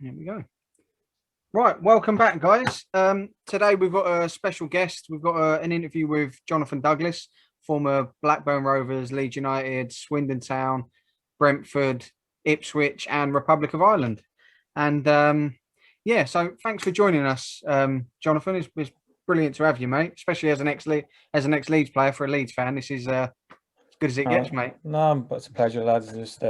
Here we go. Right, welcome back, guys. Today we've got a special guest. We've got an interview with Jonathan Douglas, former Blackburn Rovers, Leeds United, Swindon Town, Brentford, Ipswich, and Republic of Ireland. And so thanks for joining us, Jonathan. It's brilliant to have you, mate. Especially as an ex-Leeds player for a Leeds fan. This is as good as it gets, mate. No, but it's a pleasure, lads. Just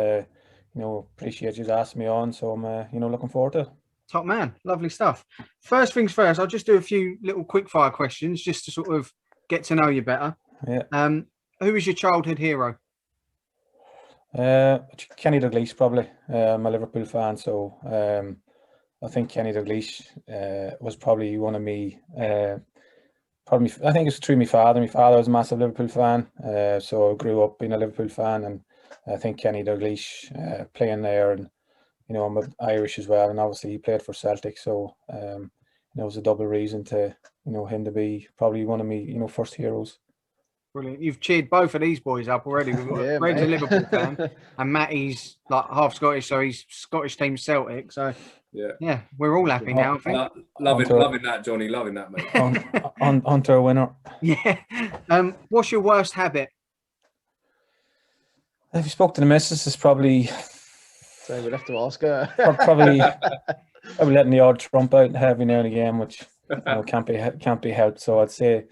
appreciate you asking me on. So I'm looking forward to it. Top man, lovely stuff. First things first, I'll just do a few little quick fire questions just to sort of get to know you better. Yeah. Who was your childhood hero? Kenny Dalglish, probably. I'm a Liverpool fan, so I think Kenny Dalglish was probably one of me. I think it's through my father. My father was a massive Liverpool fan, so I grew up being a Liverpool fan, and I think Kenny Dalglish playing there, and I'm Irish as well, and obviously he played for Celtic, so it was a double reason to him to be probably one of me first heroes. Brilliant. You've cheered both of these boys up already. We've got Greg's a Liverpool fan, and Matty's like half Scottish, so he's Scottish team Celtic. So yeah, we're all happy now. I think. Loving that, Johnny. Loving that, mate. On to a winner. Yeah. What's your worst habit? If you spoke to the missus, it's probably. So we'll have to ask her. probably letting the odd trump out every now and again, which can't be helped. So I'd say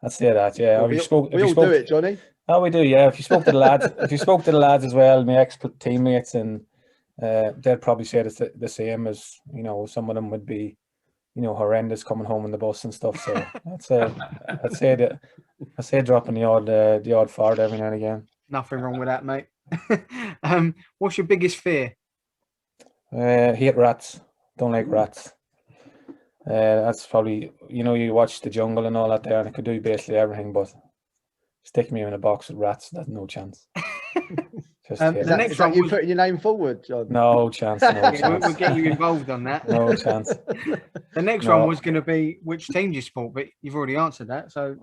that. Yeah. Well, we all do it, Johnny. Oh, we do. Yeah. If you spoke to the lads, as well, my ex teammates, and they'd probably say the same. As some of them would be, horrendous coming home on the bus and stuff. So I'd say dropping the odd fart every now and again. Nothing wrong with that, mate. What's your biggest fear? Hate rats. Don't like rats. That's probably, you watch The Jungle and all that there, and it could do basically everything, but stick me in a box with rats, that's no chance. The next one, you putting your name forward, John? No chance. We'll get you involved on that. No chance. The next one was going to be which team do you support, but you've already answered that. So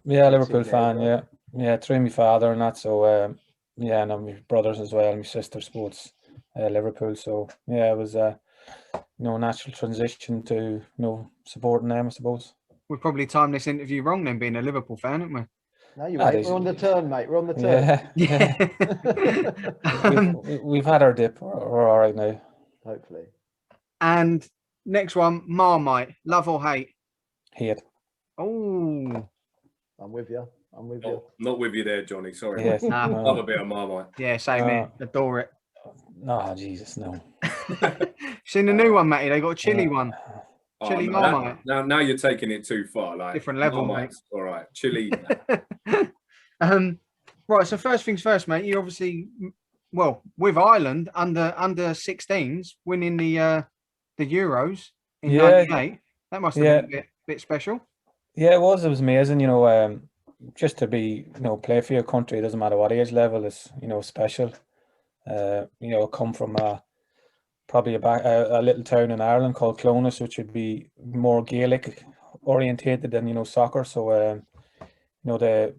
Liverpool fan. Yeah, through my father and that. So and my brothers as well. My sister sports Liverpool. So yeah, it was natural transition to supporting them, I suppose. We've probably timed this interview wrong then, being a Liverpool fan, haven't we? No, you mate. We're on the turn, mate. We're on the turn. Yeah. we've had our dip. We're all right now. Hopefully. And next one, Marmite. Love or hate? Hate. Oh. I'm with you. Not with you there, Johnny. Sorry. Yes. Love a bit of Marmite. Yeah, same here. Adore it. No, Jesus, no. Seen the new one, Matty? They got a chili one. Chili Marmite. Now you're taking it too far. Like different level, mate. All right, chili. Right. So first things first, mate. You obviously, with Ireland under 16s winning the Euros in '98. That must have been a bit special. Yeah, it was. It was amazing. Just to be, play for your country. It doesn't matter what age level. Is special. Come from probably a little town in Ireland called Clonus, which would be more Gaelic orientated than soccer. So the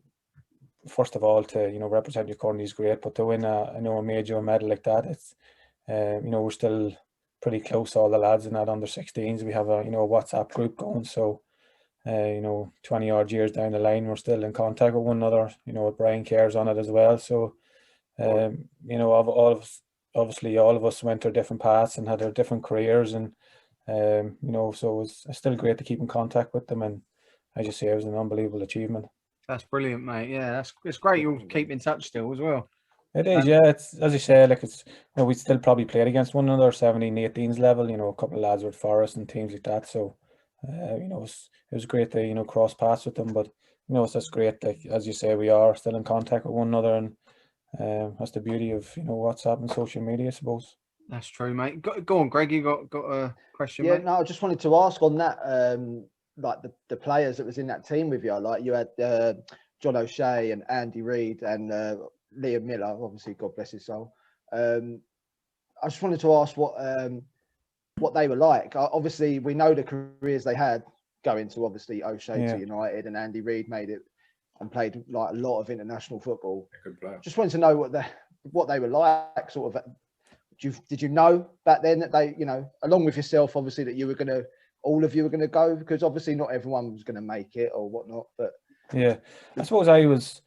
first of all to represent your country is great, but to win a major medal like that, it's we're still pretty close, all the lads in that under 16s. We have a WhatsApp group going, so 20 odd years down the line we're still in contact with one another. With Brian Care's on it as well, so obviously all of us went our different paths and had our different careers, and so it's still great to keep in contact with them, and as you say, it was an unbelievable achievement. That's brilliant, mate. Yeah, it's great you'll keep in touch still as well. It is, yeah. It's, as you say, like it's we still probably played against one another 17, 18s level, a couple of lads with Forest and teams like that, so it was great to cross paths with them, but it's just great, like as you say, we are still in contact with one another, and that's the beauty of WhatsApp and social media, I suppose. That's true, mate. Go on, Greg. You got a question? Yeah, mate? No, I just wanted to ask on that, like the players that was in that team with you. Like you had John O'Shea and Andy Reid and Liam Miller. Obviously, God bless his soul. I just wanted to ask what they were like. Obviously, we know the careers they had going to obviously O'Shea to United, and Andy Reid made it and played like a lot of international football. Good player. Just wanted to know what they were like, sort of did you know back then that they, you know, along with yourself, obviously, that you were going to, all of you were going to go? Because obviously not everyone was going to make it or whatnot. But yeah, I suppose I was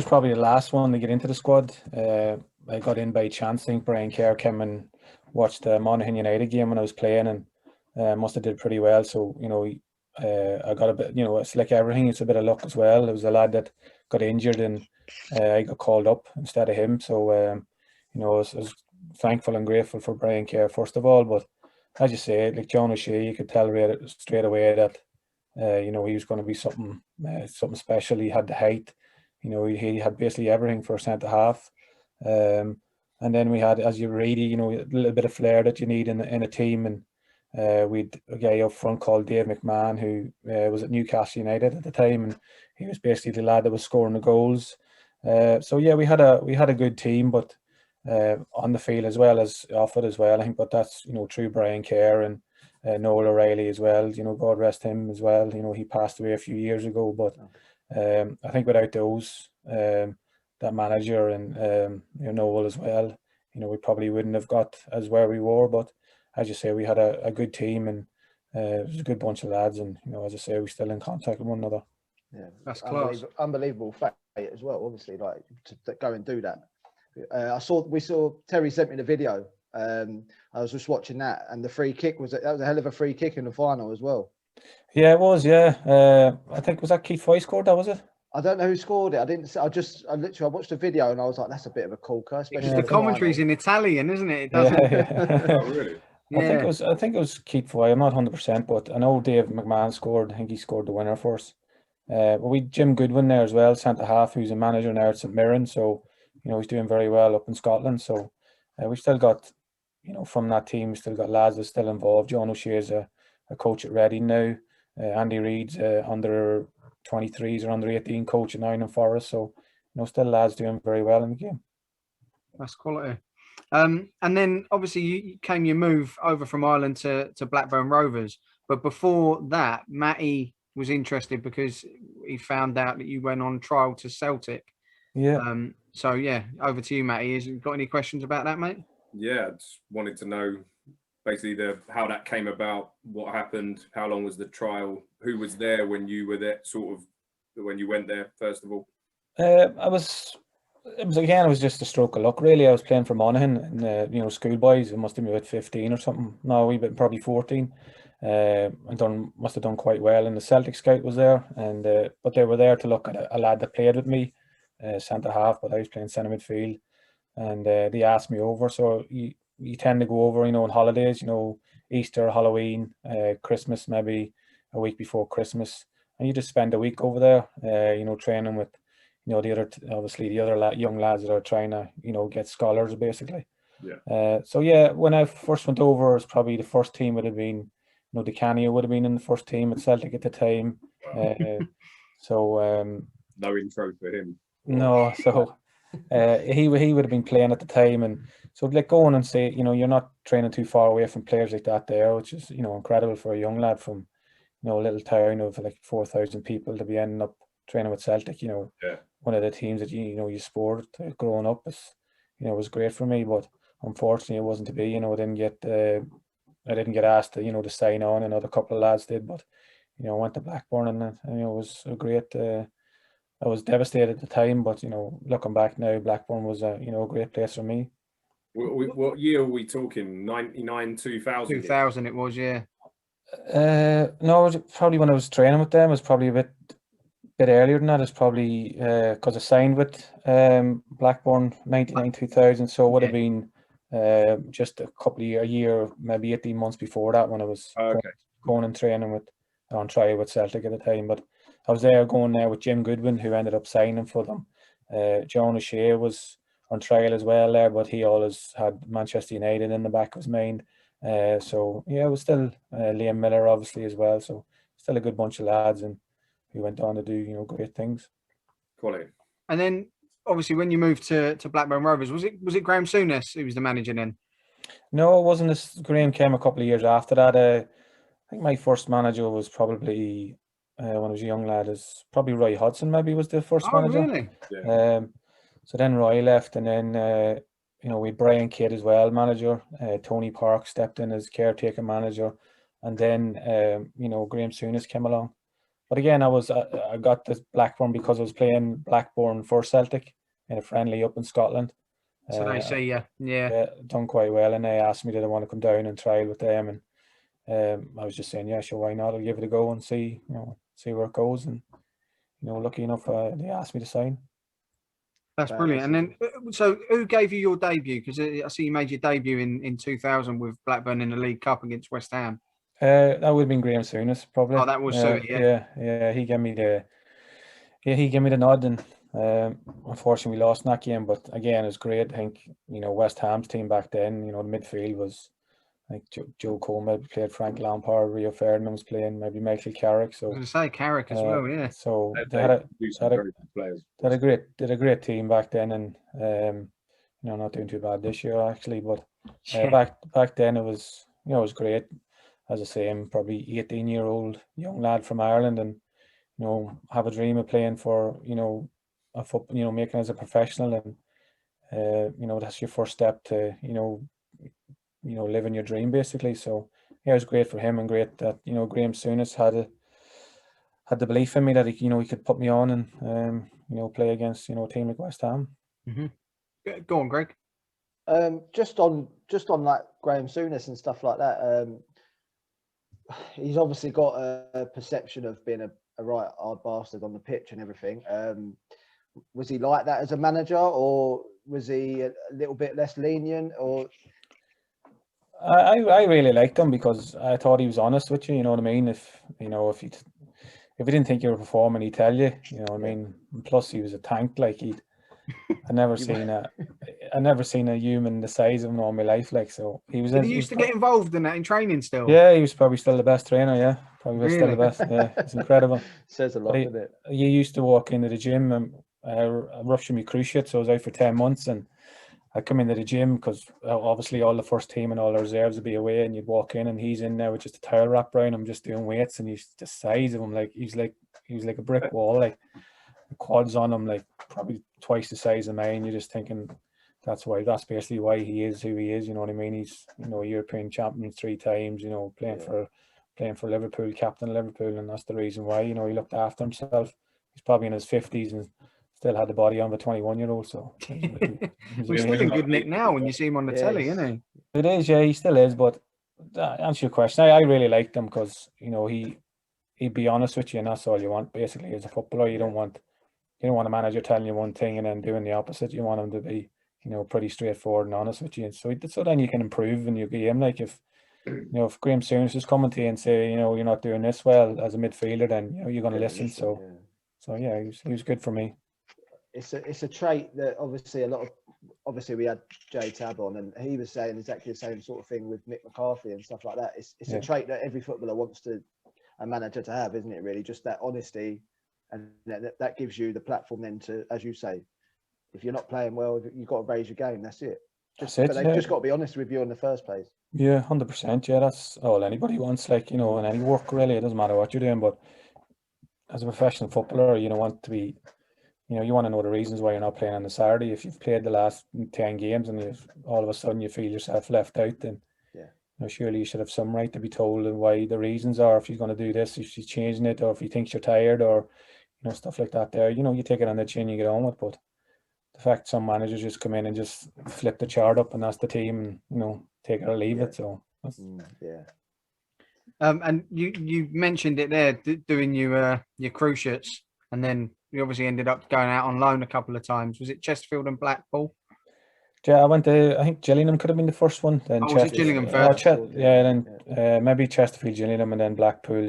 probably the last one to get into the squad. I got in by chance. I think Brian Kerr came and watched the Monaghan United game when I was playing, and must have did pretty well. So, you know, I got a bit, you know, it's like everything, it's a bit of luck as well. There was a lad that got injured, and I got called up instead of him. So, you know, I was thankful and grateful for Brian Kerr first of all. But as you say, like John O'Shea, you could tell straight away that you know, he was going to be something special. He had the height, you know, he had basically everything for a centre half. And then we had, as you read, you know, a little bit of flair that you need in a team. And we'd a guy up front called Dave McMahon, who was at Newcastle United at the time, and he was basically the lad that was scoring the goals. So yeah, we had a good team, but on the field as well as off it as well, I think. But that's, you know, through Brian Kerr and Noel O'Reilly as well. You know, God rest him as well. You know, he passed away a few years ago, but I think without those, that manager and you know, Noel as well, you know, we probably wouldn't have got as where we were. But as you say, we had a good team, and it was a good bunch of lads, and, you know, as I say, we're still in contact with one another. yeah, That's class. Unbelievable fact as well. Obviously, like to go and do that. We saw Terry sent me the video. I was just watching that, and the free kick was a hell of a free kick in the final as well. Yeah, it was. Yeah, I think, was that Keith Foy scored that, was it? I don't know who scored it. I literally watched the video and I was like, that's a bit of a corker, especially Because the commentary's in Italian, isn't it? It doesn't. Oh, really? Yeah. I think it was Keith Foy. I'm not 100%, but I know Dave McMahon scored. I think he scored the winner for us. But we Jim Goodwin there as well, centre half, who's a manager now at St Mirren. So, you know, he's doing very well up in Scotland. So we've still got, you know, from that team, we've still got lads that are still involved. John O'Shea is a coach at Reading now. Andy Reid's under 23s or under 18 coach at Nottingham Forest. So, you know, still lads doing very well in the game. That's quality. And then obviously you move over from Ireland to Blackburn Rovers. But before that, Matty was interested because he found out that you went on trial to Celtic. Yeah. So yeah, over to you, Matty. Has you got any questions about that, mate? Yeah, I just wanted to know basically how that came about, what happened, how long was the trial, who was there when you were there, sort of when you went there, first of all. It was just a stroke of luck, really. I was playing for Monaghan, and you know, schoolboys. It must have been about 15 or something. No, we been probably 14. Must have done quite well. And the Celtic scout was there, and but they were there to look at a lad that played with me, centre half, but I was playing centre midfield, and they asked me over. So you tend to go over, you know, on holidays, you know, Easter, Halloween, Christmas, maybe a week before Christmas, and you just spend a week over there, you know, training with, you know, the other young lads that are trying to, you know, get scholars basically. Yeah. So yeah, when I first went over, it was probably the first team would have been, you know, DeCanio would have been in the first team at Celtic at the time. So no intro for him. no, so he would have been playing at the time, and so like going and say, you know, you're not training too far away from players like that there, which is, you know, incredible for a young lad from, you know, a little town of like 4,000 people to be ending up training with Celtic. You know, yeah, one of the teams that you sport growing up. Is, you know, it was great for me, but unfortunately it wasn't to be. You know, I didn't get asked to, you know, to sign on. Another couple of lads did, but, you know, I went to Blackburn, and you know, it was a great. I was devastated at the time, but, you know, looking back now, Blackburn was a, you know, a great place for me. What year are we talking? 99, 2000? 2000 it was, yeah. No, it was probably when I was training with them. It was probably a bit earlier than that. It's probably because I signed with Blackburn 99, 2000. So it would have been just a year, maybe 18 months before that, when I was going and training on trial with Celtic at the time. But I was there going there with Jim Goodwin, who ended up signing for them. John O'Shea was on trial as well there, but he always had Manchester United in the back of his mind. So yeah, it was still Liam Miller obviously as well. So still a good bunch of lads, and who went on to do, you know, great things. Quality. And then obviously when you moved to Blackburn Rovers, was it Graham Souness who was the manager then? No, it wasn't. Graham came a couple of years after that. I think my first manager was probably when I was a young lad, is probably Roy Hodgson maybe was the first manager. Really? Yeah. So then Roy left, and then we had Brian Kidd as well, manager. Tony Park stepped in as caretaker manager, and then Graham Souness came along. But again, I got this Blackburn because I was playing Blackburn for Celtic in a friendly up in Scotland. So they see you, yeah. Done quite well, and they asked me did I want to come down and trial with them, and I was just saying, yeah, sure, why not? I'll give it a go and see where it goes. And lucky enough, they asked me to sign. That's brilliant. And then, so who gave you your debut? Because I see you made your debut in 2000 with Blackburn in the League Cup against West Ham. That would have been Graham Souness, probably. Oh, that was yeah. He gave me the nod, and unfortunately we lost in that game. But again, it was great. I think West Ham's team back then, the midfield was like Joe Coleman played, Frank Lampard, Rio Ferdinand was playing, maybe Michael Carrick. So I was going to say Carrick as well, yeah. So they had a great team back then, and not doing too bad this year actually. But back then it was it was great. As I say, I'm probably 18-year-old young lad from Ireland, and have a dream of playing for a football, making it as a professional, and that's your first step to living your dream basically. So yeah, it was great for him, and great that Graham Souness had the belief in me that he could put me on and play against a team like West Ham. Mm-hmm. Go on, Greg. Just on like Graham Souness and stuff like that. He's obviously got a perception of being a right hard bastard on the pitch and everything. Was he like that as a manager, or was he a little bit less lenient? Or I really liked him because I thought he was honest with you. You know what I mean? If he didn't think you were performing, he'd tell you. You know what I mean? And plus, he was a tank. Like I never seen a human the size of him all my life. Like, so he was. Did he used to get involved in that in training still? Yeah, he was probably still the best trainer. Yeah, probably still the best. Yeah, it's incredible. Says a lot, doesn't it? You used to walk into the gym and ruptured my cruciate, so I was out for 10 months, and I'd come into the gym because obviously all the first team and all the reserves would be away, and you'd walk in and he's in there with just a towel wrapped around him, just doing weights, and he's the size of him, like he was like a brick wall, like the quads on him, like probably twice the size of mine. You're just thinking that's basically why he is who he is. You know what I mean? He's European champion 3 times. Playing for Liverpool, captain of Liverpool, and that's the reason why. He looked after himself. He's probably in his 50s and still had the body of a 21-year-old. So he's still in good nick now when you see him on the telly, isn't he? It is, yeah, he still is. But to answer your question, I really liked him because he'd be honest with you, and that's all you want basically as a footballer. You don't want a manager telling you one thing and then doing the opposite. You want him to be pretty straightforward and honest with you, and so then you can improve in your game. Like if Graham Souness is coming to you and say you're not doing this well as a midfielder, then you're going to listen. So yeah, he was good for me. It's a trait that obviously we had Jay Tab on, and he was saying exactly the same sort of thing with Mick McCarthy and stuff like that. It's a trait that every footballer wants a manager to have, isn't it? Really, just that honesty, and that gives you the platform then to, as you say, if you're not playing well, you've got to raise your game. That's it. But they've just got to be honest with you in the first place. Yeah, 100%. Yeah, that's all anybody wants. Like in any work really, it doesn't matter what you're doing, but as a professional footballer, you want to be. You want to know the reasons why you're not playing on a Saturday. If you've played the last 10 games and all of a sudden you feel yourself left out, then surely you should have some right to be told why the reasons are. If she's going to do this, if she's changing it, or if he thinks you're tired, or stuff like that. There, you take it on the chin, you get on with. But the fact some managers just come in and just flip the chart up and that's the team, and take it or leave it. So and you mentioned it there, doing your cruciates, and then you obviously ended up going out on loan a couple of times. Was it Chesterfield and Blackpool? Yeah, I went to, I think Gillingham could have been the first one. Then was it Gillingham first? Then maybe Chesterfield, Gillingham, and then Blackpool.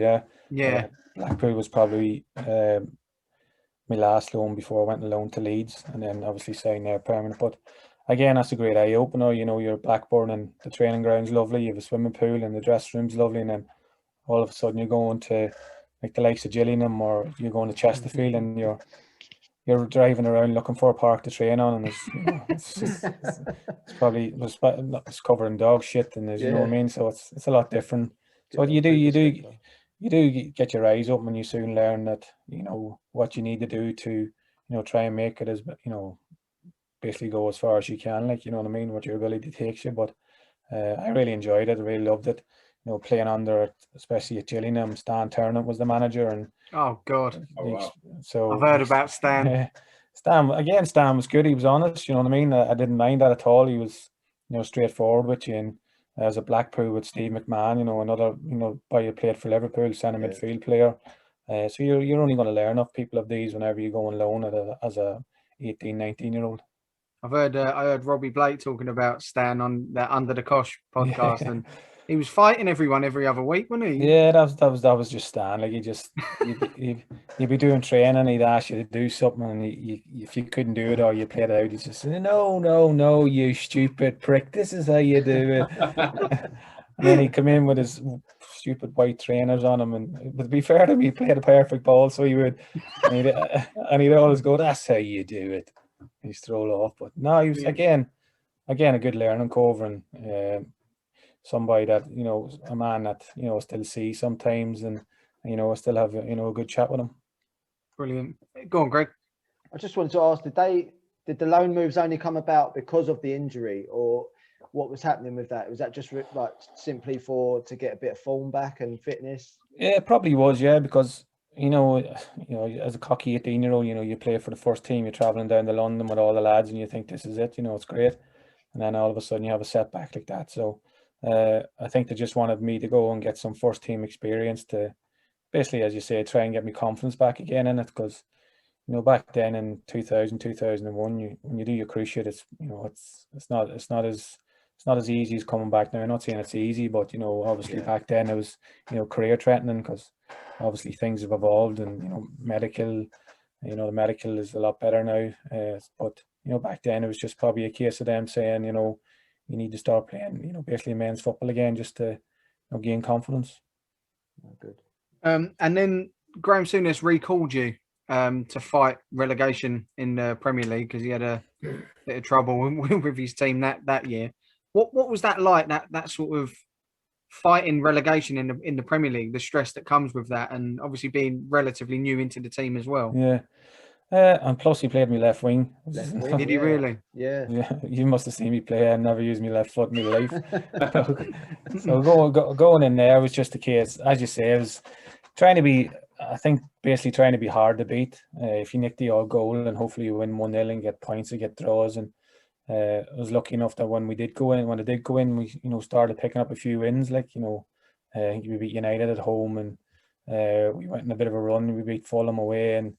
Yeah. Blackpool was probably my last loan before I went on loan to Leeds, and then obviously signed there permanent. But again, that's a great eye opener. You're Blackburn and the training ground's lovely. You have a swimming pool and the dressing room's lovely, and then all of a sudden you're going to like the likes of Gillingham, or you're going to Chesterfield, and you're driving around looking for a park to train on, and it's probably it's covered in dog shit, and you know what I mean. So it's a lot different. So you do get your eyes open, and you soon learn that what you need to do to try and make it as basically go as far as you can, like, you know what I mean, what your ability takes you. But I really enjoyed it. I really loved it. You know, playing under it, especially at Gillingham. Stan Turnant was the manager, and Oh God, Oh, wow. so I've heard about Stan. Stan was good. He was honest. You know what I mean. I didn't mind that at all. He was, you know, straightforward with you. And as a Blackpool with Steve McMahon, you know, another, you know, boy who played for Liverpool, centre midfield player. So you're only going to learn off people of these whenever you go on loan as a 18, 19-year-old. I heard Robbie Blake talking about Stan on that Under the Kosh podcast, Yeah. and he was fighting everyone every other week, wasn't he? Yeah, that was just Stan. Like, you'd be doing training, he'd ask you to do something, and if you couldn't do it or you played it out, he'd just say, no, you stupid prick, this is how you do it. And then he'd come in with his stupid white trainers on him, and to be fair to him, he played a perfect ball, so he would, and he'd always go, that's how you do it. He'd throw it off. But no, he was again a good learning curve, and somebody that, you know, a man that, you know, still see sometimes, and, you know, I still have, you know, a good chat with him. Brilliant. Go on, Greg. I just wanted to ask, did the loan moves only come about because of the injury, or what was happening with that? Was that just like simply to get a bit of form back and fitness? Yeah, it probably was, yeah, because you know, as a cocky 18-year-old, you know, you play for the first team, you're traveling down to London with all the lads, and you think this is it, you know, it's great, and then all of a sudden you have a setback like that. So I think they just wanted me to go and get some first team experience to basically, as you say, try and get me confidence back again in it, because, you know, back then in 2000, 2001, when you do your cruciate, it's, you know, it's not as easy as coming back now. I'm not saying it's easy, but, you know, obviously back then it was, you know, career threatening, because obviously things have evolved, and, you know, the medical is a lot better now. But, you know, back then it was just probably a case of them saying, you know, you need to start playing, you know, basically men's football again, just to, you know, gain confidence. Oh, good. And then Graham Souness recalled you to fight relegation in the Premier League because he had a bit of trouble with his team that year. What was that like? That sort of fighting relegation in the Premier League, the stress that comes with that, and obviously being relatively new into the team as well. Yeah. And plus he played me left wing. Did he really? Yeah. Yeah, you must have seen me play. I never used my left foot in my life. So going in there was just a case, as you say, it was trying to be, I think, basically trying to be hard to beat. If you nick the odd goal, and hopefully you win 1-0 and get points and get draws. And I was lucky enough that when I did go in, we, you know, started picking up a few wins. Like, you know, I think we beat United at home, and we went in a bit of a run. We beat Fulham away, and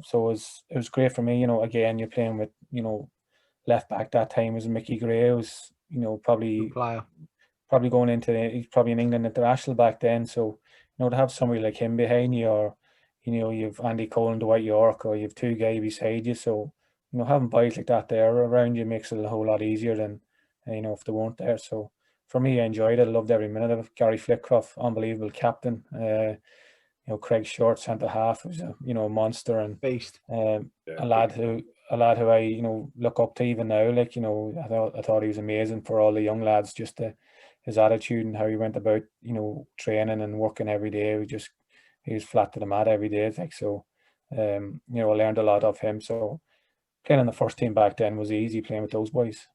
so it was great for me. You know, again, you're playing with, you know, left back that time was Mickey Gray, who's, you know, probably going into he's probably an England international back then. So, you know, to have somebody like him behind you, or, you know, you've Andy Cole and Dwight York, or you've two guys beside you. So, you know, having boys like that there around you makes it a whole lot easier than, you know, if they weren't there. So for me, I enjoyed it. I loved every minute of it. Gary Flitcroft, unbelievable captain. You know, Craig Short, centre half, who's a, you know, a monster, and beast. A lad who I, you know, look up to even now. Like, you know, I thought he was amazing for all the young lads, just his attitude and how he went about, you know, training and working every day. He was flat to the mat every day, I think. So, you know, I learned a lot of him. So playing in the first team back then was easy, playing with those boys.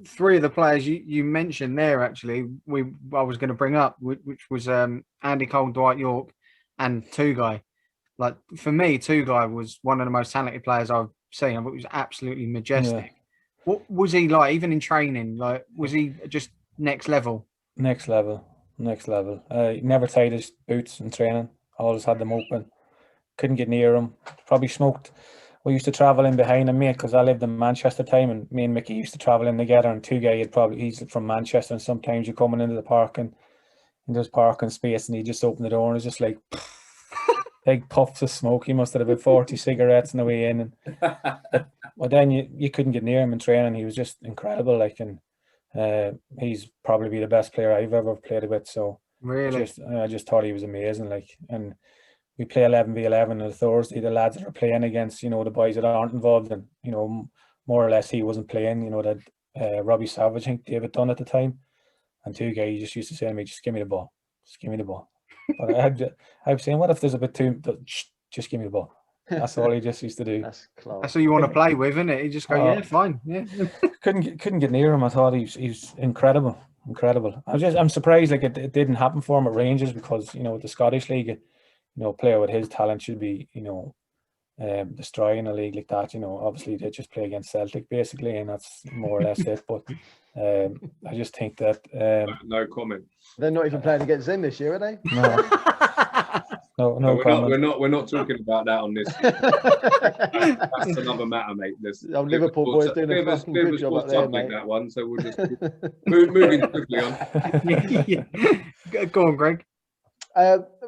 Three of the players you mentioned there, actually, I was going to bring up, which was Andy Cole, Dwight York, and Tugai. Like, for me, Tugai was one of the most talented players I've seen. I thought he was absolutely majestic. Yeah. What was he like, even in training? Like, was he just next level? Next level. He never tied his boots in training. Always had them open. Couldn't get near him. Probably smoked. We used to travel in behind him, mate, because I lived in Manchester time, and me and Mickey used to travel in together. And he's from Manchester, and sometimes you're coming into the park, and there's parking space, and he just opened the door, and it's just like big puffs of smoke. He must have about 40 cigarettes on the way in, but then you couldn't get near him in training. He was just incredible, like, and he's probably the best player I've ever played with. So really, I just thought he was amazing, like. And we play 11v11 on a Thursday. The lads that are playing against, you know, the boys that aren't involved, and, you know, more or less he wasn't playing. You know, that Robbie Savage, I think David Dunn at the time, and two guys just used to say to me, "Just give me the ball, just give me the ball." But I was saying, what if there's a bit too? Just give me the ball. That's all he just used to do. That's class. That's who you want to play with, isn't it? You just go, Oh. yeah, fine, yeah. Couldn't get near him. I thought he's incredible. I'm surprised like it didn't happen for him at Rangers, because the Scottish League, a player with his talent should be destroying a league like that. Obviously they just play against Celtic basically, and that's more or less it. But I just think that no comment. They're not even playing against them this year, are they? No comment. We're not talking about that on this. That's another matter, mate. Liverpool boys doing a fucking good job up there, mate. That one, so we'll just moving quickly on. Go on, Greg.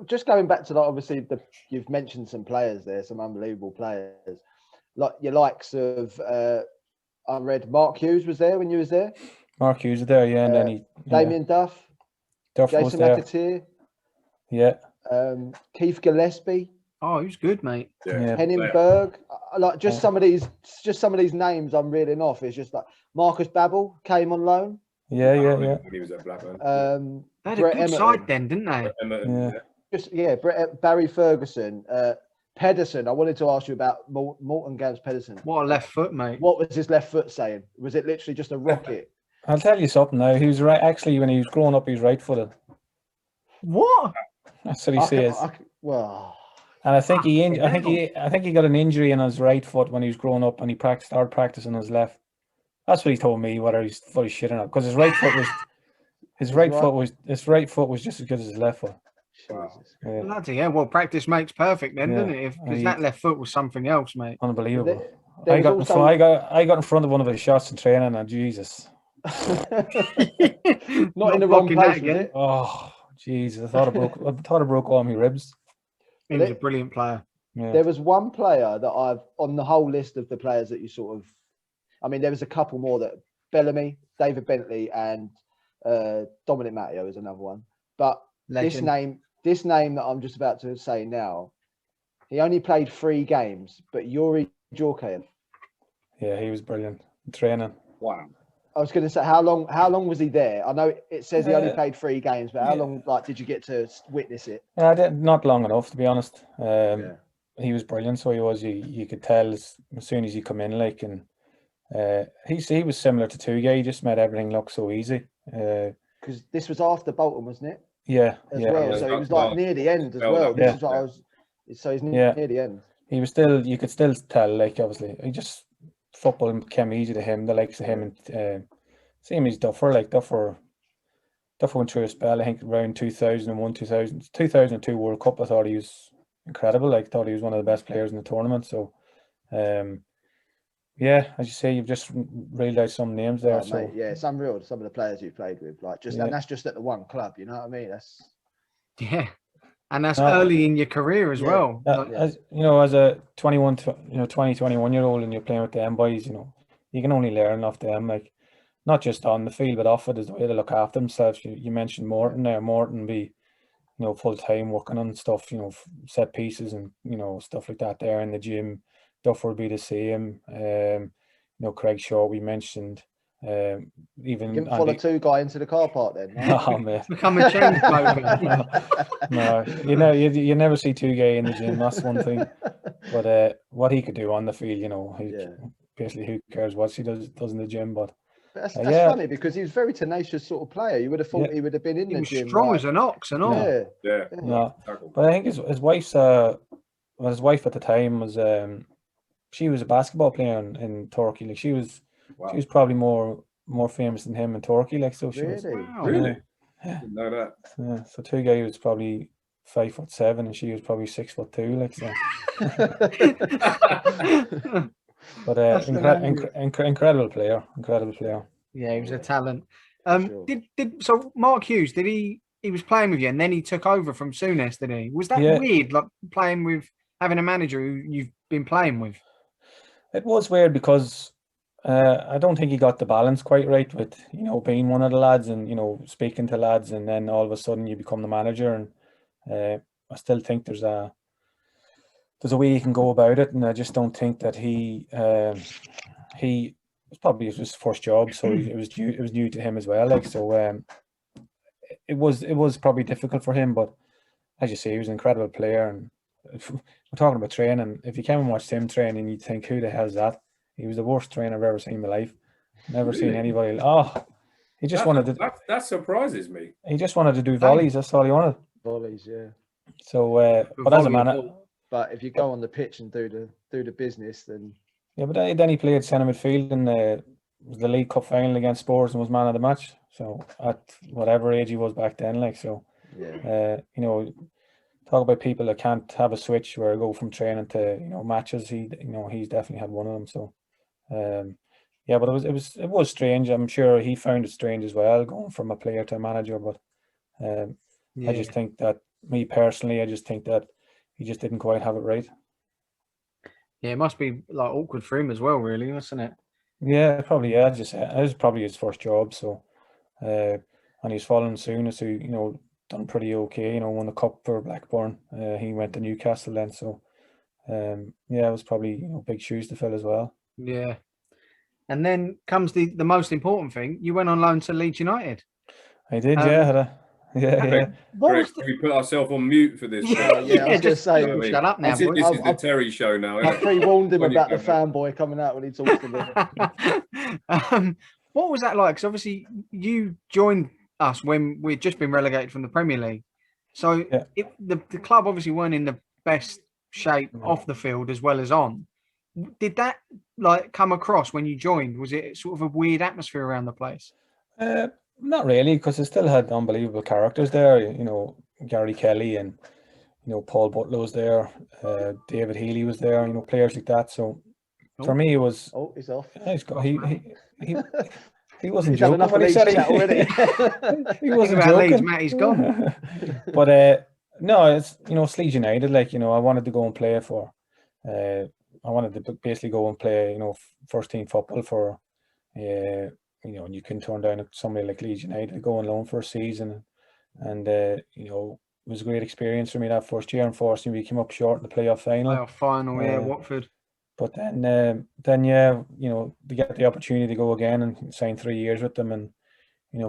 Just going back to that, obviously you've mentioned some players there, some unbelievable players, like your likes of. I read Mark Hughes was there when you was there. Mark Hughes was there, yeah, and then Damien Duff Jason McAteer, yeah. Keith Gillespie. Oh, he was good, mate. Yeah. Henningberg. Like some of these names I'm reeling off. It's just like Marcus Babbel came on loan. Yeah. When he was at Blackburn. They had a Brett good Emerton. side then, didn't they? Barry Ferguson, Pedersen. I wanted to ask you about Morton Gans Pedersen. What a left foot, mate. What was his left foot saying? Was it literally just a rocket? I'll tell you something now. He was right. Actually, when he was growing up, he was right-footed. What? That's what he says. Well, and I think he got an injury in his right foot when he was growing up, and he started practicing his left. That's what he told me. Whether he's fully shitting it, because his right foot was just as good as his left foot. Wow. Yeah. Bloody hell. Well, practice makes perfect then, doesn't it? Because that left foot was something else, mate. Unbelievable. I got in front of one of his shots in training, and Jesus. Not in the wrong place again. Oh, Jesus! I thought I broke all my ribs. He was a brilliant player. Yeah. There was one player that I've on the whole list of the players that you sort of. I mean, there was a couple more that Bellamy, David Bentley, and Dominic Matteo is another one. But Legend. this name that I'm just about to say now, he only played 3 games, but Yuri Djorkaeff. Yeah, he was brilliant. Training. Wow. I was going to say, how long was he there? I know it says he only played 3 games, but how long did you get to witness it? Not long enough, to be honest. He was brilliant, so he was. You could tell as soon as he come in, like, and he was similar to Tugay. He just made everything look so easy. Because this was after Bolton, wasn't it? Yeah, as well. So he was like near the end as well. This is what I was. So he's near the end. He was still. You could still tell, like, obviously, he just football came easy to him. The likes of him and same as Duffer. Like Duffer went through a spell. I think around 2002 World Cup. I thought he was incredible. Like, thought he was one of the best players in the tournament. So, yeah, as you say, you've just reeled out some names there. Mate, yeah, it's unreal. Some of the players you played with, like, and that's just at the one club. You know what I mean? That's and that's early in your career as well. As a 21-year-old, and you're playing with them boys, you can only learn off them. Like, not just on the field, but off it is the way they look after themselves. You mentioned Morton there. Morton be, full time working on stuff, set pieces and stuff like that there in the gym. Duffer would be the same. Craig Shaw we mentioned. Even you can follow Tugay into the car park then. Right? Oh, mate. Become a change No, you never see Tugay in the gym. That's one thing. But what he could do on the field, basically who cares what he does in the gym. But that's funny, because he was a very tenacious sort of player. You would have thought he would have been in the gym. Strong as an ox and all. Yeah. No, but I think his wife's his wife at the time was she was a basketball player in Turkey. Like, she was probably more famous than him in Turkey. Like, so she was. Wow. Really? Yeah. Didn't know that. Yeah. So Tugay was probably 5'7" and she was probably 6'2". Like, so. But incredible player. Yeah, he was a talent. So Mark Hughes, he was playing with you and then he took over from Souness, did he? Was that weird, like having a manager who you've been playing with? It was weird because I don't think he got the balance quite right with being one of the lads and speaking to lads, and then all of a sudden you become the manager. And I still think there's a way you can go about it, and I just don't think that he was probably his first job, so it was new to him as well. Like, so it was probably difficult for him, but as you say, he was an incredible player, and if we're talking about training. If you came and watched him training, you'd think, who the hell is that? He was the worst trainer I've ever seen in my life. Never seen Really? anybody. Oh, he just wanted to. That surprises me. He just wanted to do volleys. That's all he wanted. Volleys, yeah. So, but as a man, but if you go on the pitch and do the business, then yeah. But then he played centre midfield in the League Cup final against Spurs and was man of the match. So at whatever age he was back then, like so, yeah. you know, talk about people that can't have a switch where go from training to matches. He's definitely had one of them. So, yeah, but it was strange. I'm sure he found it strange as well, going from a player to a manager. But I just think that me personally, I just think that he just didn't quite have it right. Yeah, it must be like awkward for him as well, really, wasn't it? Yeah, probably. Yeah, it was probably his first job. So, and he's following soon as who done pretty okay. Won the cup for Blackburn. He went to Newcastle then. So, yeah, it was probably big shoes to fill as well. Yeah. And then comes the most important thing. You went on loan to Leeds United. I did, yeah. Correct. We put ourselves on mute for this. Yeah, I was just say, shut up now. This is the Terry show now. I pre-warned him about the fanboy coming out when he talks to me. What was that like? Because obviously you joined us when we'd just been relegated from the Premier League. So the club obviously weren't in the best shape off the field as well as on. Did that come across when you joined? Was it sort of a weird atmosphere around the place? Not really, because it still had unbelievable characters there. Gary Kelly and Paul Butler was there. David Healy was there. Players like that. So for me, it was. Oh, he's off. He wasn't joking when he said it. He wasn't joking. Leeds, Matt, he's gone. But no, it's Leeds United. I wanted to go and play for. I wanted to basically go and play, first team football for. And you can turn down somebody like Leeds United to go on loan for a season, and it was a great experience for me that first year. Unfortunately, we came up short in the playoff final. Watford. But then to get the opportunity to go again and sign 3 years with them and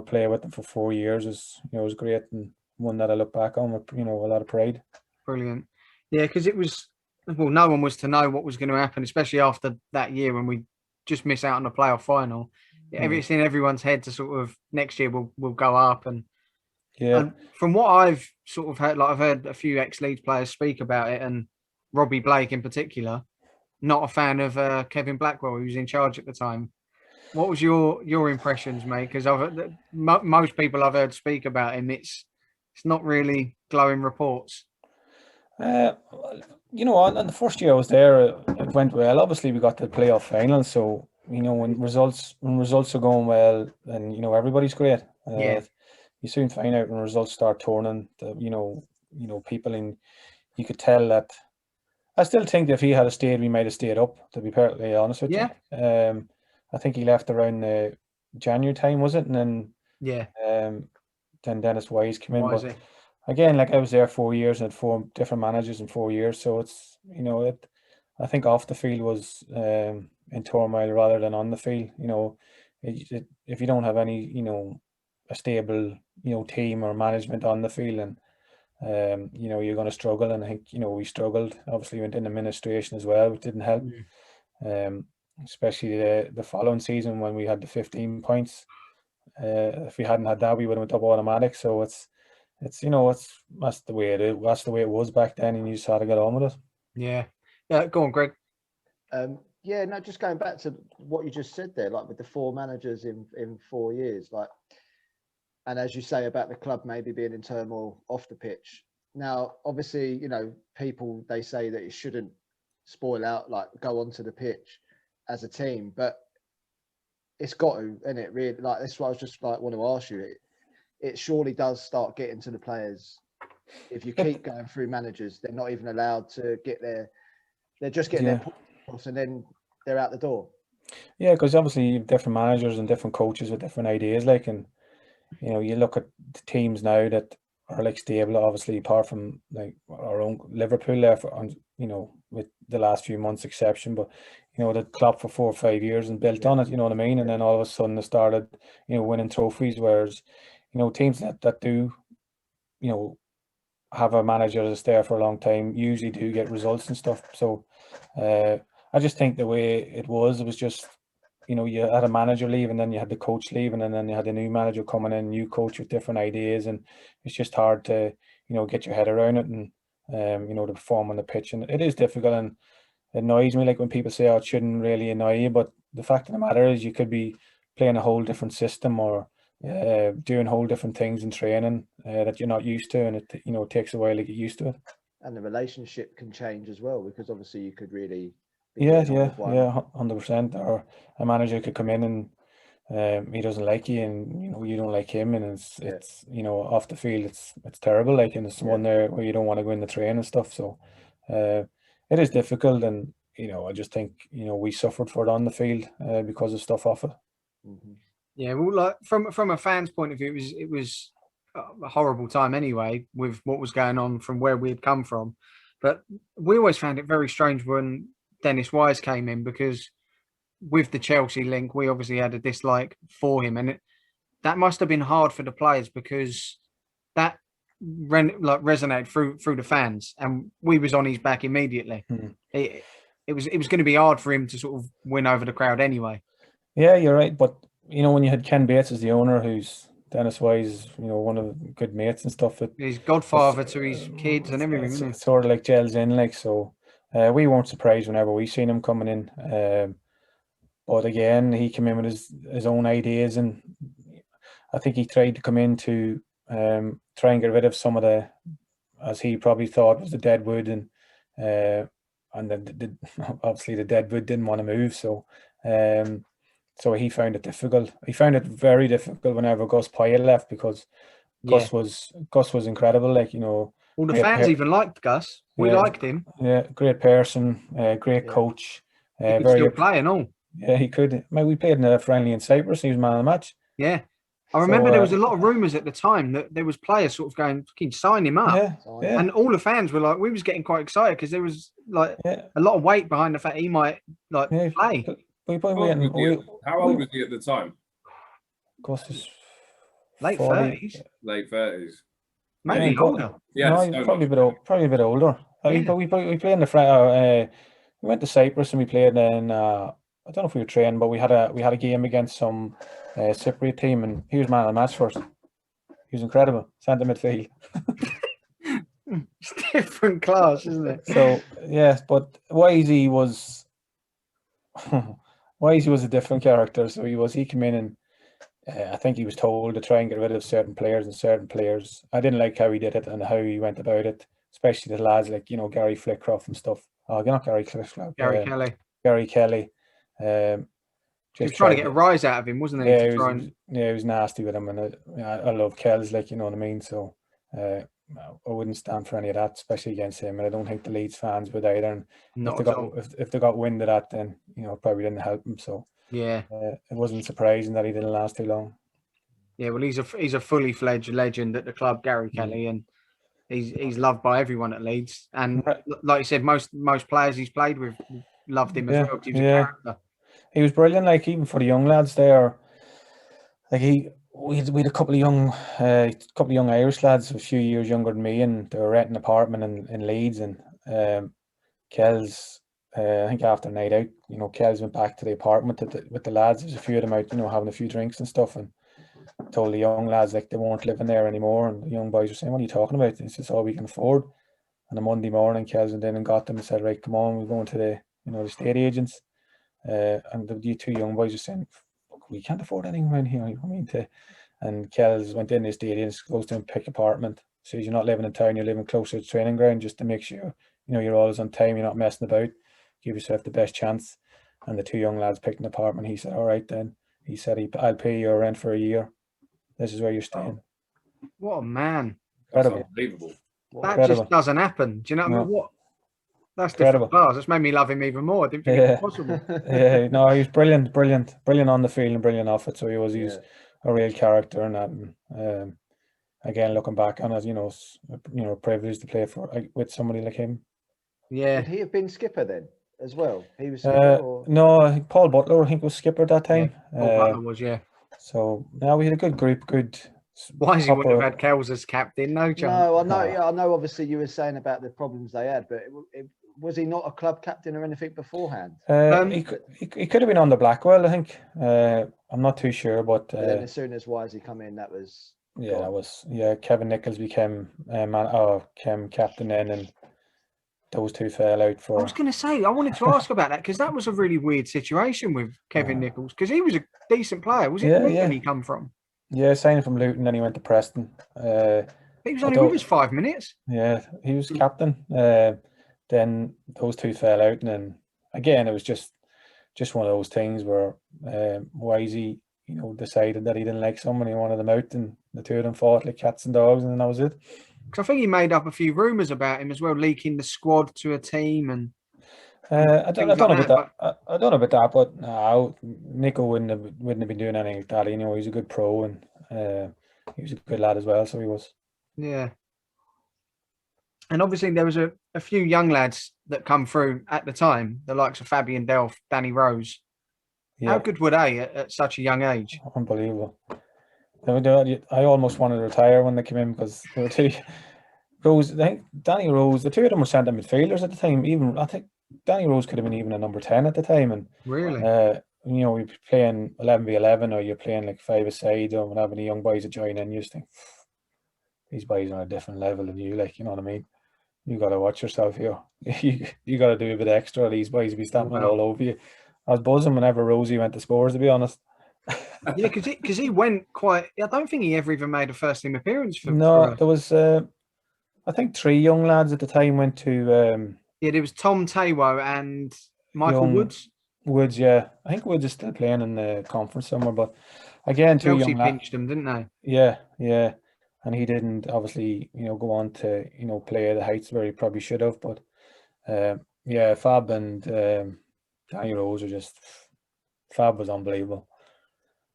play with them for 4 years was great, and one that I look back on with a lot of pride. Brilliant, yeah, because it was no one was to know what was going to happen, especially after that year when we just miss out on the playoff final. It's in everyone's head to sort of next year we'll go up, and from what I've sort of heard, I've heard a few ex-Leeds players speak about it, and Robbie Blake in particular, not a fan of Kevin Blackwell, who was in charge at the time. What was your impressions, mate? Because most people I've heard speak about him, it's not really glowing reports. On the first year I was there, it went well. Obviously, we got to the playoff final, so. When results are going well, then everybody's great. You soon find out when results start turning. People in. You could tell that. I still think that if he had stayed, we might have stayed up. To be perfectly honest with you. I think he left around January time, was it? And then then Dennis Wise came in. But again, I was there 4 years and had 4 different managers in 4 years, so it's I think off the field was in turmoil rather than on the field. If you don't have any, a stable, team or management on the field, and you're going to struggle. And I think we struggled. Obviously, we went in administration as well, which didn't help. Especially the following season when we had the 15 points. If we hadn't had that, we would have went up automatic. So that's the way it is. That's the way it was back then, and you just had to get on with it. Yeah. Go on, Greg. Just going back to what you just said there, with the 4 managers in 4 years, and as you say about the club maybe being in turmoil off the pitch. Now, obviously, people, they say that it shouldn't spoil out, go onto the pitch as a team, but it's got to, isn't it? Really, that's what I was just want to ask you. It surely does start getting to the players. If you keep going through managers, they're not even allowed to get there. They're just getting their points and then they're out the door. Yeah, because obviously you have different managers and different coaches with different ideas. And you look at the teams now that are stable. Obviously, apart from our own Liverpool there, with the last few months exception. But the club for 4 or 5 years and built on it. You know what I mean? And then all of a sudden they started, winning trophies. Whereas, teams that do, have a manager that's there for a long time usually do get results and stuff. So I just think the way it was just, you know, you had a manager leave and then you had the coach leaving and then you had a new manager coming in, new coach with different ideas, and it's just hard to, you know, get your head around it and you know, to perform on the pitch. And it is difficult, and it annoys me like when people say, oh, it shouldn't really annoy you, but the fact of the matter is you could be playing a whole different system or doing whole different things in training that you're not used to, and it, you know, takes a while to get used to it. And the relationship can change as well, because obviously you could really be Yeah, getting on with one. 100%. Or a manager could come in and he doesn't like you, and you know, you don't like him, and it's you know, off the field it's terrible. Like, and it's one there where you don't want to go in the train and stuff. So it is difficult, and you know, I just think, you know, we suffered for it on the field because of stuff off it. Yeah, well, like from a fan's point of view, it was a horrible time anyway with what was going on from where we had come from. But we always found it very strange when Dennis Wise came in, because with the Chelsea link, we obviously had a dislike for him, and that must have been hard for the players, because that resonated through the fans, and we was on his back immediately. It was going to be hard for him to sort of win over the crowd anyway. Yeah, you're right, but you know, when you had Ken Bates as the owner, who's Dennis Wise, you know, one of the good mates and stuff. He's godfather to his kids and everything, isn't he? It's sort of like gels in, like, so we weren't surprised whenever we seen him coming in. But again, he came in with his own ideas, and I think he tried to come in to try and get rid of some of the, as he probably thought, was the dead wood, and obviously the dead wood didn't want to move, so so he found it difficult. He found it very difficult whenever Gus Poyet left, because Gus was incredible. Like, you know, all the fans even liked Gus. We liked him. Yeah, great person, great coach. He could still play and all. Yeah, he could. I mean, we played in a friendly in Cyprus. And he was man of the match. Yeah, I remember there was a lot of rumours at the time that there was players sort of going, "Fucking sign him up." Yeah. And all the fans were like, we was getting quite excited, because there was like a lot of weight behind the fact he might play. How old was he at the time? Gus was late 30s. Late 30s. Maybe older. Yeah, no, probably a bit older. But we played in the we went to Cyprus and we played in I don't know if we were training, but we had a game against some Cypriot team, and he was man of the match for us. He was incredible, centre midfield. It's different class, isn't it? So yeah, but Wisey was a different character. So he came in and I think he was told to try and get rid of certain players and certain players. I didn't like how he did it and how he went about it, especially the lads like, you know, Gary Flickcroft and stuff. Oh, not Gary Flickcroft. Gary Kelly. Gary Kelly. He was trying to get a rise out of him, wasn't he? Yeah, he was nasty with him, and I love Kells, like, you know what I mean. So I wouldn't stand for any of that, especially against him. And I don't think the Leeds fans would either. And if they got wind of that, then, you know, it probably didn't help him. So yeah, it wasn't surprising that he didn't last too long. Yeah, well, he's a fully fledged legend at the club, Gary Kelly, and he's loved by everyone at Leeds. And like you said, most players he's played with loved him as well. He was a character. He was brilliant. Like, even for the young lads there, like we had a couple of young Irish lads, a few years younger than me, and they were renting an apartment in Leeds. And Kells, I think after a night out, you know, Kells went back to the apartment with the lads. There's a few of them out, you know, having a few drinks and stuff, and told the young lads like they weren't living there anymore. And the young boys were saying, "What are you talking about? It's just all we can afford." And on Monday morning, Kells went in and got them and said, "Right, come on, we're going to the estate agents." And the two young boys were saying, "We can't afford anything around here." I mean, and Kells went in the estate agents, goes to him, pick apartment. Says, "You're not living in town, you're living closer to the training ground, just to make sure, you know, you're always on time, you're not messing about. Give yourself the best chance." And the two young lads picked an apartment. He said, "All right then." He said, "I'll pay your rent for a year. This is where you're staying." What a man. Incredible. That's unbelievable. That just doesn't happen. Do you know what I mean? What? That's different class. That's made me love him even more. I didn't think it was possible. Yeah, no, he was brilliant on the field and brilliant off it. So he was a real character and that. And again, looking back on it, you know, privilege to play with somebody like him. Yeah. Would he have been skipper then as well? He was skipper, or? No, Paul Butler, I think, was skipper at that time. Paul Butler was, yeah. So now we had a good group, good Wisey wouldn't have proper- had Kells as captain, no chance. No, I know. No. Yeah, I know. Obviously, you were saying about the problems they had, but was he not a club captain or anything beforehand? He could have been on the Blackwell, I think. I'm not too sure, but But then as soon as Wisey come in, that was yeah, gone. that was Kevin Nichols became became captain then, and those two fell out I for. was going to say, I wanted to ask about that because that was a really weird situation with Kevin Nichols because he was a decent player. Was it Yeah, Luton yeah. he come from? Yeah, signing from Luton, then he went to Preston. He was I only don't- with us 5 minutes. Yeah, he was captain. Then those two fell out, and then again it was just one of those things where Wisey, decided that he didn't like someone, he wanted them out, and the two of them fought like cats and dogs, and then that was it. Because I think he made up a few rumours about him as well, leaking the squad to a team and I don't things know like about that. I don't know about that, but no, Nico wouldn't have been doing anything like that. He's a good pro, and he was a good lad as well. So he was. yeah. And obviously there was a few young lads that come through at the time, the likes of Fabian Delph, Danny Rose. Yeah, How good were they at such a young age? unbelievable. I almost wanted to retire when they came in because they were two. Rose, I think Danny Rose, the two of them were centre midfielders at the time. Even I think Danny Rose could have been even a number 10 at the time, and Really? you're playing 11v11 or you're playing like 5-a-side or whatever. The young boys that join in, you just think these boys are on a different level than you. Like, you know what I mean? You got to watch yourself here. You got to do a bit extra. These boys will be stamping Wow. all over you. I was buzzing whenever Rosie went to Spurs, to be honest. Yeah, because he went quite. I don't think he ever even made a first team appearance for. No, there was I think 3 young lads at the time went to Yeah, there was Tom Tawo and Michael young Woods. Woods. Yeah, I think Woods is still playing in the conference somewhere, but again, 2 Chelsea young lads. pinched them, didn't they? Yeah, yeah, and he didn't obviously go on to play at the heights where he probably should have. But yeah, Fab and Danny Rose are just. Fab was unbelievable.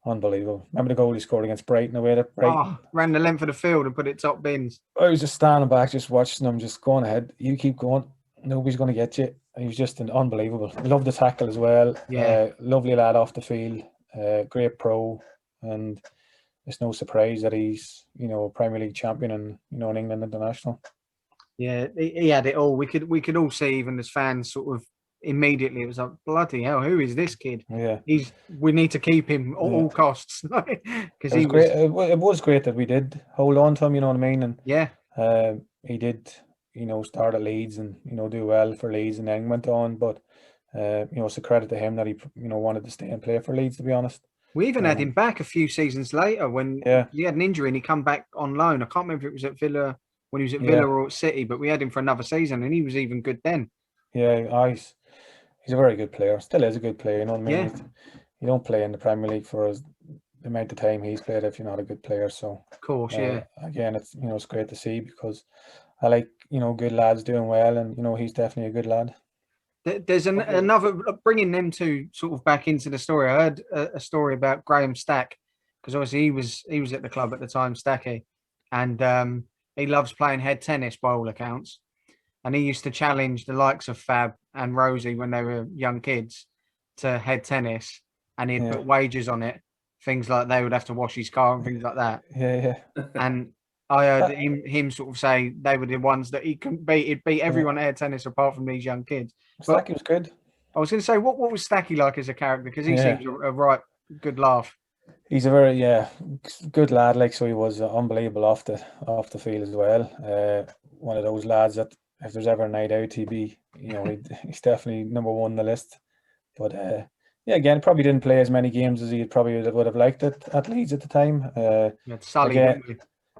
Unbelievable. Remember the goal he scored against Brighton away at Brighton? Oh, ran the length of the field and put it top bins. I was just standing back, just watching him, just going ahead. You keep going. Nobody's going to get you. And he was just unbelievable. I love the tackle as well. Yeah. Lovely lad off the field. Great pro. And it's no surprise that he's, Premier League champion and, an England international. Yeah, he had it all. We could all see, even as fans, sort of immediately it was like, bloody hell, who is this kid? Yeah. We need to keep him at all costs. Because he was great. It was great that we did hold on to him, you know what I mean? And yeah. He did, start at Leeds and, do well for Leeds and then went on. But, it's a credit to him that he, wanted to stay and play for Leeds, to be honest. We even had him back a few seasons later when he had an injury and he come back on loan. I can't remember if it was at Villa, when he was at Villa or at City, but we had him for another season and he was even good then. Yeah, he's a very good player. Still is a good player, you know what I mean? Yeah. You don't play in the Premier League for the amount of time he's played if you're not a good player. So of course, yeah. Again, it's it's great to see because I like good lads doing well, and he's definitely a good lad. There's another bringing them two sort of back into the story. I heard a story about Graham Stack because obviously he was at the club at the time, Stacky, and he loves playing head tennis by all accounts. And he used to challenge the likes of Fab and Rosie when they were young kids to head tennis, and he'd put wagers on it, things like they would have to wash his car and things like that. Yeah. And I heard him sort of say they were the ones that he couldn't beat. He'd beat everyone at head tennis apart from these young kids. Stacky was good. I was going to say, what was Stacky like as a character? Because he seems a right good laugh. He's a very good lad. Like, so he was unbelievable off the field as well. One of those lads that if there's ever a night out, he'd be he's definitely number 1 on the list. But again, probably didn't play as many games as he probably would have liked it at Leeds at the time. Sully, again,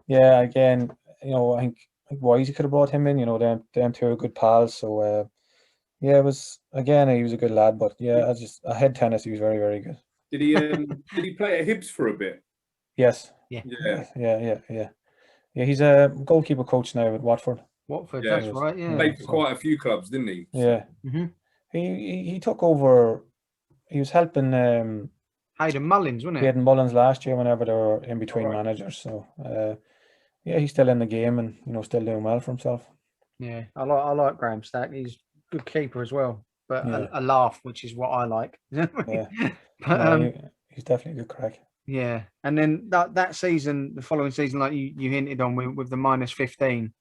again, I think Wisey could have brought him in. Them two are good pals. So it was he was a good lad. But a head tennis, he was very, very good. Did he play at Hibs for a bit? Yes. Yeah. He's a goalkeeper coach now at Watford. That's right. Yeah. Played for quite a few clubs, didn't he? Yeah. Mm-hmm. He took over. He was helping Hayden Mullins, wasn't it? Hayden Mullins last year whenever they were in between managers. So he's still in the game and still doing well for himself. Yeah, I like Graham Stack. He's a good keeper as well, but a laugh, which is what I like. Yeah. But he's definitely a good crack. Yeah, and then that season, the following season, like you hinted on with the -15,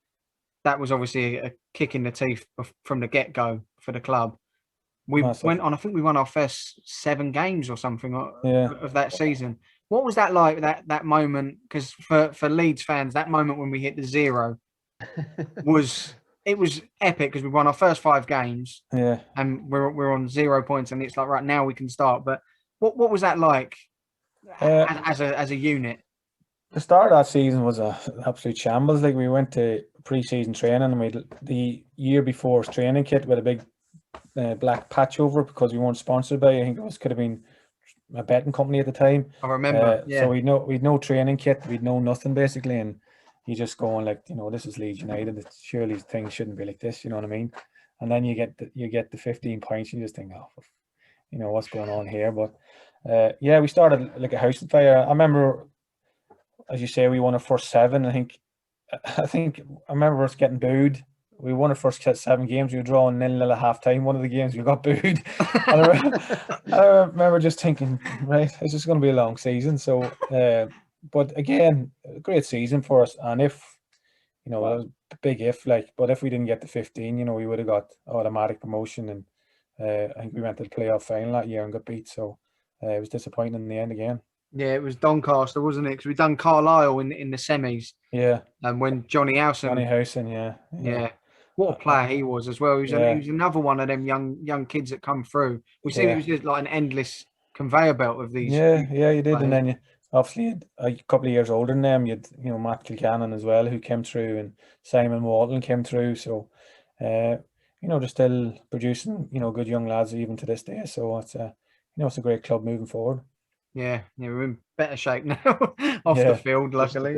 that was obviously a kick in the teeth from the get go for the club. We Massive. went on. I think we won our first 7 games or something Yeah. of that season. What was that like? That moment? Because for Leeds fans, that moment when we hit the 0 was epic because we won our first 5 games. Yeah. And we're on 0 points, and it's like right now we can start. But what was that like as a unit? The start of that season was a absolute shambles. Like, we went to pre-season training, and we the year before's training kit with a big black patch over it because we weren't sponsored by, I think it could have been a betting company at the time. I remember. So we'd no training kit, we'd know nothing basically, and you just going like, this is Leeds United. Surely things shouldn't be like this. You know what I mean? And then you get the 15 points. You just think, what's going on here? But we started like a house on fire. I remember, as you say, we won our first 7. I remember us getting booed. We won our first 7 games. We were drawing 0-0 at half time. One of the games we got booed. I remember just thinking, right, it's just going to be a long season. So, but again, a great season for us. And if, that was a big if, but if we didn't get the 15, we would have got automatic promotion. And I think we went to the playoff final that year and got beat. So it was disappointing in the end again. Yeah, it was Doncaster, wasn't it? Because we done Carlisle in the semis. Yeah. And when Johnny Howson, yeah. What a player he was as well. He was another one of them young kids that come through. We see it was just like an endless conveyor belt of these. Yeah, you did. Players. And then obviously a couple of years older than them, you had Matt Kilcannon as well, who came through, and Simon Walton came through. So they're still producing good young lads even to this day. So it's it's a great club moving forward. Yeah, we're in better shape now off the field, luckily.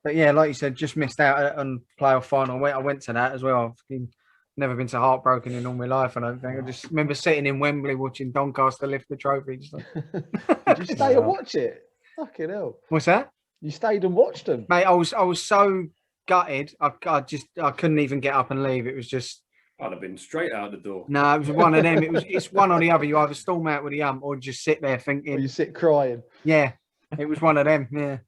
But yeah, like you said, just missed out on playoff final. I went to that as well. I've never been so heartbroken in all my life, I don't think. I just remember sitting in Wembley watching Doncaster lift the trophy. Just like... Did you stay and watch it? Fucking hell. What's that? You stayed and watched them? Mate, I was so gutted. I couldn't even get up and leave. It was just... I'd have been straight out the door. No, it was one of them. It's one or the other. You either storm out with the or just sit there thinking... Or you sit crying. Yeah, it was one of them, yeah.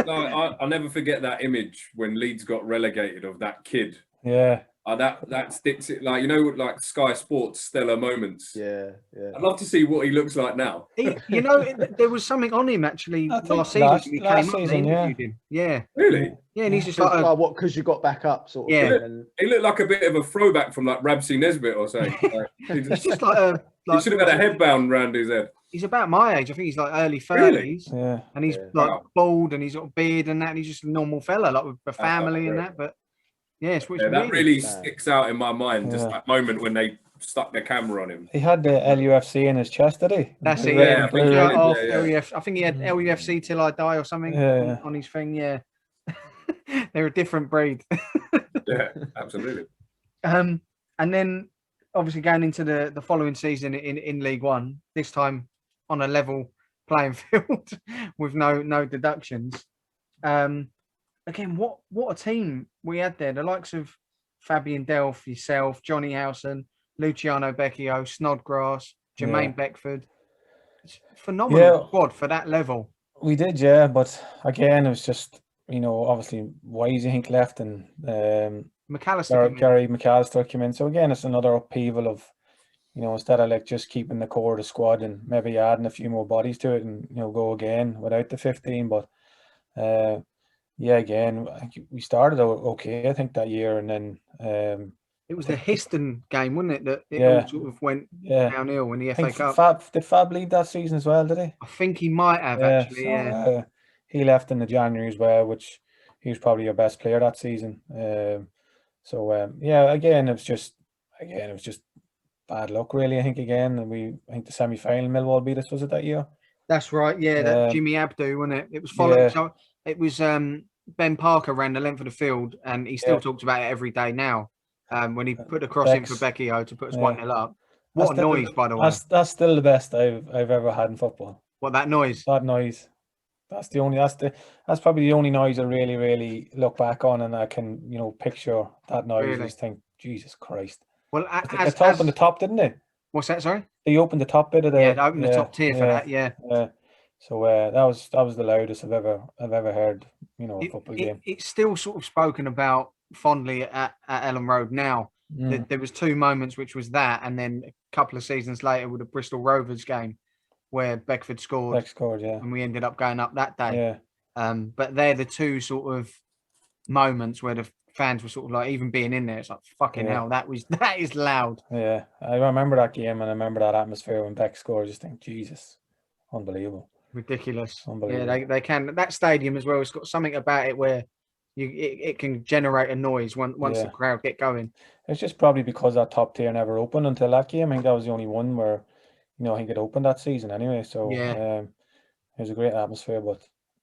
No, I'll never forget that image when Leeds got relegated of that kid. Yeah. That sticks it, like Sky Sports stellar moments. Yeah. I'd love to see what he looks like now. There was something on him actually last season. He came up and interviewed him. Yeah. Really? Yeah, and he's just like what? Because you got back up, sort of. Yeah. Thing. He looked like a bit of a throwback from like Rabsy Nesbitt or something. It's just like he should have had a headband round his head. He's about my age. I think he's like early 30s. Really? Yeah. And he's bald and he's got a beard and that. And he's just a normal fella, like with a family and that. But yeah, that really sticks out in my mind. Just that moment when they stuck their camera on him. He had the LUFC in his chest, did he? That's it. Yeah. I think he had LUFC till I die or something on his thing. Yeah. They're a different breed. Yeah, absolutely. And then obviously going into the following season in League One, this time on a level playing field with no deductions. Again, what a team we had there. The likes of Fabian Delph, yourself, Johnny Howson, Luciano Becchio, Snodgrass, Jermaine Beckford. It's phenomenal squad for that level. We did, but again, it was just, obviously Wise, I think, left, and Gary McAllister came in. So again, it's another upheaval of, instead of like just keeping the core of the squad and maybe adding a few more bodies to it and, go again without the 15. But again, I think we started okay, I think, that year, and then it was the Histon game, wasn't it? That it all sort of went downhill in the FA Cup. Did Fab lead that season as well, did he? I think he might have actually. He left in the January as well, which he was probably your best player that season. Again, it was just bad luck, really. I think I think the semi-final Millwall beat us, was it that year? That's right. Yeah, that Jimmy Abdu, wasn't it? It was followed. Yeah. So it was Ben Parker ran the length of the field, and he still talks about it every day now. When he put a cross in for Becchio to put us 1-0 up. What a noise, by the way. That's still the best I've ever had in football. What, that noise? That noise. That's probably the only noise I really, really look back on, and I can, picture that noise. Really? Just think, Jesus Christ. Well, they opened the top, didn't they? What's that? Sorry. They opened the top bit of the. Yeah, they opened the top tier for that. Yeah. So that was the loudest I've ever heard, you know, a football game. It's still sort of spoken about fondly at Ellen Road now. There was 2 moments, which was that, and then a couple of seasons later with the Bristol Rovers game where Beckford scored, Yeah, and we ended up going up that day. yeah. But they're the 2 sort of moments where the fans were sort of like, even being in there, it's like, fucking hell, that is loud. Yeah, I remember that game, and I remember that atmosphere when Beck scored. I just think, Jesus, unbelievable. Ridiculous. Unbelievable. Yeah, they can. That stadium as well, it's got something about it where it can generate a noise once the crowd get going. It's just probably because that top tier never opened until that game. I think that was the only one where, you know, I think it opened that season anyway. So it was a great atmosphere,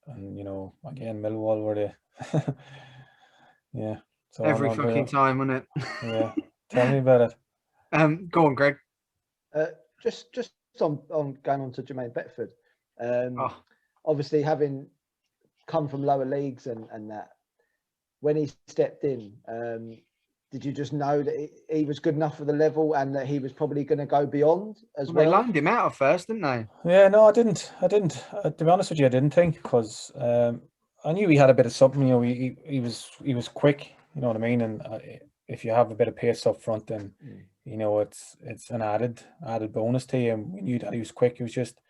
and you know, again, Millwall were the yeah. So every fucking time, wasn't it? Yeah. Tell me about it. Go on, Greg. Just on going on to Jermaine Beckford. Obviously, having come from lower leagues and that, when he stepped in, did you just know that he was good enough for the level and that he was probably going to go beyond as well? They loaned him out at first, didn't they? Yeah, no, I didn't. To be honest with you, I didn't think, because I knew he had a bit of something. You know, he was quick. You know what I mean? And if you have a bit of pace up front, then you know it's an added bonus to you. And we knew that he was quick. It was just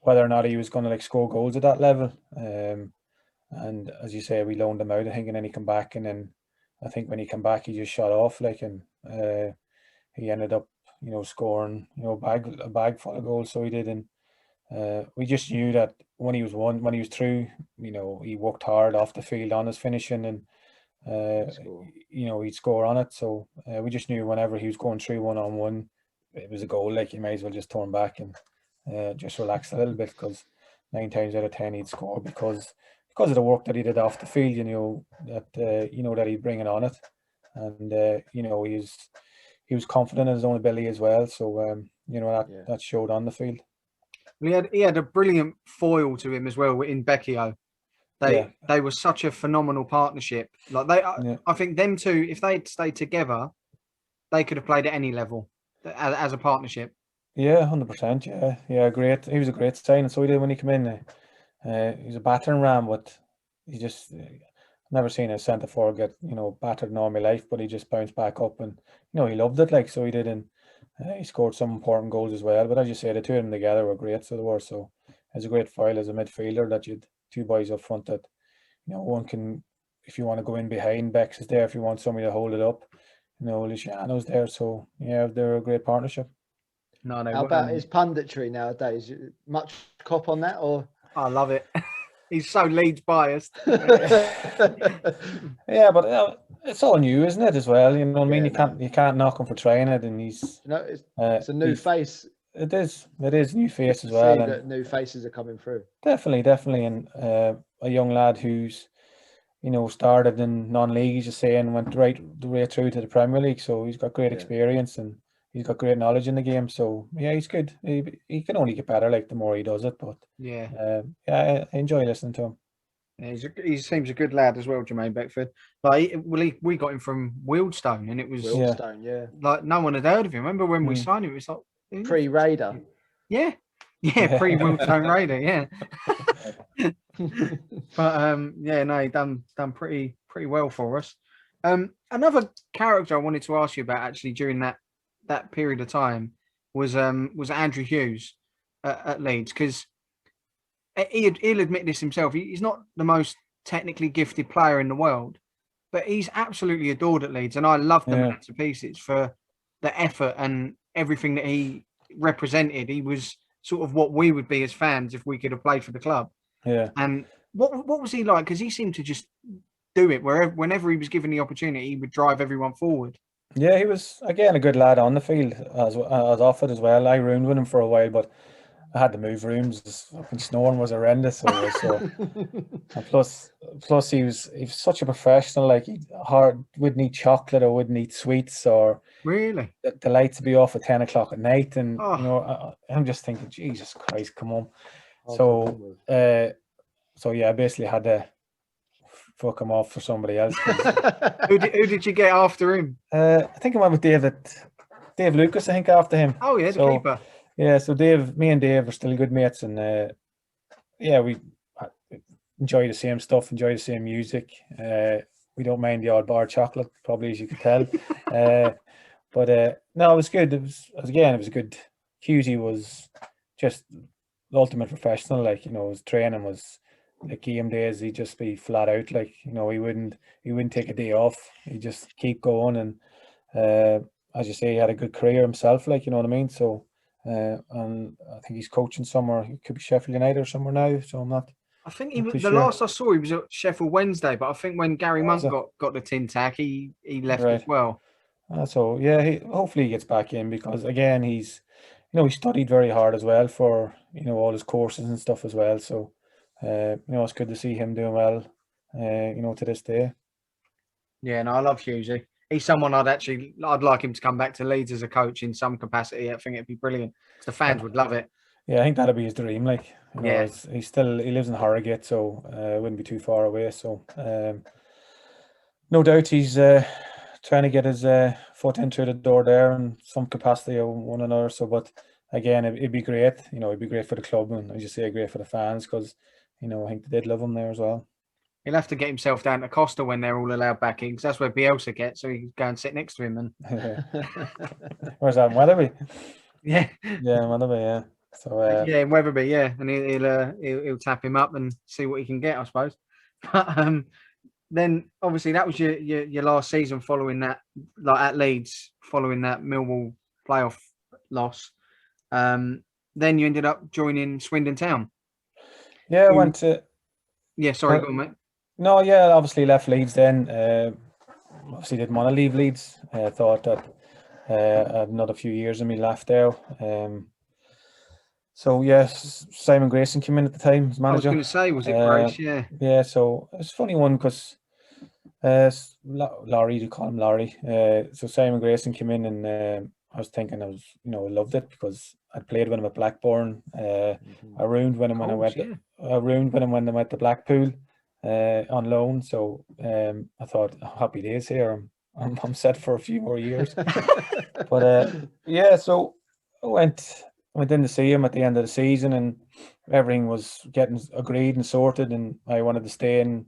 whether or not he was going to like score goals at that level. And as you say, we loaned him out, I think, and then he came back, and then I think when he came back, he just shot off, like, and he ended up, you know, scoring, you know, a bag full of goals. So he did, and we just knew that when he was through, you know, he worked hard off the field on his finishing, and you know, he'd score on it. So we just knew whenever he was going through 1-on-1, it was a goal. Like, you may as well just turn back and just relax a little bit, because 9 times out of 10 he'd score because of the work that he did off the field. You know that that he'd bring it on it, and you know, he was confident in his own ability as well. So you know, that showed on the field. He had a brilliant foil to him as well in Becchio. They were such a phenomenal partnership. Like I think them two, if they'd stayed together, they could have played at any level as a partnership. Yeah, 100%. Yeah, great. He was a great signing. So he did when he came in. He's a battering ram, but he just never seen a centre forward get, you know, battered in all my life. But he just bounced back up, and you know, he loved it. Like, so he did, and he scored some important goals as well. But as you say, the 2 of them together were great. So they were. So it's a great foil as a midfielder that you'd 2 boys up front that, you know, one can, if you want to go in behind, Bex is there. If you want somebody to hold it up, you know, Luciano's there. So yeah, they're a great partnership. No, how about his punditry nowadays? Much cop on that, or? I love it. He's so Leeds biased. Yeah, but it's all new, isn't it, as well? You know what I mean? You can't knock him for trying it, and he's. You know, it's a new face. It is new face as well. And that new faces are coming through. Definitely, and a young lad who's, you know, started in non-league, as you say, and went right through to the Premier League. So he's got great experience, and he's got great knowledge in the game. So yeah, he's good. He can only get better, like, the more he does it. But I enjoy listening to him. Yeah, he seems a good lad as well, Jermaine Beckford. Like, we got him from Wealdstone, and it was like no one had heard of him. Remember when we signed him? It was like pre-Raider. Yeah, pre-Wealdstone Raider. Yeah. But he done pretty well for us. Another character I wanted to ask you about, actually, during that period of time was Andrew Hughes at Leeds, because he'll admit this himself. He's not the most technically gifted player in the world, but he's absolutely adored at Leeds, and I love them to pieces for the effort and everything that he represented. He was sort of what we would be as fans if we could have played for the club. Yeah. And what was he like? Because he seemed to just do it whenever he was given the opportunity, he would drive everyone forward. Yeah, he was, again, a good lad on the field as off it as well. I roomed with him for a while, but I had to move rooms. Fucking snoring was horrendous. So and plus he was such a professional. Like, he wouldn't eat chocolate or wouldn't eat sweets, or really the lights would be off at 10 o'clock at night. And you know, I'm just thinking, Jesus Christ, come on. So yeah, I basically had to fuck him off for somebody else. Who did you get after him? I think I went with Dave Lucas, I think, after him. Oh yeah, the keeper. Yeah, so me and Dave are still good mates, and yeah, we enjoy the same stuff, enjoy the same music. We don't mind the odd bar of chocolate, probably, as you can tell. But no, it was good. It was good. Hughesy was just the ultimate professional. Like, his training was like game days. He'd just be flat out. Like, he wouldn't take a day off. He'd just keep going. And as you say, he had a good career himself. Like, you know what I mean. So, and I think he's coaching somewhere. He could be Sheffield United or somewhere now. So I'm not. I think Not too the sure. last I saw, he was at Sheffield Wednesday, but I think when Gary Oh, Monk is it? got the tin tack, he left as Right. well. So yeah, hopefully he gets back in, because again, he studied very hard as well for all his courses and stuff as well. So it's good to see him doing well. To this day. Yeah, no, I love Hughesy. He's someone I'd like him to come back to Leeds as a coach in some capacity. I think it'd be brilliant because the fans would love it. Yeah, I think that'd be his dream. Like, Yeah. he lives in Harrogate, so it wouldn't be too far away. So no doubt he's trying to get his foot in through the door there in some capacity or one another. So, but again, it'd be great. It'd be great for the club, and as you say, great for the fans, because I think they did love him there as well. He'll have to get himself down to Costa when they're all allowed back in, because that's where Bielsa gets, so he can go and sit next to him. And Where's that, in Wetherby? yeah, Yeah, Wetherby. Yeah. So yeah, in Wetherby, yeah, and he'll tap him up and see what he can get, I suppose. But then obviously that was your last season following that, like at Leeds, following that Millwall playoff loss. Then you ended up joining Swindon Town. yeah, I went to. Yeah, sorry, go on, mate. No, yeah, obviously left Leeds then. Obviously didn't want to leave Leeds. Thought that I had another few years of me left there. So yes, Simon Grayson came in at the time as manager. I was going to say, was it Grace? Yeah. Yeah, so it's a funny one because Laurie, you call him Laurie. So Simon Grayson came in, and I was thinking I loved it because I'd played with him at Blackburn. I ruined when I went. I ruined when I went to Blackpool on loan. So I thought, happy days here. I'm set for a few more years. But yeah, so I went in to see him at the end of the season, and everything was getting agreed and sorted, and I wanted to stay. And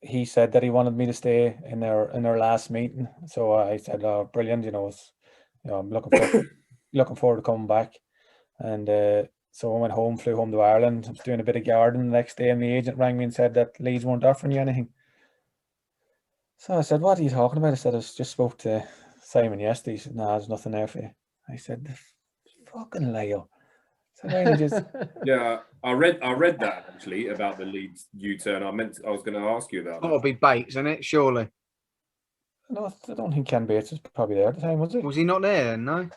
he said that he wanted me to stay in their last meeting. So I said, "Oh, brilliant! I'm looking forward to coming back." And so I went home, flew home to Ireland. I was doing a bit of gardening the next day, and the agent rang me and said that Leeds weren't offering you anything. So I said, "What are you talking about?" I said, "I just spoke to Simon yesterday." He said, "No, there's nothing there for you." I said, "Fucking Leo." So then he just Yeah, I read that actually about the Leeds U-turn. I was going to ask you about That'll be Bates, isn't it? Surely. No, I don't think Ken Bates was probably there at the time, was he? Was he not there? No.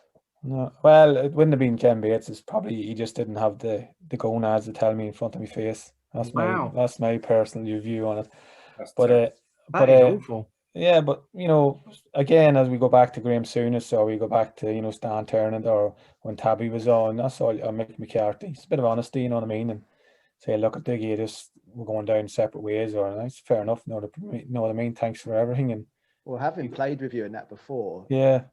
No. Well, it wouldn't have been Ken Bates. It's probably he just didn't have the gonads to tell me in front of my face. That's my personal view on it. That's But that is awful. Yeah, but again, as we go back to Graham Souness, or we go back to Stan Turnant, or when Tabby was on, that's all. Mick McCarthy. It's a bit of honesty, you know what I mean, and say, look, at Diggy, we're going down separate ways, or that's fair enough. You know what I mean? Thanks for everything. And well, having played with you in that before, yeah,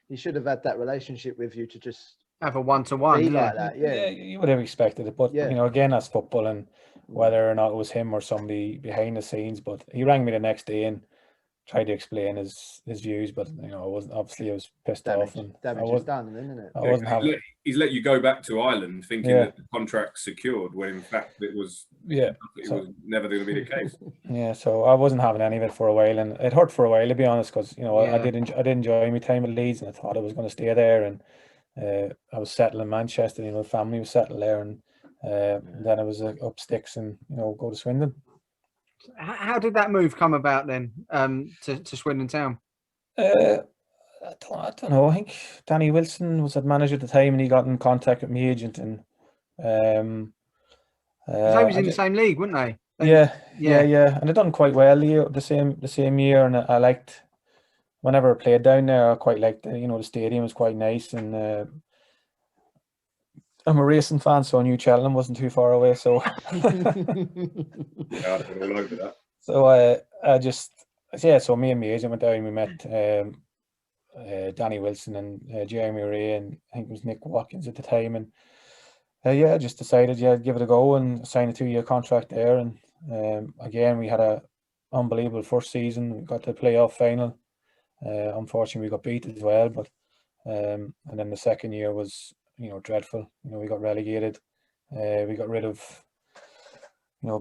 he should have had that relationship with you to just have a one-to-one, be like that. Yeah, you would have expected it, but again, that's football, and whether or not it was him or somebody behind the scenes. But he rang me the next day and tried to explain his views, but I was pissed off, and damage is done, isn't it? I wasn't having. He's let you go back to Ireland thinking that the contract's secured, when in fact it was was never going to be the case. Yeah, so I wasn't having any of it for a while, and it hurt for a while, to be honest, because I did enjoy my time at Leeds, and I thought I was going to stay there, and I was settled in Manchester. Family was settled there, and then I was up sticks and go to Swindon. How did that move come about then, to Swindon Town? I don't know. I think Danny Wilson was at manager at the time, and he got in contact with my agent, and they was in the same league, weren't they? Yeah, and they done quite well the same year, and I liked whenever I played down there. I quite liked the stadium was quite nice, and I'm a racing fan, so I knew Cheltenham wasn't too far away. So Yeah, I've been all over that. So so me and my agent went down. We met Danny Wilson and Jeremy Ray, and I think it was Nick Watkins at the time, and Yeah, just decided, give it a go and sign a 2-year contract there. And again, we had a unbelievable first season. We got to the playoff final. Unfortunately, we got beat as well. But and then the second year was, dreadful. We got relegated. We got rid of,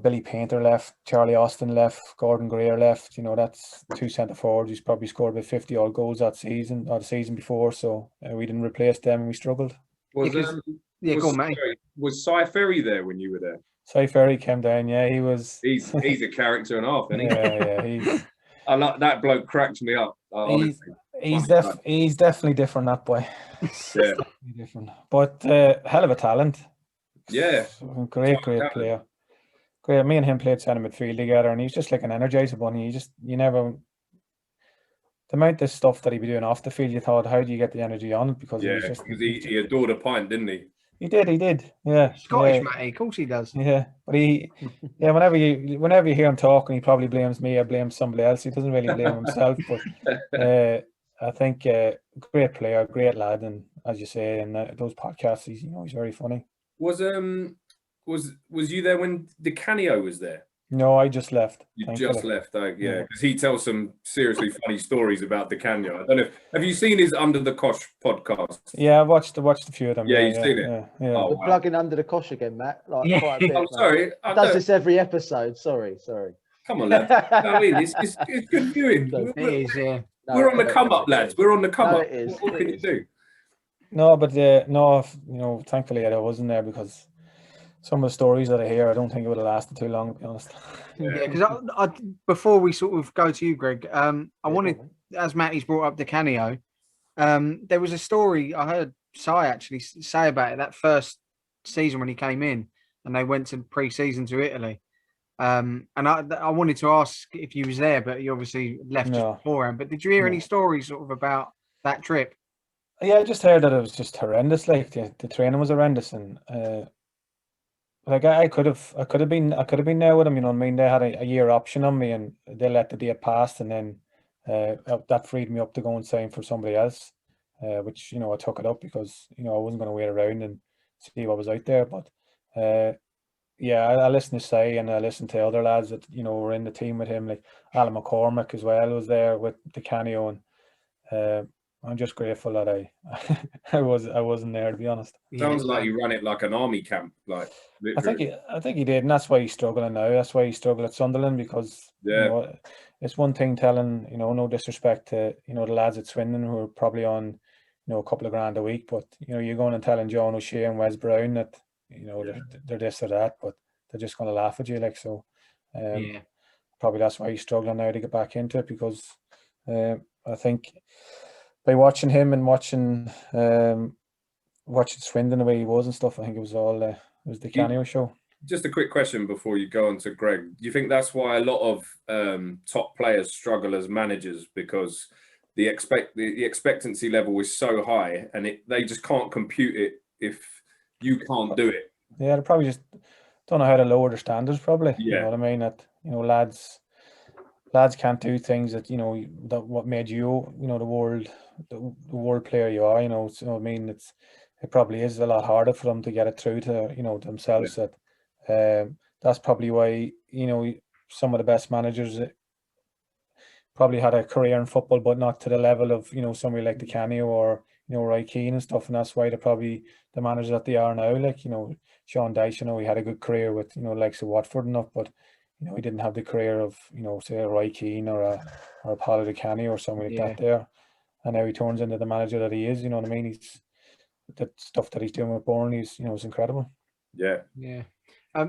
Billy Painter left, Charlie Austin left, Gordon Greer left. That's 2 centre forwards. He's probably scored about 50 odd goals that season or the season before. So we didn't replace them and we struggled. Was go on, mate. Was Cy Ferry there when you were there? Cy Ferry came down. Yeah, he was. He's a character and a half, isn't he? Yeah. I like that bloke. Cracks me up. Honestly, he's definitely different, that boy. Yeah, different, but hell of a talent. Yeah, great player. Great. Me and him played centre midfield together, and he's just like an energizer bunny. You never. The amount of stuff that he'd be doing off the field, you thought, how do you get the energy on it? Because he adored a pint, didn't he? He did. Yeah, Scottish Matty, of course he does. Yeah, but whenever you hear him talking, he probably blames me or blames somebody else. He doesn't really blame himself. But I think great player, great lad, and as you say in those podcasts, he's very funny. Was you there when Di Canio was there? No, I just left. You just left, yeah, because he tells some seriously funny stories about Di Canio. I don't know. Have you seen his Under the Cosh podcast? Yeah, I watched a few of them. Yeah, you've seen it. Yeah. Oh, we're plugging Under the Cosh again, Matt. Quite a bit. I'm sorry. Does this every episode? Sorry. Come on, lads. I mean, it's good viewing. We're on the come up, lads. We're on the come up. What can you do? No, but thankfully I wasn't there because some of the stories that I hear, I don't think it would have lasted too long, to be honest. Yeah, because I before we sort of go to you, Greg, I wanted, as Matty's brought up Di Canio, there was a story I heard Cy actually say about it that first season when he came in and they went to pre-season to Italy. And I wanted to ask if he was there, but he obviously left just beforehand. But did you hear any stories sort of about that trip? Yeah, I just heard that it was just horrendous. Like the training was horrendous, and like I could have been there with them. You know what I mean? They had a year option on me, and they let the date pass, and then that freed me up to go and sign for somebody else. Which I took it up because I wasn't going to wait around and see what was out there. But yeah, I listened to Say and I listened to other lads that were in the team with him, like Alan McCormick as well was there with Di Canio, and I'm just grateful that I wasn't there, to be honest. Sounds like you ran it like an army camp, like literally. I think he did, and that's why he's struggling now. That's why he struggled at Sunderland because it's one thing telling no disrespect to the lads at Swindon who are probably on a couple of grand a week, but you're going and telling John O'Shea and Wes Brown that they're this or that, but they're just going to laugh at you, like so. Probably that's why he's struggling now to get back into it because I think by watching him and watching Swindon the way he was and stuff, I think it was all it was the Canio show. Just a quick question before you go on to Greg. Do you think that's why a lot of top players struggle as managers because the expectancy level is so high and they just can't compute it if you can't do it? Yeah, they probably just don't know how to lower their standards. Probably, yeah. You know what I mean? That lads can't do things that that what made you the world player you are. So I mean, it probably is a lot harder for them to get it through to themselves. That that's probably why some of the best managers probably had a career in football, but not to the level of somebody like Di Canio or Roy Keane and stuff, and that's why they're probably the managers that they are now. Like Sean Dyche, he had a good career with likes of Watford and enough, but he didn't have the career of say a Roy Keane or a Paulo Di Canio or something like that there, and now he turns into the manager that he is. You know what I mean? He's the stuff that he's doing with Bourne. He's it's incredible. Yeah.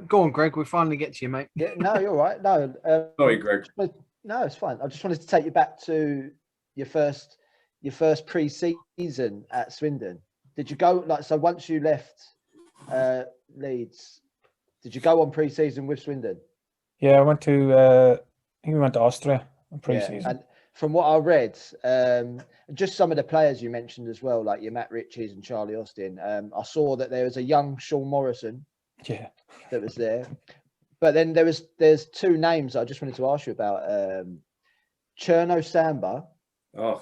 Go on, Greg. We'll finally get to you, mate. Yeah, no, you're right. No, sorry, Greg. No, it's fine. I just wanted to take you back to your first pre-season at Swindon. Did you go so once you left Leeds? Did you go on pre-season with Swindon? Yeah, I went to. I think we went to Austria on pre-season. Yeah, and from what I read, just some of the players you mentioned as well, like your Matt Ritchies and Charlie Austin. I saw that there was a young Sean Morrison. Yeah. That was there. But then there's two names I just wanted to ask you about. Cherno Samba. Oh,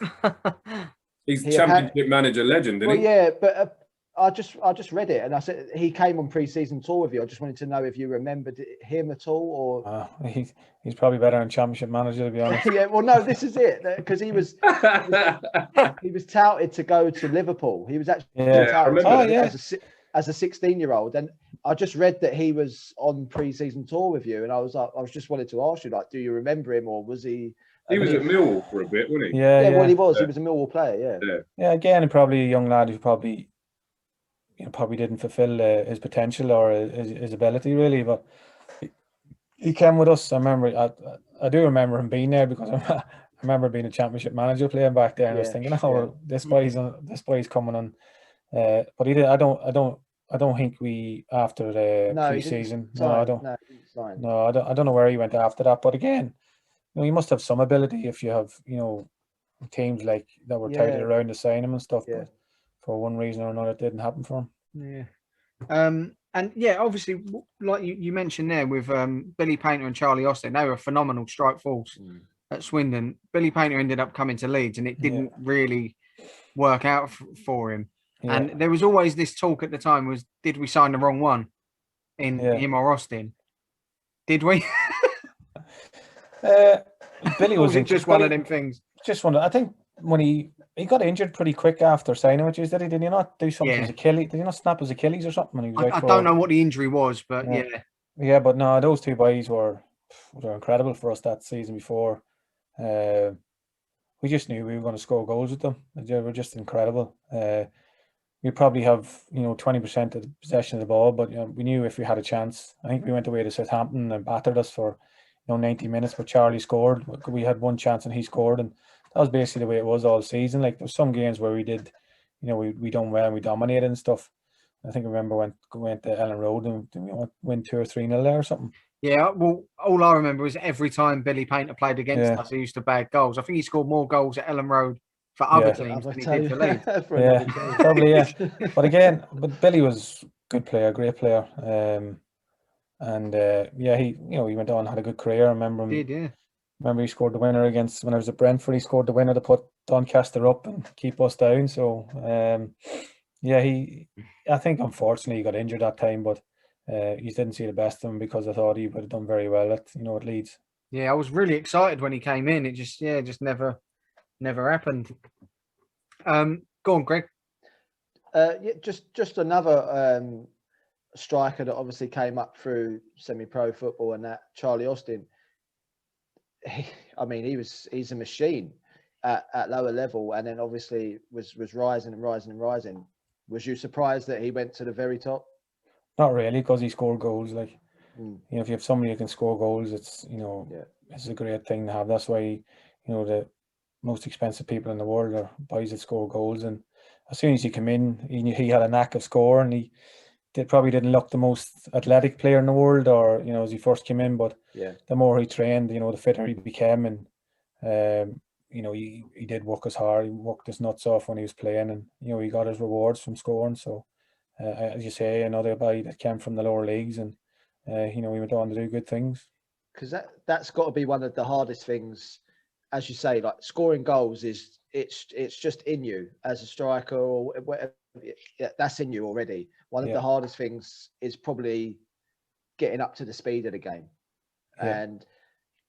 he's championship manager legend, isn't he? Yeah, but I just read it, and I said he came on pre-season tour with you. I just wanted to know if you remembered him at all, or he's probably better than Championship Manager, to be honest. yeah. Well, no, this is it, because he was touted to go to Liverpool. He was actually touted as a 16-year-old, and I just read that he was on pre-season tour with you, and I was just wanted to ask you, like, do you remember him, or was he? He was at Millwall for a bit, wasn't he? Yeah. Well, he was. He was a Millwall player. Yeah. Again, probably a young lad who probably didn't fulfil his potential or his ability, really. But he came with us. I remember. I do remember him being there, because I remember being a Championship Manager playing back there, and I was thinking, this boy's coming on. But he did. I don't think we, after the pre-season. I don't know where he went after that. But again, you must have some ability if you have, teams like that were touted around to sign him and stuff. But for one reason or another, it didn't happen for him. Yeah. And obviously, like you mentioned there with Billy Painter and Charlie Austin, they were a phenomenal strike force at Swindon. Billy Painter ended up coming to Leeds, and it didn't really work out for him. Yeah. And there was always this talk at the time was, did we sign the wrong one in him or Austin? Did we? Billy was just one of them things. Just one. I think when he got injured pretty quick after signing with you, did he? Did he not do something his Achilles? Did he not snap his Achilles or something? When he was I don't know what the injury was, but yeah. But no, those two boys were incredible for us that season before. We just knew we were going to score goals with them. They were just incredible. We probably have 20% of the possession of the ball, but we knew if we had a chance. I think we went away to Southampton and battered us for 90 minutes, but Charlie scored. We had one chance and he scored, and that was basically the way it was all season. Like, there was some games where we did, we done well and we dominated and stuff. I think I remember went to Ellen Road and we win 2 or 3-0 there or something. Yeah, well, all I remember is every time Billy Painter played against us, he used to bag goals. I think he scored more goals at Ellen Road for other teams than he did for Leeds. Probably, but Billy was a good player, great player. He went on, had a good career. I remember him. He did, yeah. Remember he scored the winner when I was at Brentford. He scored the winner to put Doncaster up and keep us down. So I think unfortunately he got injured that time, but you didn't see the best of him, because I thought he would have done very well at Leeds. Yeah, I was really excited when he came in. It just never happened. Go on, Greg. Just another striker that obviously came up through semi-pro football, and that Charlie Austin. He's a machine at lower level, and then obviously was rising and rising and rising. Was you surprised that he went to the very top? Not really, because he scored goals. Like, if you have somebody who can score goals, it's it's a great thing to have. That's why the most expensive people in the world are boys that score goals. And as soon as he came in, he had a knack of scoring. He probably didn't look the most athletic player in the world, or as he first came in. But the more he trained, the fitter he became, and he did work as hard. He worked his nuts off when he was playing, and he got his rewards from scoring. So as you say, another guy that came from the lower leagues, and he went on to do good things. Because that's got to be one of the hardest things, as you say, like scoring goals it's just in you as a striker, or whatever. That's in you already. One of the hardest things is probably getting up to the speed of the game, and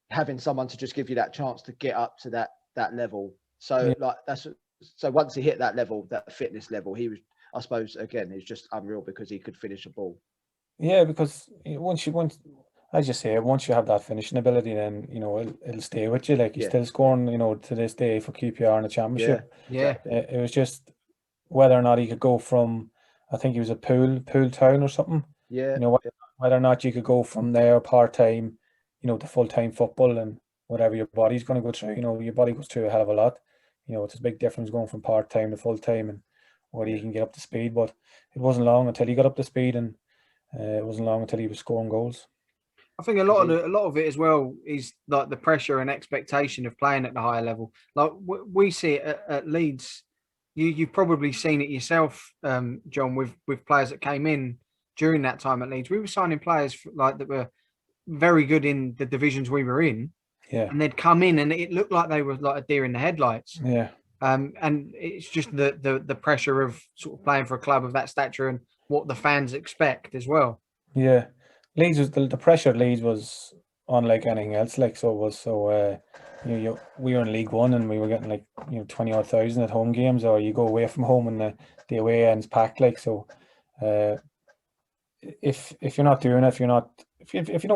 having someone to just give you that chance to get up to that level. So so once he hit that level, that fitness level, he was, I suppose, again, he's just unreal because he could finish a ball. Yeah, because once as you say, once you have that finishing ability, then it'll stay with you. Like, he's still scoring, to this day for QPR in the Championship. It was just whether or not he could go from, I think he was a Pool Town or something. Whether or not you could go from there part-time, to full-time football, and whatever your body's going to go through. Your body goes through a hell of a lot. It's a big difference going from part-time to full-time, and whether you can get up to speed. But it wasn't long until he got up to speed, and it wasn't long until he was scoring goals. I think a lot of it as well is like the pressure and expectation of playing at the higher level. Like we see it at Leeds. You've probably seen it yourself, John, with players that came in during that time at Leeds. We were signing players that were very good in the divisions we were in, and they'd come in and it looked like they were like a deer in the headlights. And it's just the pressure of sort of playing for a club of that stature and what the fans expect as well. Yeah, Leeds was the pressure at Leeds was unlike anything else. Like so it was we were in League One and we were getting like 20,000 at home games, or you go away from home and the away end's packed. Like so, if you're not doing it, if you don't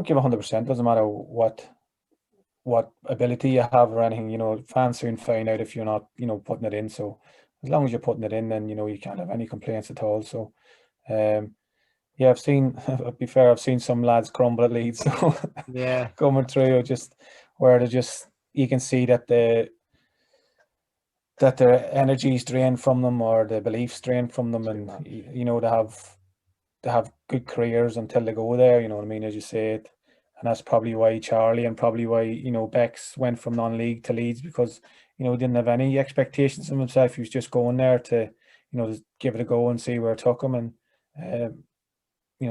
give 100%, doesn't matter what ability you have or anything. Fans soon find out if you're not putting it in. So as long as you're putting it in, then you can't have any complaints at all. So. Yeah, I've seen. To be fair, I've seen some lads crumble at Leeds. So Yeah, coming through, just where you can see that their energy is drained from them, or the beliefs drained from them, and they have good careers until they go there. You know what I mean, as you say it, and that's probably why Charlie and probably why Bex went from non-league to Leeds, because he didn't have any expectations of himself. He was just going there to just give it a go and see where it took him, and.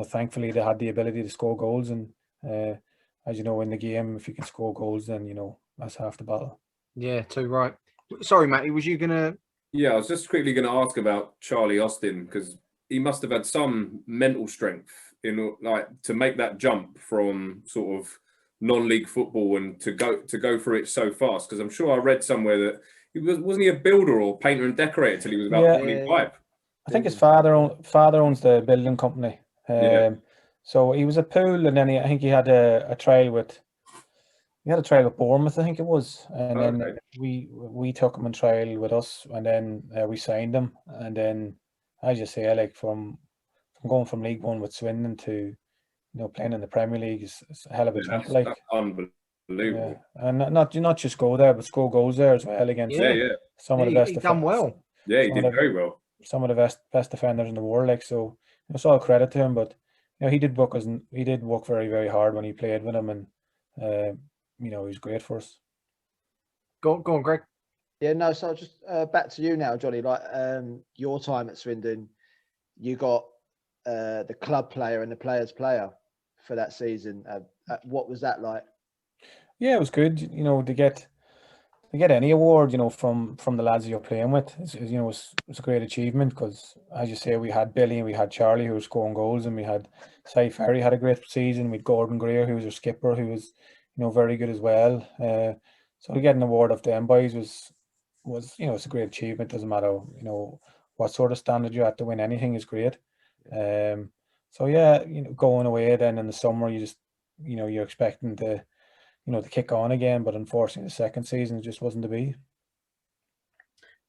Thankfully they had the ability to score goals, and as you know, in the game, if you can score goals, then that's half the battle. yeah, too right. Sorry, Matty, was you gonna? Yeah, I was just quickly going to ask about Charlie Austin, because he must have had some mental strength to make that jump from sort of non-league football and to go through it so fast. Because I'm sure I read somewhere that wasn't he a builder or painter and decorator till he was about 25. I think his father owns the building company. So he was a pool, and then I think he had a trial with Bournemouth, I think it was, and then we took him on trial with us, and then we signed him, and then as you say, like from going from League One with Swindon to playing in the Premier League is a hell of a jump. That's unbelievable. Yeah. And not just go there, but score goals there as well against some of the best. He done well. Yeah, he did very well. Some of the best defenders in the world, like so. It's all credit to him, but he did work very, very hard when he played with him, and he was great for us. Go on, Greg. Yeah, no. So just back to you now, Johnny. Like your time at Swindon, you got the club player and the players' player for that season. What was that like? Yeah, it was good. To get any award, from the lads you're playing with, was a great achievement, because as you say, we had Billy and we had Charlie who was scoring goals, and we had Cy Ferry had a great season. We had Gordon Greer, who was our skipper, who was very good as well. So to get an award of them boys was it's a great achievement. Doesn't matter what sort of standard you're at, to win anything is great. So yeah, going away then in the summer, you just you're expecting to to kick on again, but unfortunately the second season just wasn't to be.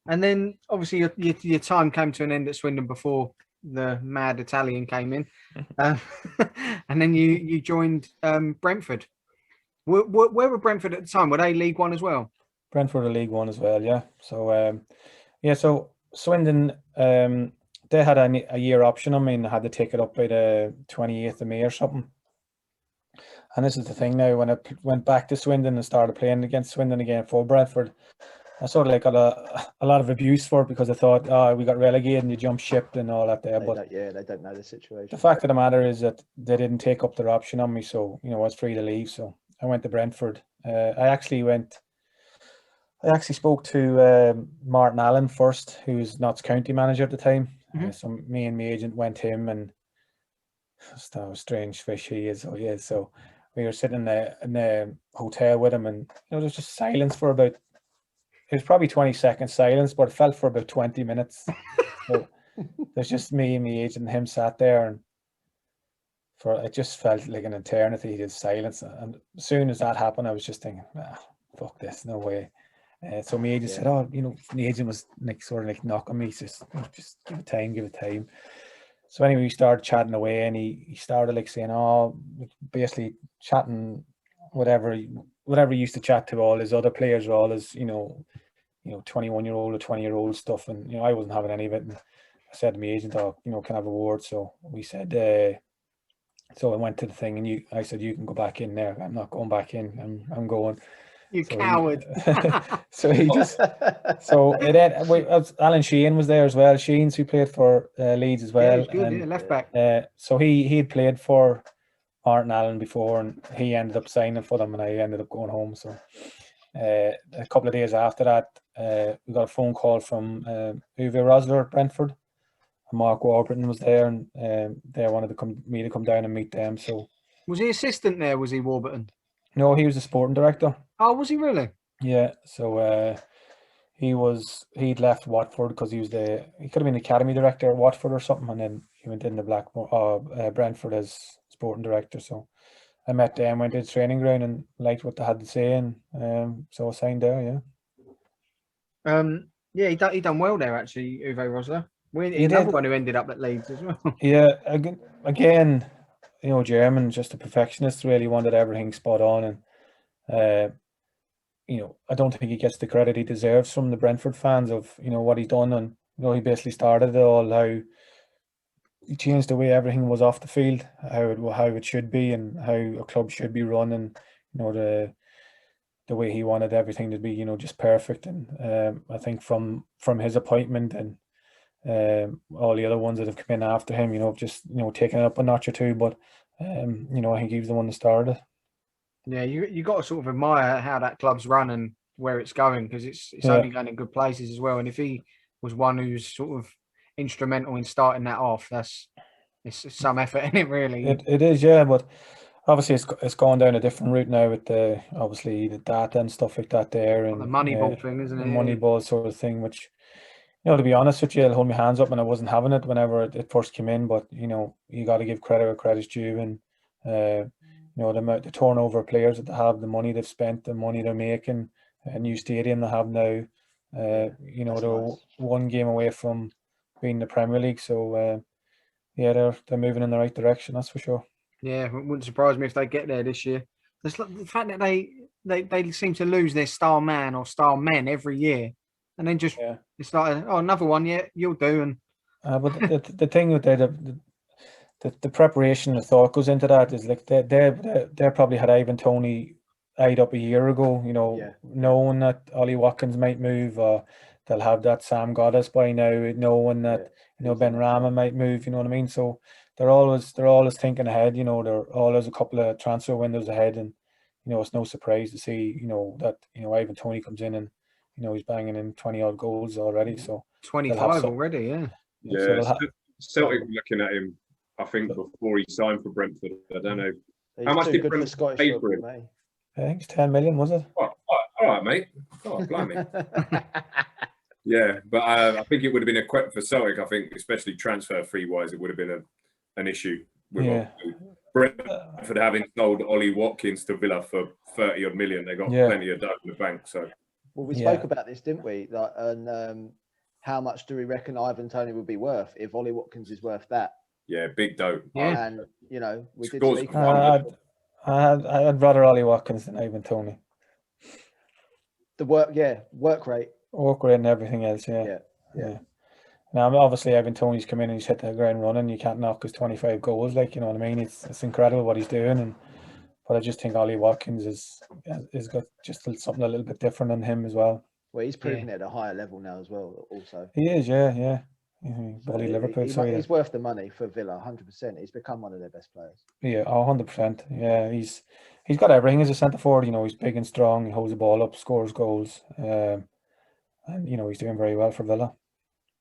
And then obviously your time came to an end at Swindon before the mad Italian came in, and then you joined Brentford. Where were Brentford at the time? Were they League One as well? Brentford are League One as well, yeah. So so Swindon, they had a year option. I mean, they had to take it up by the 28th of May or something. And this is the thing now, when I went back to Swindon and started playing against Swindon again for Brentford, I sort of got a lot of abuse for it, because I thought, we got relegated and you jumped ship and all that there. But they don't know the situation. The fact of the matter is that they didn't take up their option on me, so I was free to leave. So I went to Brentford. I actually spoke to Martin Allen first, who was Notts County manager at the time. So me and my agent went him, and a strange fish he is. So we were sitting in the hotel with him, and there was just silence for about. It was probably 20 seconds silence, but it felt for about 20 minutes. So there's just me and my agent and him sat there, and it just felt like an eternity. He did silence, and as soon as that happened, I was just thinking, fuck this, no way. So my agent said, the agent was sort of knocking me. He says, just give it time. So anyway, we started chatting away, and he started saying, basically chatting whatever he used to chat to all his other players, or all his 21-year-old or 20-year-old stuff, and I wasn't having any of it. And I said to my agent, can I have a word? So we said, so I went to the thing, and I said, you can go back in there. I'm not going back in. I'm going. You coward. Alan Sheehan was there as well. Sheehan's who played for Leeds as well. Yeah, good, left back. So he had played for Martin Allen before, and he ended up signing for them, and I ended up going home. So a couple of days after that, we got a phone call from Uwe Rosler at Brentford, and Mark Warburton was there, and they wanted me to come down and meet them. So Was he assistant there? Was he Warburton? no, he was the sporting director. Oh, was he really? Yeah, so he'd left Watford because he could have been the academy director at Watford or something, and then he went into Brentford as sporting director. So I met them, went to the training ground, and liked what they had to say, and so I signed there. Yeah, he done well there actually, Uwe Rosler. He Another did. one who ended up at Leeds as well. Yeah, again, German, just a perfectionist, really wanted everything spot on, and I don't think he gets the credit he deserves from the Brentford fans of what he's done, and he basically started it all, how he changed the way everything was off the field, how it should be, and how a club should be run, and the way he wanted everything to be, just perfect. And I think from his appointment and all the other ones that have come in after him, just taking it up a notch or two, but I think he was the one that started it. Yeah, you got to sort of admire how that club's run and where it's going, because it's only going in good places as well. And if he was one who's sort of instrumental in starting that off, it's some effort in it, really. It is, yeah, but obviously it's gone down a different route now with obviously the data and stuff like that there, and the Moneyball thing, isn't it? The Moneyball sort of thing, which to be honest with you, I'll hold my hands up, and I wasn't having it whenever it first came in. But you got to give credit where credit's due, and the turnover of players that they have, the money they've spent, the money they're making, a new stadium they have now. They're nice. One game away from being the Premier League, so they're moving in the right direction, that's for sure. Yeah, it wouldn't surprise me if they get there this year. The fact that they seem to lose their star man or star men every year, and then just it's like, oh, another one, yeah, you'll do. And but the thing with the preparation, the thought goes into that is like they probably had Ivan Toney eyed up a year ago, knowing that Ollie Watkins might move, or they'll have that Sam Goddess by now, knowing that Ben Rama might move. You know what I mean? So they're always thinking ahead. They're always a couple of transfer windows ahead, and it's no surprise to see that Ivan Toney comes in and he's banging in 20 odd goals already. So 25 already, yeah. Yeah, so Celtic looking at him, I think, before he signed for Brentford. I don't know. How much did Brentford pay for him? I think it's 10 million, was it? All right, mate. Oh, blimey. Yeah, but I think it would have been for Celtic. I think, especially transfer fee wise, it would have been an issue with Brentford having sold Ollie Watkins to Villa for 30 odd million. They got plenty of dough in the bank. So, well, we spoke about this, didn't we? Like, and how much do we reckon Ivan Toney would be worth if Ollie Watkins is worth that? Yeah, big dough. Yeah, and we did speak about I'd rather Ollie Watkins than Ivan Toney. The work rate. Work rate and everything else, yeah. Now, obviously, Ivan Toney's come in and he's hit the ground running. You can't knock his 25 goals, like, you know what I mean? It's incredible what he's doing, but I just think Ollie Watkins is got just something a little bit different in him as well. Well, he's proven it at a higher level now as well. Also, he is, yeah. Liverpool. He's worth the money for Villa, 100%. He's become one of their best players. Yeah, 100%. Yeah, he's got everything as a centre forward. He's big and strong. He holds the ball up, scores goals, and he's doing very well for Villa.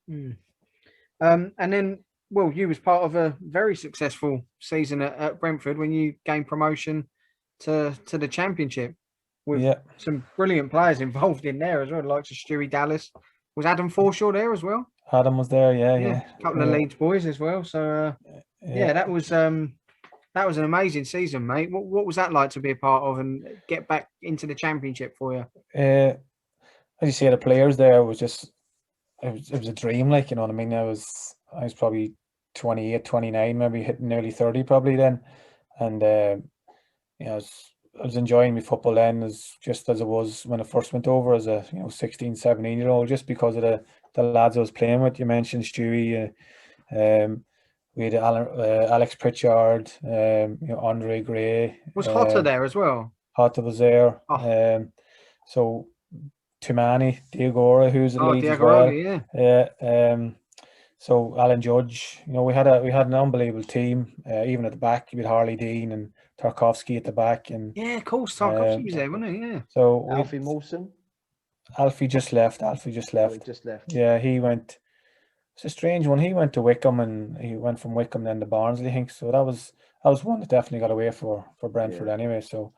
And then, well, you was part of a very successful season at Brentford when you gained promotion to the Championship with some brilliant players involved in there as well, like Stewie Dallas. Was Adam Forshaw there as well? Adam was there, yeah. A couple of Leeds boys as well. So, that was an amazing season, mate. What was that like to be a part of and get back into the Championship for you? As you say, the players there was just it was a dream, like, you know what I mean. I was probably 28, 29, maybe hitting nearly 30 probably then, and I was enjoying my football then as it was when I first went over as a 16, 17-year-old, just because of the lads I was playing with. You mentioned Stewie, we had Alex Pritchard, Andre Gray. Was Hotter there as well? Hotter was there. So Tumani, Diagora, who's a Leeds as well. So Alan Judge, we had an unbelievable team. Even at the back, we had Harley Dean and Tarkovsky at the back, and of course, Tarkovsky was there, wasn't he? Yeah. So Alfie Mawson. Alfie just left. Alfie just Oh, he left. just left. Yeah, he went. It's a strange one. He went to Wickham, and he went from Wickham then to Barnsley, I think. So that was one that definitely got away for Brentford Yeah. anyway. So,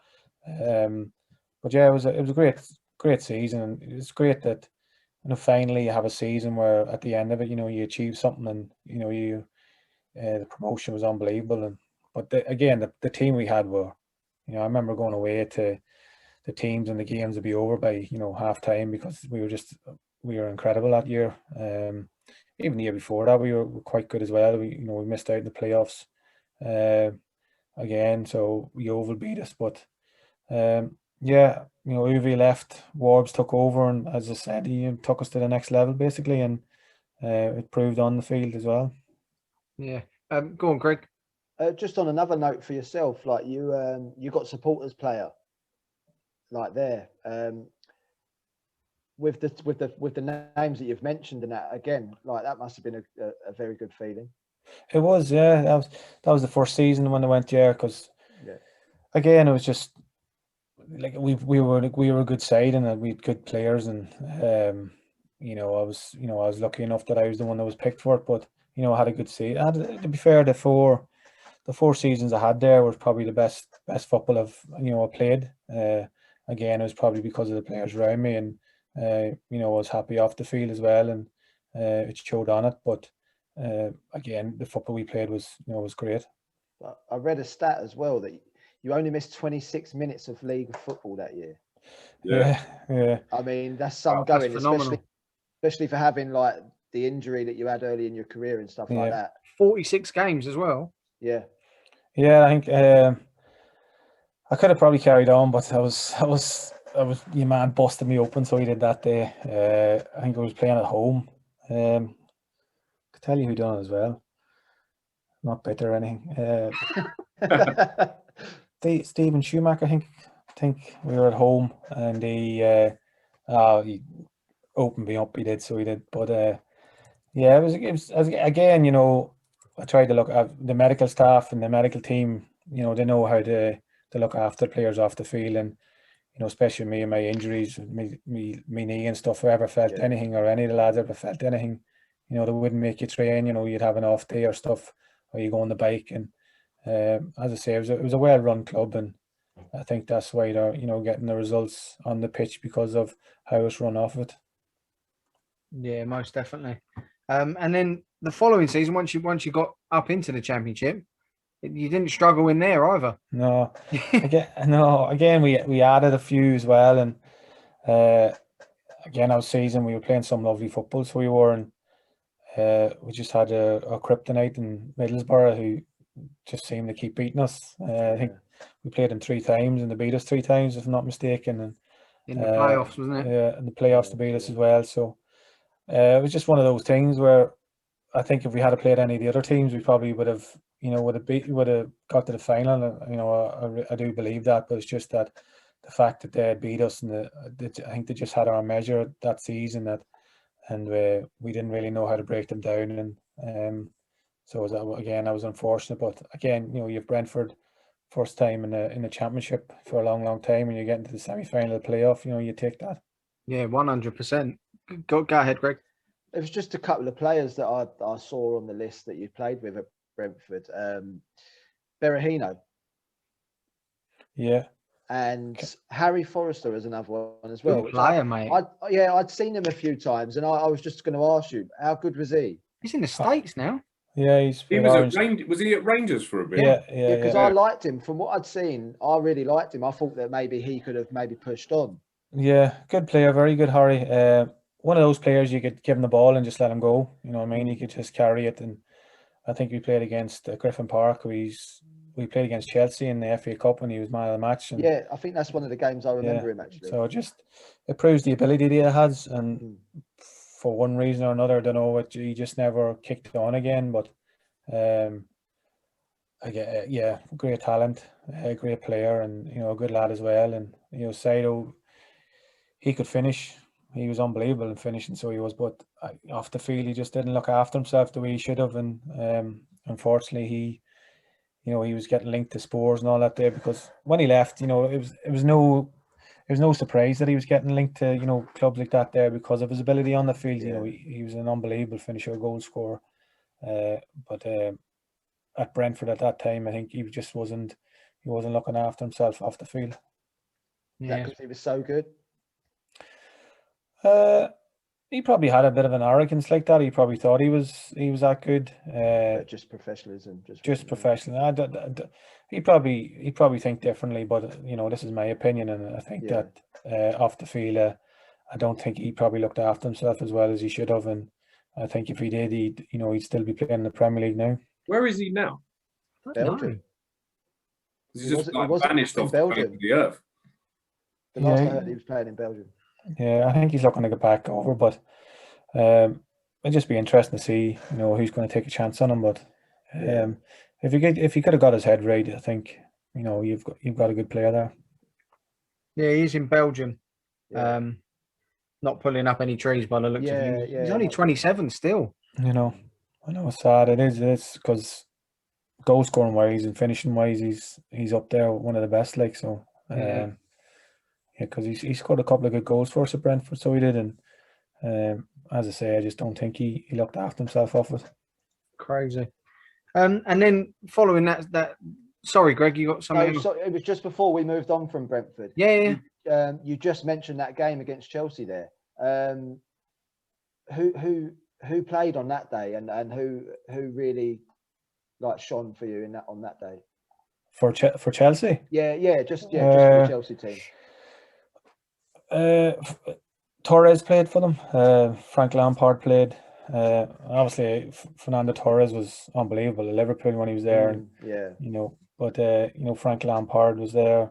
but yeah, it was a great season, and it's great that finally you have a season where at the end of it, you achieve something, and you the promotion was unbelievable. And but again, the team we had were, I remember going away to the teams and the games would be over by half time because we were incredible that year. Even the year before that we were quite good as well. We missed out in the playoffs again, so Yeovil beat us. But yeah, Uwe left, Warbs took over, and as I said, he took us to the next level basically, and it proved on the field as well. Yeah. Go on, Greg. Just on another note for yourself, like you got supporters player, like there, with the names that you've mentioned, and that again, like that must have been a very good feeling. It was, yeah. That was the first season when I went, yeah, because again it was just like we were a good side and we had good players, and I was lucky enough that I was the one that was picked for it, but I had a good season. To be fair, the four seasons I had there was probably the best football I played. Again, it was probably because of the players around me, and I was happy off the field as well, and it showed on it. But again, the football we played was great. I read a stat as well that you only missed 26 minutes of league football that year. Yeah. I mean, that's some going, phenomenal. especially for having like the injury that you had early in your career and stuff like that. 46 games as well. Yeah. Yeah, I think I could have probably carried on, but I was your man busted me open, so he did that day. I think I was playing at home. I could tell you who done it as well. Not bitter or anything. Stephen Schumacher, I think we were at home, and he opened me up. He did, so he did. But yeah, it was again. I tried to look at the medical staff and the medical team. They know how to look after players off the field, and especially me and my injuries, me knee and stuff. If I ever felt anything, or any of the lads ever felt anything, they wouldn't make you train. You'd have an off day or stuff, or you go on the bike. And as I say, it was a well-run club, and I think that's why they're getting the results on the pitch because of how it's run off it. Yeah, most definitely. And then the following season, once you got up into the Championship, you didn't struggle in there either. No, again we added a few as well, and again our season we were playing some lovely football, so we were, and we just had a kryptonite in Middlesbrough who just seemed to keep beating us. I think we played them 3 times and they beat us 3 times, if I'm not mistaken. And in the playoffs, wasn't it? Yeah, in the playoffs they beat us as well. So it was just one of those things where I think if we had played any of the other teams, we probably would have got to the final. I do believe that, but it's just that the fact that they had beat us, and I think they just had our measure that season, and we didn't really know how to break them down, and so again I was unfortunate. But again, you have Brentford first time in the Championship for a long time, and you get into the semi-final playoff. You take that. Yeah, 100%. Go ahead, Greg. It was just a couple of players that I saw on the list that you played with at Brentford. Berahino. Yeah. And Harry Forrester is another one as well. Good player, mate. I'd seen him a few times, and I was just going to ask you, how good was he? He's in the States now. Yeah, he was he at Rangers for a bit? Yeah, because I liked him. From what I'd seen, I really liked him. I thought that maybe he could have pushed on. Yeah, good player, very good, Harry. One of those players you could give him the ball and just let him go. You know what I mean? He could just carry it. And I think we played against Griffin Park. We played against Chelsea in the FA Cup when he was man of the match. And yeah, I think that's one of the games I remember him actually. So it proves the ability that he has, and for one reason or another, I don't know, he just never kicked on again. But great talent, a great player, and a good lad as well. And Saido, he could finish. He was unbelievable in finishing, so he was. But off the field, he just didn't look after himself the way he should have, and unfortunately, he was getting linked to Spurs and all that there, because when he left, it it was no surprise that he was getting linked to, you know, clubs like that there because of his ability on the field. You know, he was an unbelievable finisher, goal scorer. But at Brentford at that time, I think he wasn't looking after himself off the field. Yeah, because he was so good. He probably had a bit of an arrogance like that. He probably thought he was that good. Just professionalism. Just professional. He probably think differently, but you know, this is my opinion, and I think that off the field, I don't think he probably looked after himself as well as he should have, and I think if he did, he'd still be playing in the Premier League now. Where is he now? Belgium. He's just vanished off the face of the earth. The last I heard, he was playing in Belgium. Yeah, I think he's looking to get back over, but it'd just be interesting to see, you know, who's going to take a chance on him. But if he could have got his head right, I think, you know, you've got a good player there. Yeah, he's in Belgium. Not pulling up any trees by the looks of him. He's only 27 still. You know, I know it's sad. It is because goal scoring wise and finishing wise, he's up there, one of the best. Like so, because he scored a couple of good goals for us at Brentford, so he did. And as I say, I just don't think he looked after himself off it. Crazy. And then following that. Sorry, Greg, you got something? No, so it was just before we moved on from Brentford. Yeah. You just mentioned that game against Chelsea there. Who played on that day, and who really like shone for you on that day? For Chelsea? Just for the Chelsea team. Torres played for them. Frank Lampard played. Obviously, Fernando Torres was unbelievable at Liverpool when he was there. You know, but you know, Frank Lampard was there.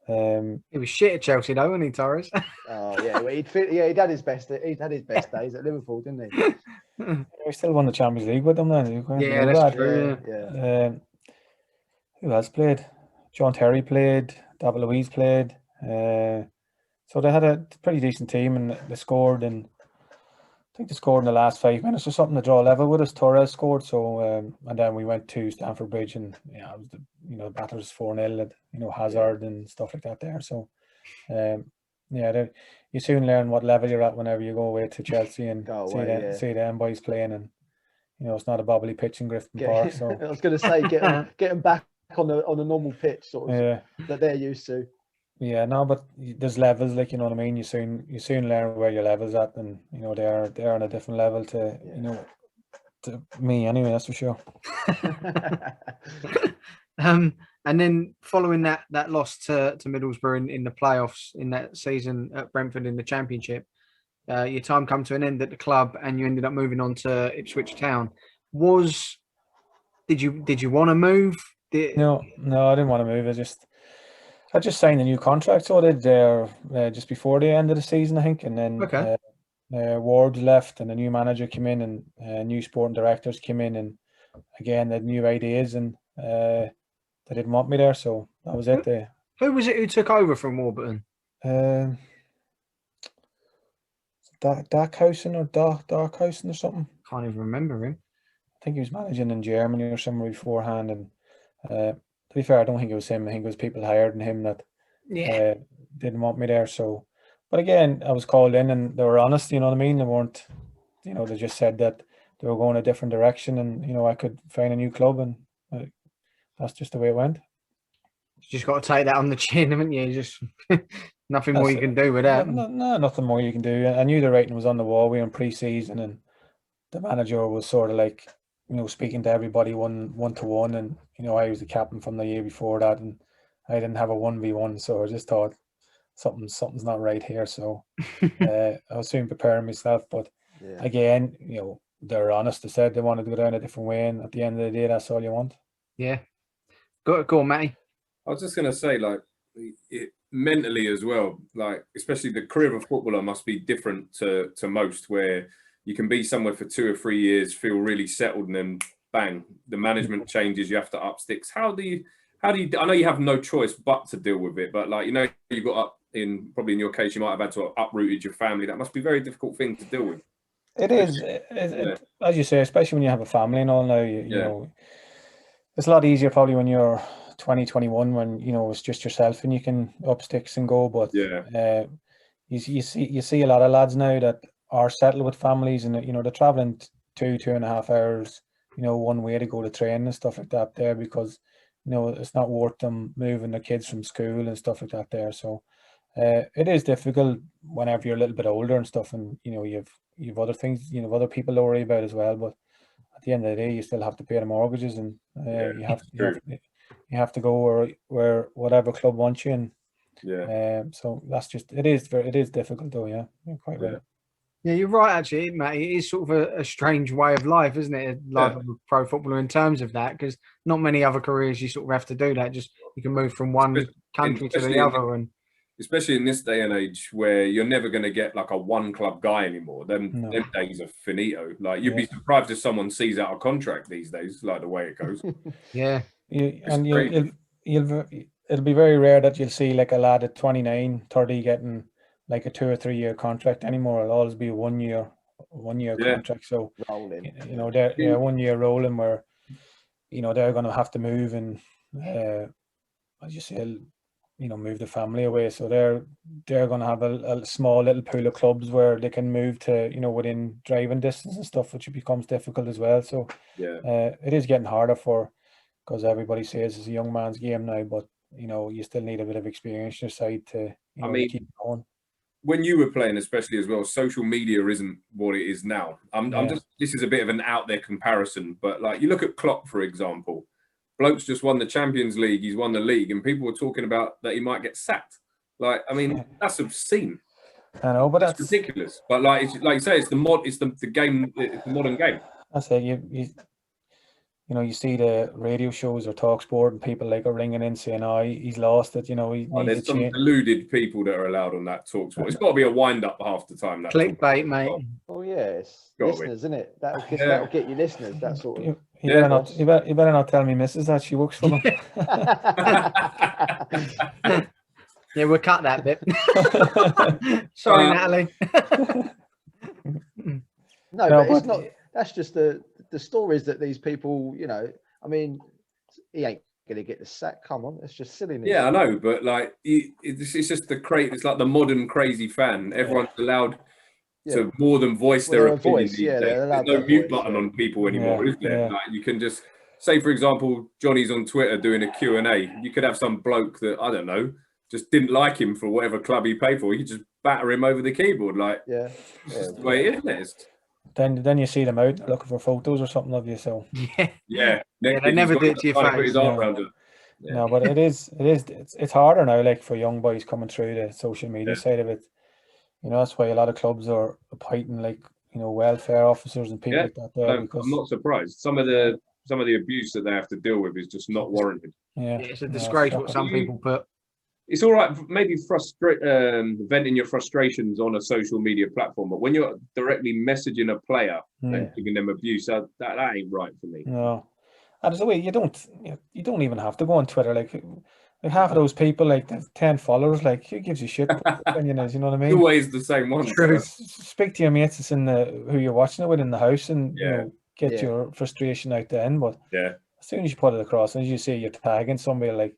He was shit at Chelsea though, wasn't he, Torres? Oh yeah, well, he'd had his best days at Liverpool, didn't he? He still won the Champions League with them then. Yeah, that's true. Who else played? John Terry played. David Luiz played. So they had a pretty decent team, and they scored. And I think they scored in the last 5 minutes or something to draw level with us. Torres scored. So and then we went to Stamford Bridge, and it was the battle was 4-0. Hazard and stuff like that there. So you soon learn what level you're at whenever you go away to Chelsea and see them boys playing, and you know, it's not a bobbly pitch in Grifton Park. So I was going to say get them back on a normal pitch sort of that they're used to. Yeah, no, but there's levels, like, you know what I mean. You soon learn where your level's at, and you know they're on a different level to you know, to me anyway. That's for sure. And then following that loss to Middlesbrough in the playoffs in that season at Brentford in the Championship, your time come to an end at the club, and you ended up moving on to Ipswich Town. Did you want to move? No, I didn't want to move. I just signed a new contract, so I did there just before the end of the season, I think, and then Ward left, and a new manager came in, and new sporting directors came in, and again they had new ideas, and they didn't want me there, so that was it. Who was it who took over from Warburton? Darkhausen or something. Can't even remember him. I think he was managing in Germany or somewhere beforehand, and to be fair, I don't think it was him. I think it was people higher than him that didn't want me there. So, but again, I was called in, and they were honest. You know what I mean? They weren't, you know, they just said that they were going a different direction, and you know, I could find a new club, and that's just the way it went. You just got to take that on the chin, haven't you? Just nothing more you can do with that. No, nothing more you can do. I knew the writing was on the wall. We were in pre-season, and the manager was sort of like, you know, speaking to everybody one to one, and you know, I was the captain from the year before that, and I didn't have a 1v1, so I just thought something's not right here. So I was soon preparing myself, but again, you know, they're honest. They said they wanted to go down a different way, and at the end of the day, that's all you want. Yeah, go on, Matty. I was just gonna say, like, mentally as well, like, especially the career of a footballer must be different to most, where you can be somewhere for 2 or 3 years, feel really settled, and then bang, the management changes, you have to up sticks. How do you, I know you have no choice but to deal with it, but like, you know, you got up probably in your case, you might have had to have uprooted your family. That must be a very difficult thing to deal with. It is, as you say, especially when you have a family and all now, you know, it's a lot easier probably when you're 2021 when it's just yourself and you can up sticks and go. But Yeah. you see a lot of lads now that are settled with families, and they're traveling 2.5 hours, one way to go to train and stuff like that there, because it's not worth them moving the kids from school and stuff like that there. So it is difficult whenever you're a little bit older and stuff, and you've other things, other people to worry about as well. But at the end of the day, you still have to pay the mortgages, and you have to go where whatever club wants you. And so that's just it is difficult though. Yeah, you're quite right. Yeah, you're right, actually, Matt. It is sort of a strange way of life, isn't it? Life of a pro footballer in terms of that, because not many other careers you sort of have to do that. Just you can move from one country to the other, and especially in this day and age where you're never going to get like a one club guy anymore. Them days are finito. Like you'd be surprised if someone sees out a contract these days, like the way it goes. Yeah, it'll be very rare that you'll see like a lad at 29, 30 getting like a 2 or 3 year contract anymore. It'll always be a 1 year contract. So rolling. they're 1 year rolling where they're going to have to move and as you say, move the family away. So they're going to have a small little pool of clubs where they can move to within driving distance and stuff, which becomes difficult as well. So it is getting harder because everybody says it's a young man's game now, but you still need a bit of experience on your side to keep going. When you were playing, especially as well, social media isn't what it is now. This is a bit of an out there comparison, but like you look at Klopp, for example, bloke's just won the Champions League, he's won the league, and people were talking about that he might get sacked. Like, I mean, that's obscene. I know, but that's ridiculous. But like you say, it's the modern game. That's it. You see the radio shows or talk sport and people like are ringing in saying, "Oh, he's lost it." There's some deluded people that are allowed on that talk sport. It's got to be a wind up half the time. That clickbait, mate. Oh yeah, it's listeners, isn't it? That'll get you listeners. That sort of. You better not tell me, Mrs. that she works for them. Yeah, we'll cut that bit. Sorry, Natalie. No, but it's not. That's just the stories that these people, I mean, he ain't going to get the sack. Come on, it's just silliness. Yeah, I know, but like, it's just it's like the modern crazy fan. Everyone's allowed to more than voice their opinion. There's no mute button on people anymore, is there? Like, you can just say, for example, Johnny's on Twitter doing a Q&A. You could have some bloke that, I don't know, just didn't like him for whatever club he played for. You could just batter him over the keyboard. Like, it's just the way it is. Then you see them out looking for photos or something of you. So they never do it to your face. No, but it's harder now, like for young boys coming through the social media side of it. That's why a lot of clubs are appointing like welfare officers and people like that there. Because I'm not surprised. Some of the abuse that they have to deal with is just not warranted. Yeah, it's a disgrace what some people put. It's all right, maybe venting your frustrations on a social media platform, but when you're directly messaging a player and giving them abuse, that ain't right for me. No, and there's a way you don't even have to go on Twitter. Like half of those people, like 10 followers, like who gives a shit what the opinion is? You know what I mean? Always the same one. True. Speak to your mates that's who you're watching it with in the house, and get your frustration out then. But as soon as you put it across, as you say, you're tagging somebody like.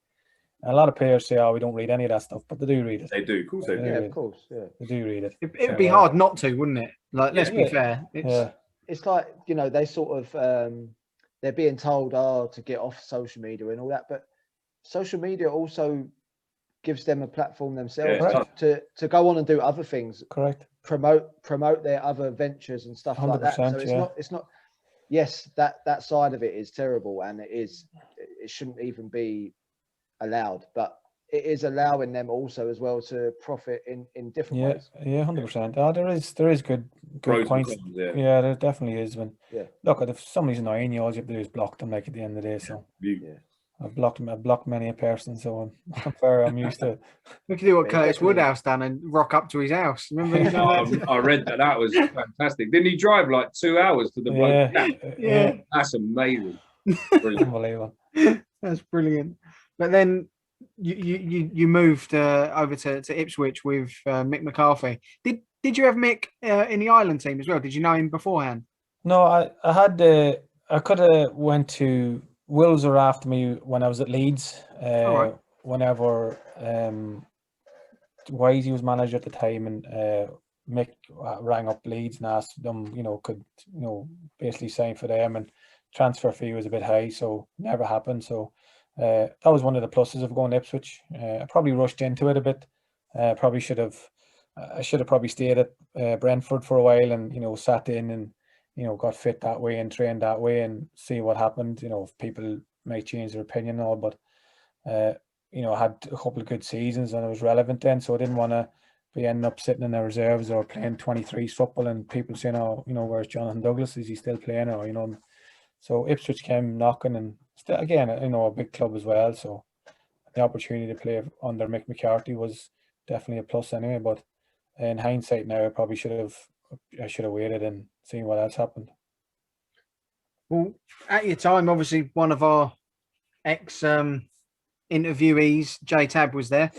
A lot of players say, "Oh, we don't read any of that stuff," but they do read it. They do, of course they do. Yeah, of course, they do read it. It would be hard not to, wouldn't it? Like, let's be fair. It's like they sort of they're being told, to get off social media and all that, but social media also gives them a platform themselves to go on and do other things. Correct. Promote their other ventures and stuff like that. So it's not. Yes, that side of it is terrible, and it shouldn't even be allowed, but it is allowing them also as well to profit in different ways. 100%. There is good points. There definitely is. Look, if somebody's annoying you, all you have to do is block them. Like at the end of the day, so I've blocked many a person, so I'm used to it. We could do what Curtis Woodhouse done and rock up to his house. Remember? I read that. That was fantastic. Didn't he drive like 2 hours to the bloke? Yeah. That's amazing. Unbelievable. That's brilliant. But then you moved over to Ipswich with Mick McCarthy. Did you have Mick in the Ireland team as well? Did you know him beforehand? No, I could have went to Wolves were after me when I was at Leeds. right. Whenever Wisey was manager at the time, and Mick rang up Leeds and asked them, could basically sign for them, and transfer fee was a bit high, so never happened. So that was one of the pluses of going to Ipswich. I probably rushed into it a bit. Probably should have. I should have probably stayed at Brentford for a while, and sat in and got fit that way and trained that way and see what happened. If people might change their opinion and all, but I had a couple of good seasons and I was relevant then, so I didn't want to be ending up sitting in the reserves or playing 23s football and people saying, "Oh, where's Jonathan Douglas? Is he still playing?" Or So Ipswich came knocking, and still, again, a big club as well. So the opportunity to play under Mick McCarthy was definitely a plus anyway. But in hindsight now, I should have waited and seen what else happened. Well, at your time, obviously, one of our ex interviewees, Jay Tab, was there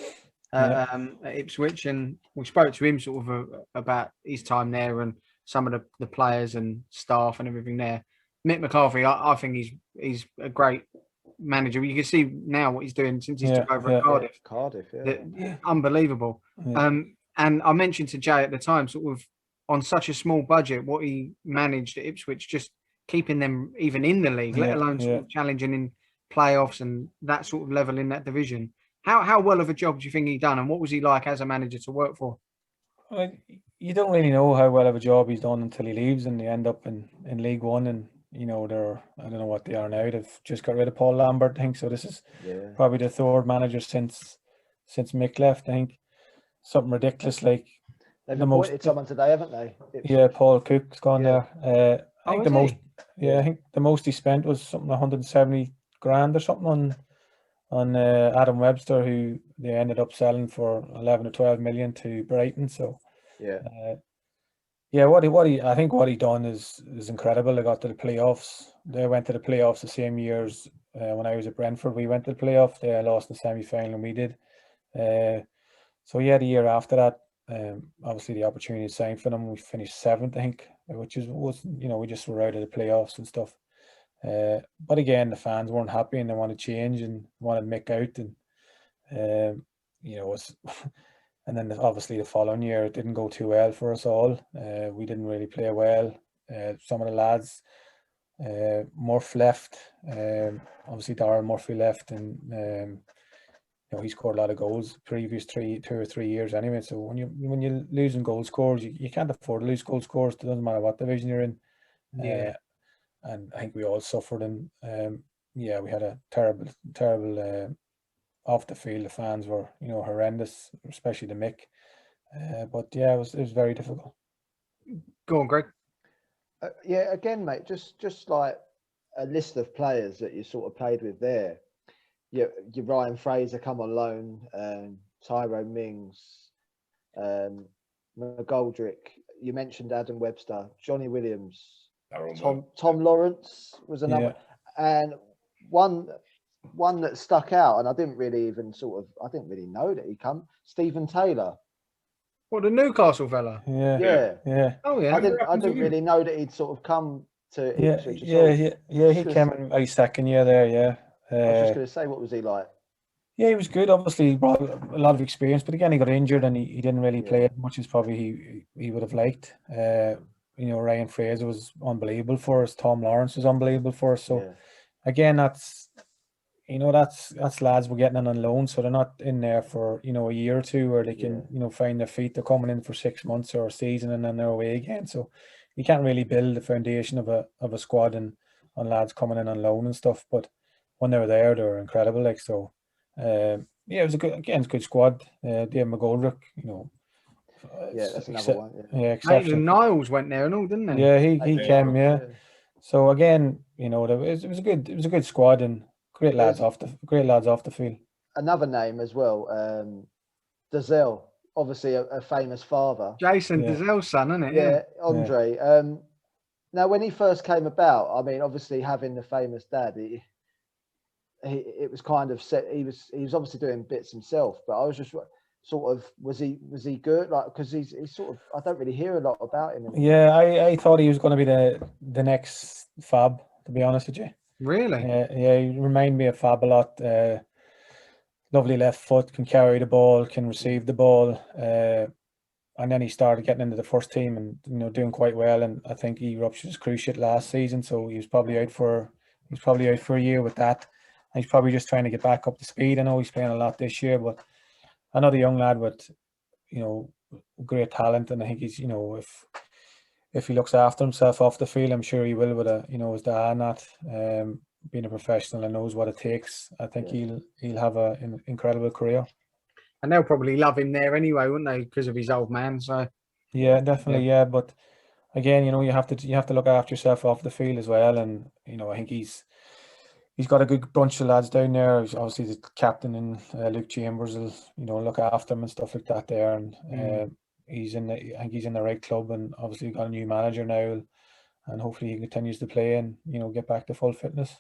at Ipswich, and we spoke to him sort of about his time there and some of the players and staff and everything there. Mick McCarthy, I think he's a great manager. You can see now what he's doing since he's took over at Cardiff. Yeah, Cardiff, yeah. Unbelievable. Yeah. And I mentioned to Jay at the time, sort of on such a small budget, what he managed at Ipswich, just keeping them even in the league, let alone sort of challenging in playoffs and that sort of level in that division. How well of a job do you think he done, and what was he like as a manager to work for? Well, you don't really know how well of a job he's done until he leaves, and they end up in League One, and they're, I don't know what they are now. They've just got rid of Paul Lambert, I think. So this is probably the third manager since Mick left. I think something ridiculous like they've appointed someone today, haven't they? Yeah, Paul Cook's gone there. I think I think the most he spent was something 170 grand or something on Adam Webster, who they ended up selling for 11 or 12 million to Brighton. So I think what he done is incredible. They got to the playoffs. They went to the playoffs the same years when I was at Brentford. We went to the playoff. They lost the semi-final and we did. So the year after that, obviously the opportunity to sign for them, we finished 7th, I think, which was we just were out of the playoffs and stuff. But again, the fans weren't happy and they wanted change and wanted Mick out, and and then obviously the following year it didn't go too well for us all. We didn't really play well. Some of the lads, Murph left. Obviously Darren Murphy left, and he scored a lot of goals previous 2 or 3 years anyway. So when you're losing goal scorers, you can't afford to lose goal scorers. It doesn't matter what division you're in. And I think we all suffered, and we had a terrible off the field. The fans were horrendous, especially the Mick. But it was very difficult. Go on, Greg. Again, mate, just like a list of players that you sort of played with there. Your Ryan Fraser come on loan, Tyrone Mings, McGoldrick. You mentioned Adam Webster, Johnny Williams, Tom Lawrence was another, and one that stuck out, and I didn't really know that he come. Stephen Taylor. What, the Newcastle fella? Yeah. Oh yeah. I didn't really know that he'd sort of come to Ipswich. He came in his second year there. Yeah. I was just going to say, what was he like? Yeah, he was good. Obviously, he brought a lot of experience, but again, he got injured and he didn't really play as much as probably he would have liked. Ryan Fraser was unbelievable for us. Tom Lawrence was unbelievable for us. So again, that's lads we're getting on loan, so they're not in there for a year or two where they can find their feet. They're coming in for 6 months or a season and then they're away again. So you can't really build the foundation of a squad and on lads coming in on loan and stuff. But when they were there, they were incredible. Like so, it was a good squad. Dave McGoldrick, that's another one. Maitland Niles went there and all, didn't they? Yeah, he came. Yeah. So again, it was a good squad and great lads off the field. Another name as well, Dazelle, obviously a famous father. Jason Dazzelle's son, isn't it? Yeah, Andre. Now, when he first came about, I mean, obviously having the famous dad, it was kind of set. He was obviously doing bits himself, but I was just sort of, was he good? Like, because he's sort of, I don't really hear a lot about him anymore. Yeah, I thought he was going to be the next Fab, to be honest with you. Really? Yeah, he reminded me of Fab a lot. Lovely left foot, can carry the ball, can receive the ball. And then he started getting into the first team and doing quite well. And I think he ruptured his cruciate last season, so he was probably out for a year with that. And he's probably just trying to get back up to speed. I know he's playing a lot this year, but another young lad with great talent, and I think he's if he looks after himself off the field, I'm sure he will with his dad and that. Being a professional and knows what it takes, I think he'll have an incredible career. And they'll probably love him there anyway, wouldn't they? Because of his old man. So yeah, definitely, yeah. But again, you have to look after yourself off the field as well. And I think he's got a good bunch of lads down there. Obviously, the captain and Luke Chambers will look after him and stuff like that there. And I think he's in the right club, and obviously got a new manager now, and hopefully he continues to play and get back to full fitness.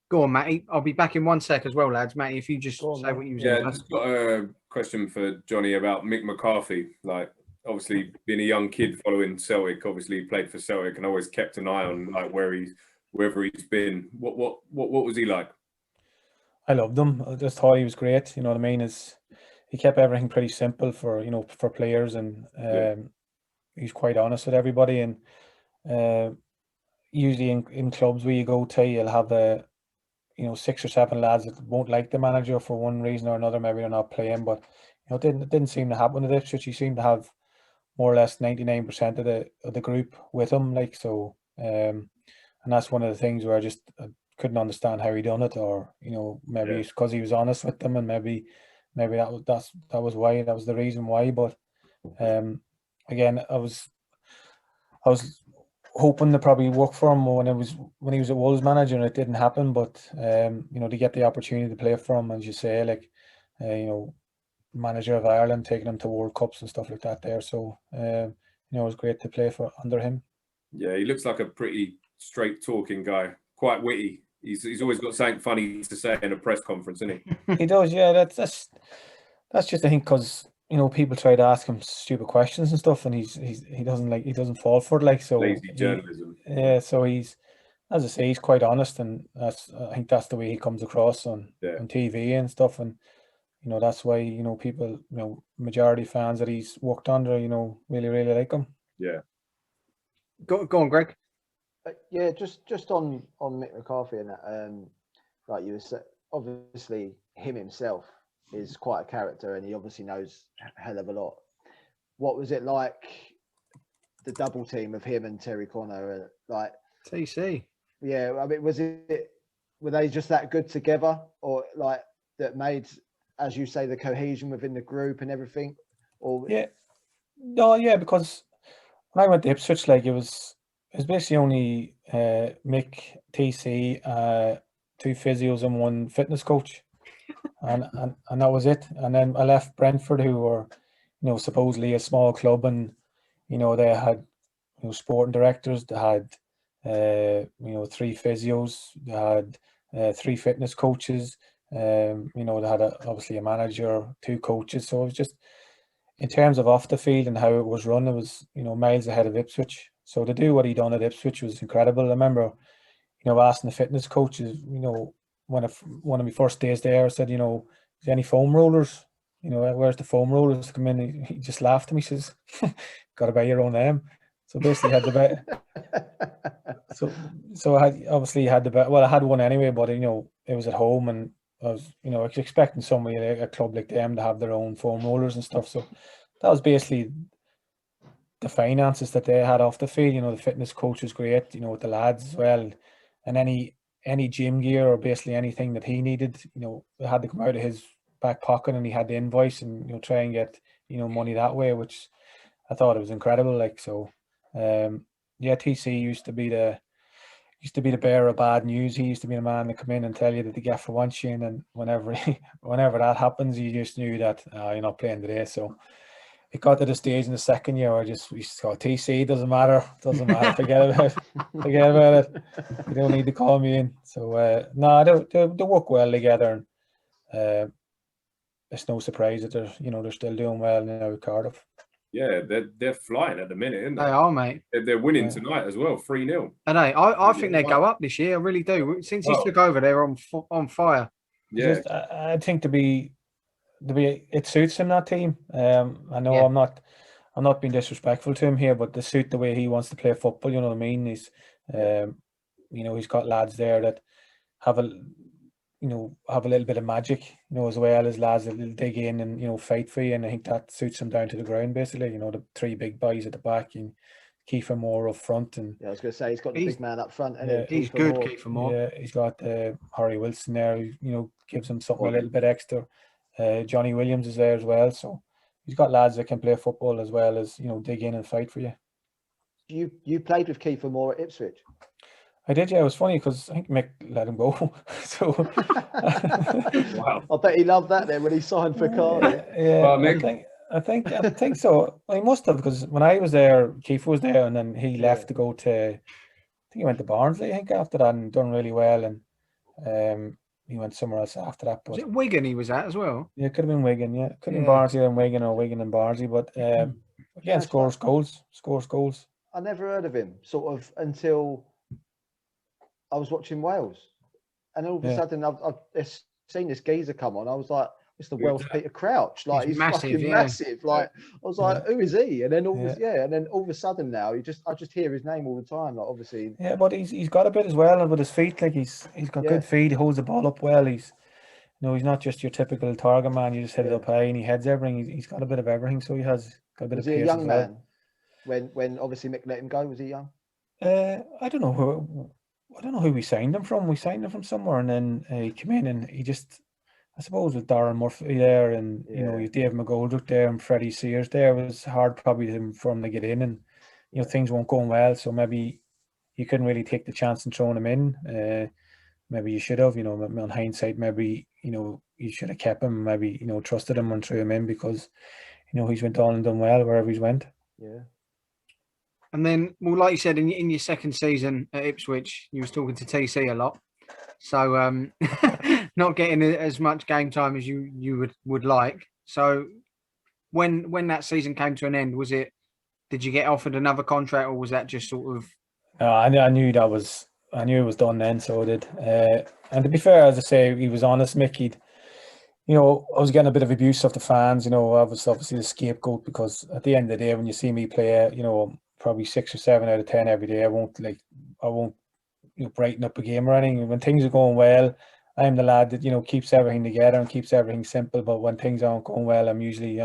Go on, Matty. I'll be back in 1 sec as well, lads. Matty, if you just say what you was I just got a question for Johnny about Mick McCarthy. Like, obviously, being a young kid following Celtic, obviously he played for Celtic and always kept an eye on like wherever he's been. What was he like? I loved him. I just thought he was great. You know what I mean? He kept everything pretty simple for for players, and he's quite honest with everybody. And usually in clubs where you go to, you'll have 6 or 7 lads that won't like the manager for one reason or another. Maybe they're not playing, but it didn't seem to happen with Ipswich. He seemed to have more or less 99% of the group with him. Like so, and that's one of the things where I couldn't understand how he done it, or maybe it's because he was honest with them, and maybe that was why, that was the reason why. But again, I was hoping to probably work for him when he was at Wolves manager, and it didn't happen. But to get the opportunity to play for him, as you say, like manager of Ireland, taking him to World Cups and stuff like that there. So it was great to play for under him. Yeah, he looks like a pretty straight talking guy, quite witty. He's always got something funny to say in a press conference, isn't he? He does, yeah. That's just, I think, because people try to ask him stupid questions and stuff, and he doesn't fall for it, like. So lazy journalism. Yeah, so he's, as I say, he's quite honest, and I think that's the way he comes across on TV and stuff, and that's why people, majority fans that he's worked under, really like him. Yeah. Go on, Greg. Yeah, just on Mick McCarthy and that, like you were obviously him himself is quite a character, and he obviously knows a hell of a lot. What was it like, the double team of him and Terry Connor, like TC? Yeah, I mean, were they just that good together, or like that made, as you say, the cohesion within the group and everything? Or because when I went to Ipswich, like it was basically only Mick, TC, 2 physios and 1 fitness coach, and that was it. And then I left Brentford, who were supposedly a small club, and they had sporting directors, they had 3 physios, they had 3 fitness coaches, they had obviously a manager, 2 coaches. So it was just, in terms of off the field and how it was run, it was miles ahead of Ipswich. So to do what he done at Ipswich was incredible. I remember asking the fitness coaches, one of my first days there, I said, is there any foam rollers? Where's the foam rollers to come in? He just laughed at me. He says, got to buy your own name. So basically had to buy. So I had to buy. Well, I had one anyway, but it was at home, and I was expecting somebody at a club like them to have their own foam rollers and stuff. So that was basically the finances that they had off the field. The fitness coach was great, with the lads as well, and any gym gear or basically anything that he needed, it had to come out of his back pocket, and he had the invoice and try and get money that way, which I thought it was incredible. Like, so TC used to be the bearer of bad news. He used to be the man to come in and tell you that the gaffer wants you in, and whenever that happens, you just knew that you're not playing today. So it got to the stage in the second year where we thought, TC, doesn't matter, forget about it. You don't need to call me in. So they work well together, and it's no surprise that they're still doing well now with Cardiff. Yeah, they're flying at the minute, aren't They they? are, mate. They're winning Yeah. tonight as well, 3-0. And I think they Wow. go up this year. I really do. Since he Wow. took over, they're on fire. Yeah, Just, I think it suits him, that team. I know Yeah. I'm not being disrespectful to him here, but they suit the way he wants to play football. You know what I mean? He's, he's got lads there that have have a little bit of magic, as well as lads that will dig in and fight for you. And I think that suits him down to the ground, basically. The three big boys at the back and Kiefer Moore up front, and I was going to say he's got the big man up front, and he's good, Kiefer Moore. Yeah, he's got Harry Wilson there, who gives him something a little bit extra. Johnny Williams is there as well, so he's got lads that can play football as well as dig in and fight for you. You played with Kiefer Moore at Ipswich. I did, yeah. It was funny because I think Mick let him go. So wow. I bet he loved that then when he signed for Cardiff. Yeah, Well, Mick, I think so. Well, he must have, because when I was there, Keith was there, and then he left to go to, I think he went to Barnsley, I think, after that, and done really well, and he went somewhere else after that. But Was it Wigan he was at as well? Yeah, it could have been Wigan, yeah. Could have been Barnsley and Wigan, or Wigan and Barnsley, but again, scores goals. I never heard of him, sort of, until I was watching Wales. And all of a sudden, I've seen this geezer come on. I was like, it's the Welsh Peter Crouch. Like, he's massive, fucking massive. Like, I was like, who is he? And then all of a sudden now, I just hear his name all the time. Like, obviously. Yeah, but he's got a bit as well, and with his feet, like he's got good feet. He holds the ball up well. He's not just your typical target man. You just hit it up high, and he heads everything. He's got a bit of everything, so he has got a bit of pace. Was he a young man well. when obviously Mick let him go? Was he young? I don't know who we signed him from. We signed him from somewhere, and then he came in, and he just, I suppose, with Darren Murphy there, and you Dave McGoldrick there, and Freddie Sears there, it was hard probably for him to get in, and things weren't going well, so maybe you couldn't really take the chance in throwing him in. Maybe you should have, on hindsight, maybe you should have kept him, maybe trusted him and threw him in, because he's went on and done well wherever he's went. Yeah. And then, well, like you said, in your second season at Ipswich, you was talking to TC a lot, so not getting as much game time as you would like. So when that season came to an end, did you get offered another contract, or was that just sort of? I knew it was done then, so I did. And to be fair, as I say, he was honest, Mick. I was getting a bit of abuse of the fans. I was obviously the scapegoat, because at the end of the day, when you see me play, probably 6 or 7 out of 10 every day, I won't brighten up a game or anything. When things are going well, I'm the lad that keeps everything together and keeps everything simple. But when things aren't going well, I'm usually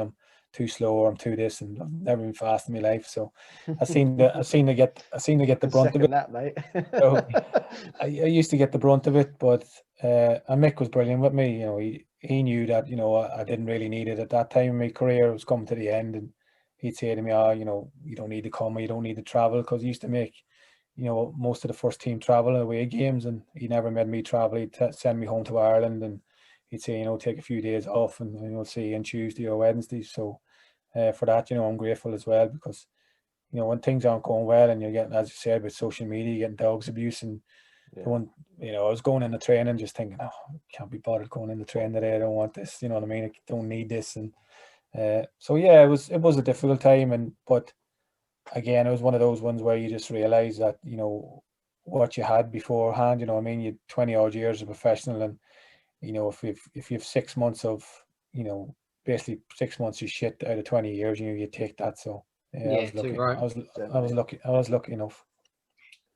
too slow, or I'm too this, and I've never been fast in my life. So I seem to get the brunt of it. That, mate. So I used to get the brunt of it, but and Mick was brilliant with me. He knew that I didn't really need it at that time in my career. It was coming to the end, and he'd say to me, you don't need to come, or you don't need to travel, because he used to make most of the first team travel away games, and he never made me travel. He'd send me home to Ireland, and he'd say, take a few days off, and see you on Tuesday or Wednesday. So for that, I'm grateful as well, because when things aren't going well, and you're getting, as you said, with social media, you're getting dogs abuse, and I was going in the training just thinking, I can't be bothered going in the training today. I don't want this. You know what I mean? I don't need this. And so yeah, it was a difficult time, but again, it was one of those ones where you just realize that what you had beforehand. You're 20 odd years as a professional, and if you've 6 months of basically 6 months of shit out of 20 years, you take that. So yeah, I was lucky. Right. I was lucky enough.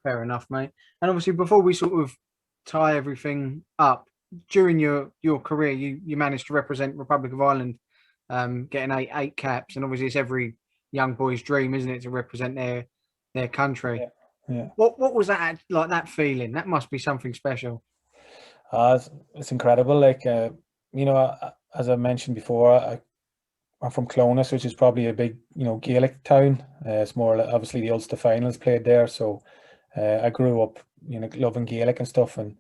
Fair enough, mate. And obviously, before we sort of tie everything up, during your career, you managed to represent Republic of Ireland, getting eight caps, and obviously it's every young boy's dream, isn't it, to represent their country? Yeah. What was that like? That feeling? That must be something special. It's incredible. Like as I mentioned before, I'm from Clonus, which is probably a big Gaelic town. It's more like, obviously, the Ulster finals played there, so I grew up loving Gaelic and stuff, and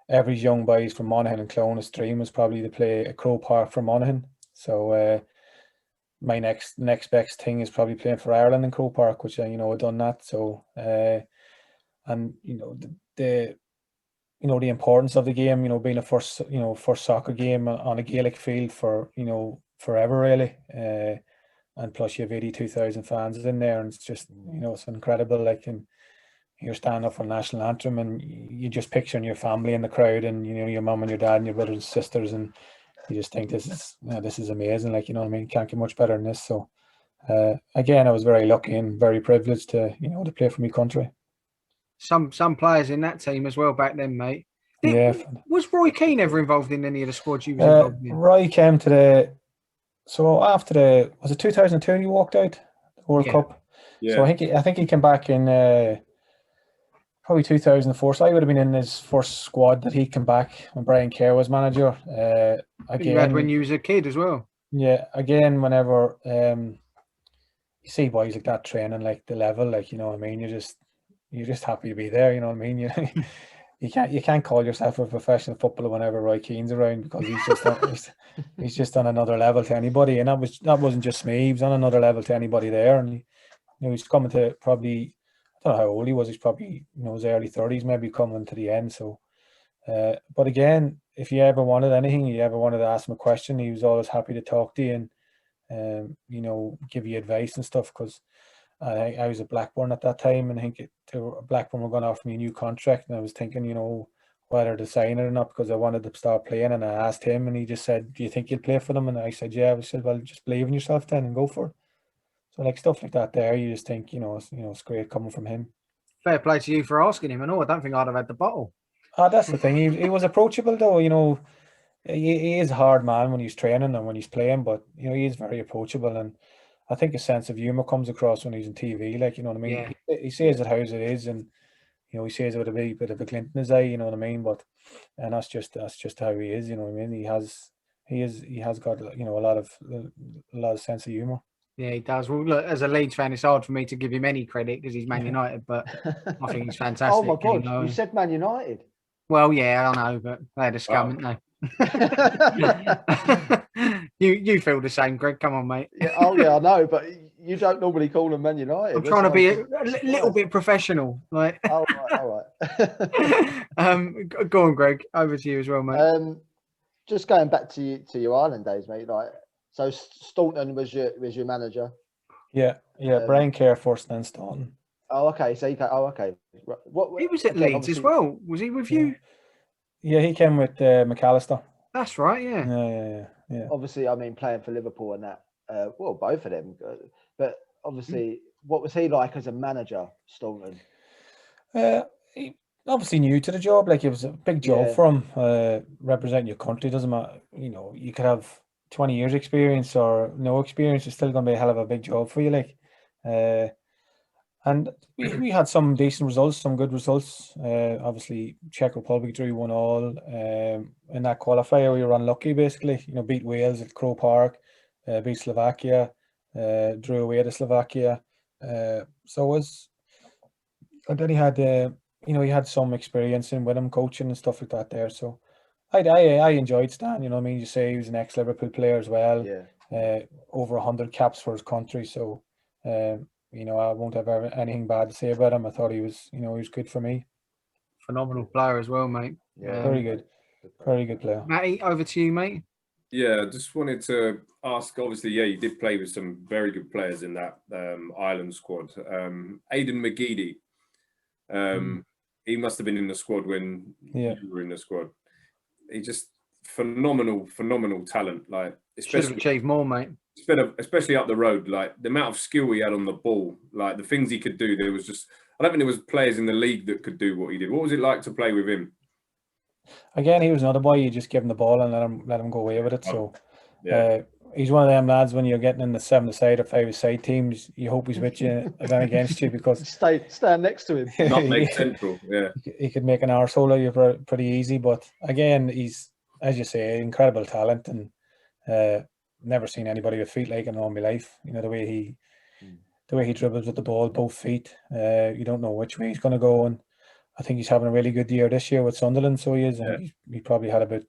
every young boys from Monaghan and Clonus dream was probably to play at Croke Park for Monaghan. So my next best thing is probably playing for Ireland in Croke Park, which I've done that. So and the importance of the game, being a first soccer game on a Gaelic field for forever really. and plus you have 82,000 fans in there, and it's just, you know, it's incredible. Like, and you're standing up for the national anthem, and you just picturing your family in the crowd, and you know, your mum and your dad and your brothers and sisters, and you just think this is amazing. Like, you know what I mean? Can't get much better than this. So again, I was very lucky and very privileged to, you know, to play for my country. Some players in that team as well back then, mate. Was Roy Keane ever involved in any of the squads you was involved in? Roy came to after was it 2002 he walked out the World Cup? Yeah. So I think he came back in probably 2004. So I would have been in his first squad that he came back when Brian Kerr was manager. Again, you had when you was a kid as well. Yeah, again, whenever you see boys like that training, like the level, like, you know what I mean, you're just happy to be there, you know what I mean? You can't call yourself a professional footballer whenever Roy Keane's around, because he's just on another level to anybody, and that wasn't just me. He was on another level to anybody there, and you know, he's coming to probably, I don't know how old he was. He's probably, you know, his early 30s, maybe coming to the end. So, but again, if you ever wanted anything, you ever wanted to ask him a question, he was always happy to talk to you and you know, give you advice and stuff, because I was at Blackburn at that time, and I think Blackburn were going to offer me a new contract, and I was thinking, you know, whether to sign it or not, because I wanted to start playing. And I asked him, and he just said, "Do you think you'll play for them?" And I said, "Yeah." I said, "Well, just believe in yourself then and go for it." So like stuff like that, there, you just think, you know, it's great coming from him. Fair play to you for asking him. And I don't think I'd have had the bottle. That's the thing. He was approachable, though. You know, he is a hard man when he's training and when he's playing, but you know, he is very approachable, and I think his sense of humor comes across when he's on TV. Like, you know what I mean? Yeah. He says it how it is, and you know, he says it with a bit of a glint in his eye. You know what I mean? But and that's just how he is. You know what I mean? He has got, you know, a lot of sense of humor. Yeah, he does. Well, look, as a Leeds fan, it's hard for me to give him any credit because he's Man United, but I think he's fantastic. Oh my God, you said Man United. Well, yeah, I know, but they had a scum, didn't they? You feel the same, Greg. Come on, mate. Yeah, I know, but you don't normally call them Man United. I'm trying to be a little bit professional, right? All right. Go on, Greg. Over to you as well, mate. Just going back to your Ireland days, mate. Like, so Staunton was your manager. Yeah. Brian Kerr first, then Staunton. Oh, okay. So okay. He was at Leeds as well. Was he with you? Yeah, he came with McAllister. That's right. Yeah. Obviously, I mean, playing for Liverpool and that. Well, both of them. But obviously, what was he like as a manager, Staunton? He obviously new to the job. Like, it was a big job for him. Representing your country doesn't matter. You know, you could have 20 years experience or no experience. It's still going to be a hell of a big job for you. Like, and we had some decent results, some good results. Obviously, Czech Republic drew 1-1. In that qualifier, we were unlucky, basically. You know, beat Wales at Croke Park, beat Slovakia, drew away to Slovakia. And then he had, you know, he had some experience in with him coaching and stuff like that there. So I enjoyed Stan. You know what I mean? You say he was an ex-Liverpool player as well. Yeah. Over 100 caps for his country. So. You know, I won't have anything bad to say about him. I thought he was good for me. Phenomenal player as well, mate. Yeah, very good player. Matty, over to you, mate. Yeah, just wanted to ask. Obviously, you did play with some very good players in that Ireland squad. Aidan McGeady, he must have been in the squad when you were in the squad. He just phenomenal talent. Like, should have achieved more, mate. Especially up the road, like the amount of skill he had on the ball, like the things he could do. There was just, I don't think there was players in the league that could do what he did. What was it like to play with him? Again, he was another boy. You just give him the ball and let him go away with it. So, he's one of them lads. When you're getting in the 7-a-side or 5-a-side teams, you hope he's with you than against you, because stand next to him. Not make central. Yeah, he could make an arsehole of you pretty easy. But again, he's, as you say, incredible talent, and never seen anybody with feet like him all my life. You know, the way he dribbles with the ball, both feet. You don't know which way he's going to go, and I think he's having a really good year this year with Sunderland. So he is. And he probably had about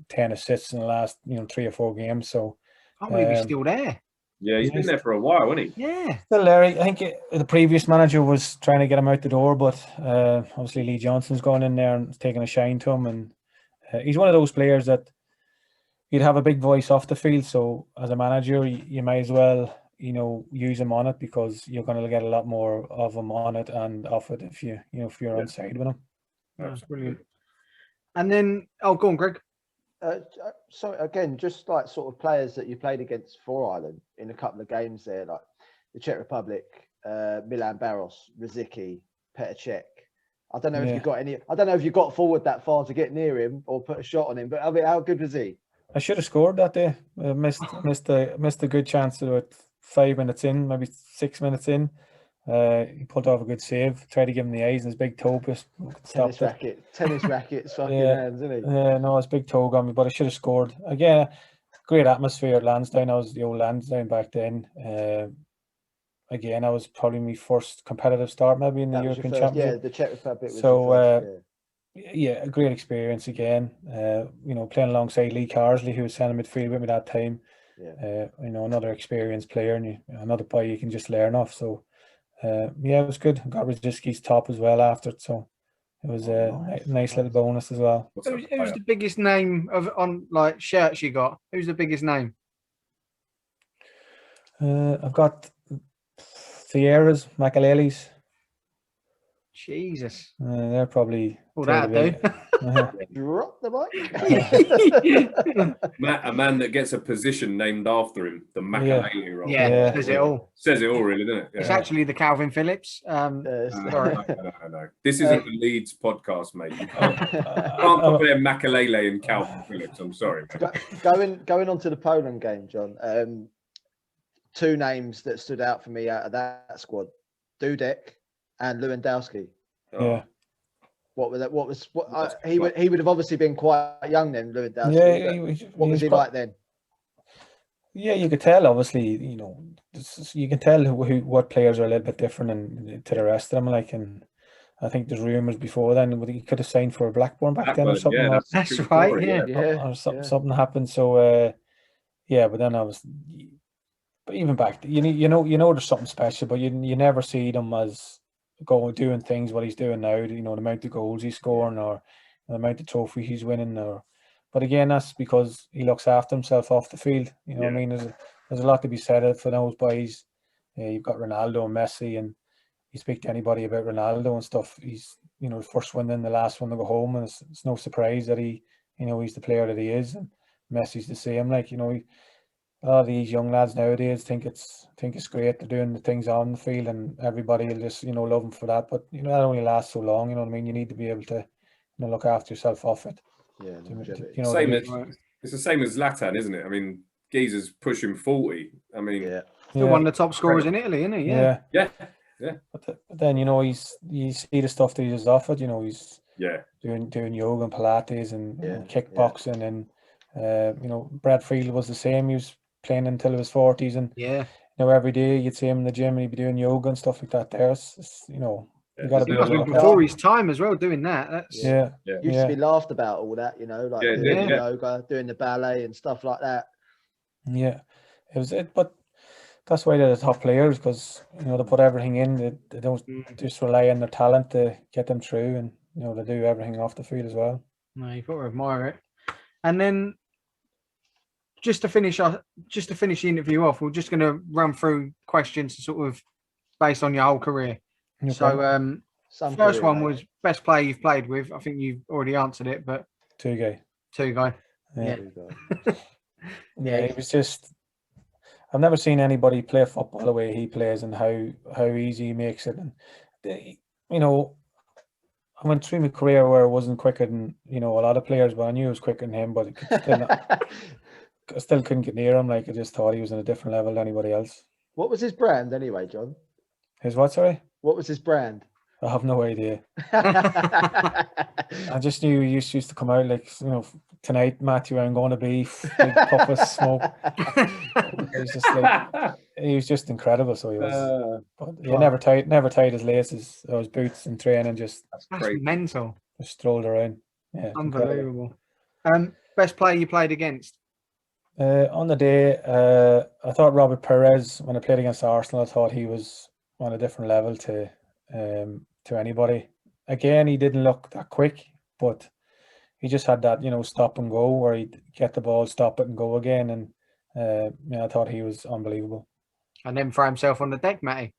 10 assists in the last 3 or 4 games. So I believe he's still there. Yeah, he's been there for a while, hasn't he? Yeah, still there. I think the previous manager was trying to get him out the door, but obviously Lee Johnson's gone in there and taking a shine to him, and he's one of those players that you'd have a big voice off the field. So as a manager, you might as well use him on it, because you're going to get a lot more of him on it and off it if if you're on side with him. That's brilliant. And then, go on, Greg. So again, just like sort of players that you played against for Ireland in a couple of games there, like the Czech Republic, Milan Baros, Rosicky, Petr Cech. I don't know if you got any. I don't know if you got forward that far to get near him or put a shot on him. But I mean, how good was he? I should have scored that day. I missed a good chance to do it 5 minutes in, maybe 6 minutes in. He pulled off a good save. Tried to give him the eyes, and his big toe just stopped tennis rackets, fucking hands, isn't he? Yeah, no, his big toe got me, but I should have scored. Again, great atmosphere at Lansdowne. I was the old Lansdowne back then. Again, I was probably my first competitive start maybe in the European Championship. Yeah, the Czech Republic was a great experience again. Playing alongside Lee Carsley, who was centre midfield with me that time. Yeah. Another experienced player, and another boy you can just learn off. So, it was good. Got Rosiski's top as well after it, so it was a nice little bonus as well. Who's the biggest name on like shirts you got? Who's the biggest name? I've got Thierry's, Makalele's. Jesus. They're probably that'd do. Drop the mic. A man that gets a position named after him, the Makalele role. Yeah, says it all. Says it all, really, doesn't it? It's actually the Calvin Phillips. Sorry. No. This isn't the Leeds podcast, mate. You can't compare Makalele and Calvin Phillips. I'm sorry. Going on to the Poland game, John. Two names that stood out for me out of that squad: Dudek and Lewandowski. Yeah. He would have obviously been quite young then, Lewandowski. Yeah. What was he like then? Yeah, you could tell. Obviously, you can tell what players are a little bit different to the rest of them. Like, and I think there's rumours before then he could have signed for Blackburn back then or something. Yeah, that's right. Or something happened. So, but then but even back, you know, there's something special, but you never see them as doing things what he's doing now. The amount of goals he's scoring or the amount of trophies he's winning. But again, that's because he looks after himself off the field. What I mean? There's a lot to be said for those boys. You've got Ronaldo and Messi, and you speak to anybody about Ronaldo and stuff. He's the first one, then the last one to go home, and it's no surprise that he's the player that he is. And Messi's the same. Like, a lot of these young lads nowadays think it's great. They're doing the things on the field, and everybody will just love them for that. But that only lasts so long. You know what I mean? You need to be able to look after yourself off it. Yeah, it's the same as Zlatan, isn't it? I mean, Geezer's pushing 40. I mean, still one of the top scorers in Italy, isn't he? Yeah. But then you see the stuff that he does off it. He's doing yoga and Pilates and kickboxing, and Bradfield was the same. He was playing until he was 40s, and every day you'd see him in the gym and he'd be doing yoga and stuff like that. You got to be before his time as well doing that. That's used to be laughed about all that, doing yoga, doing the ballet and stuff like that. Yeah, it was it. But that's why they're the top players, because they put everything in. They don't just rely on their talent to get them through, and they do everything off the field as well. No, you've got to admire it. And then just to finish the interview off, we're just going to run through questions sort of based on your whole career. Okay. So first one was best player you've played with. I think you've already answered it, but Two guy. Yeah. He was just. I've never seen anybody play football the way he plays and how easy he makes it. And I went through my career where I wasn't quicker than a lot of players, but I knew I was quicker than him. But I still couldn't get near him. Like, I just thought he was on a different level than anybody else. What was his brand anyway, John? His what? Sorry. What was his brand? I have no idea. I just knew he used to come out like, tonight, Matthew, I'm going to be big puff of smoke. He was just incredible. So he was. But he never tied his laces or his boots in training. That's mental. Just strolled around. Yeah, unbelievable. Best player you played against? On the day, I thought Robert Perez, when I played against Arsenal, I thought he was on a different level to anybody. Again, he didn't look that quick, but he just had that, stop and go, where he'd get the ball, stop it and go again. And I thought he was unbelievable. And then throw himself on the deck, Matty.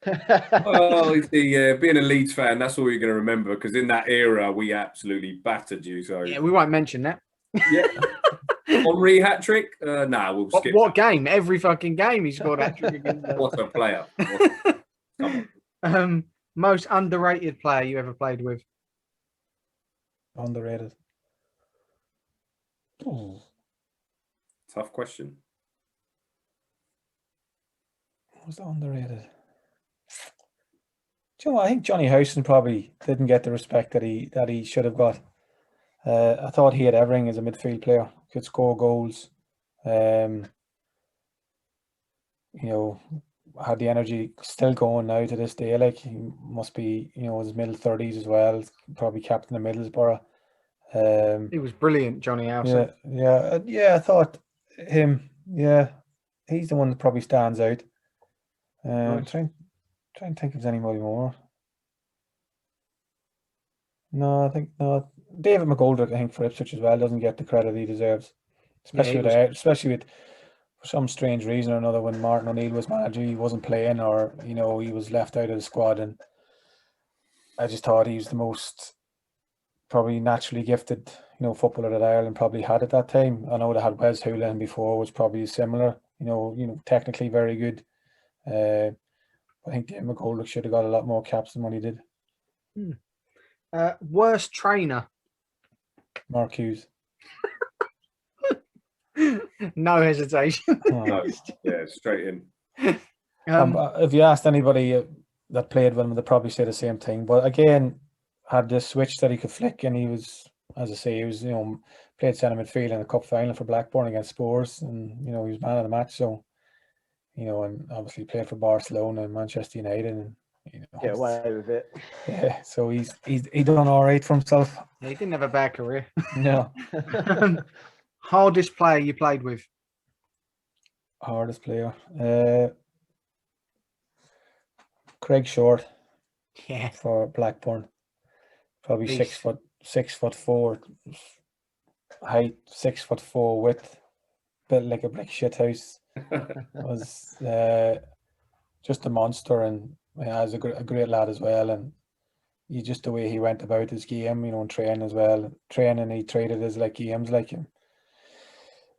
Well, being a Leeds fan, that's all you're going to remember, because in that era we absolutely battered you. So Yeah, we won't mention that. yeah. Henri hat trick? Nah, we'll skip. What game? Every fucking game he scored hat trick against us. What a player! Come on. Most underrated player you ever played with? Underrated. Ooh. Tough question. Was underrated? Do you know what? I think Johnny Howson probably didn't get the respect that he should have got. I thought he had everything as a midfield player. Could score goals. You know, had the energy still going now to this day. Like, he must be, you know, his middle 30s as well. Probably captain of Middlesbrough. He was brilliant, Johnny Howson. Yeah. I thought him. Yeah, he's the one that probably stands out. Nice. Trying to think if there's anybody more. No, I think no. David McGoldrick, I think, for Ipswich as well, doesn't get the credit he deserves. Especially with for some strange reason or another, when Martin O'Neill was manager, he wasn't playing, or you know, he was left out of the squad, and I just thought he was the most probably naturally gifted, you know, footballer that Ireland probably had at that time. I know they had Wes Houlihan before, was probably similar, you know, technically very good. I think David McGoldrick should have got a lot more caps than what he did. Worst trainer? Mark Hughes. No hesitation. No, yeah, straight in. If you asked anybody that played with him, they'd probably say the same thing. But again, had this switch that he could flick, and he was, as I say, he was, you know, played centre midfield in the cup final for Blackburn against Spurs, and you know, he was man of the match. So, you know, and obviously played for Barcelona and Manchester United, and you know, Get away with it. Yeah, so he done all right for himself. He didn't have a bad career. No. Hardest player you played with? Hardest player. Craig Short. Yeah. For Blackburn. Probably Beast. 6'4" height, 6'4" width, built like a brick shit house. Was just a monster, and as a great lad as well. And he just the way he went about his game, you know, and training as well. Training, he treated as like games, like him.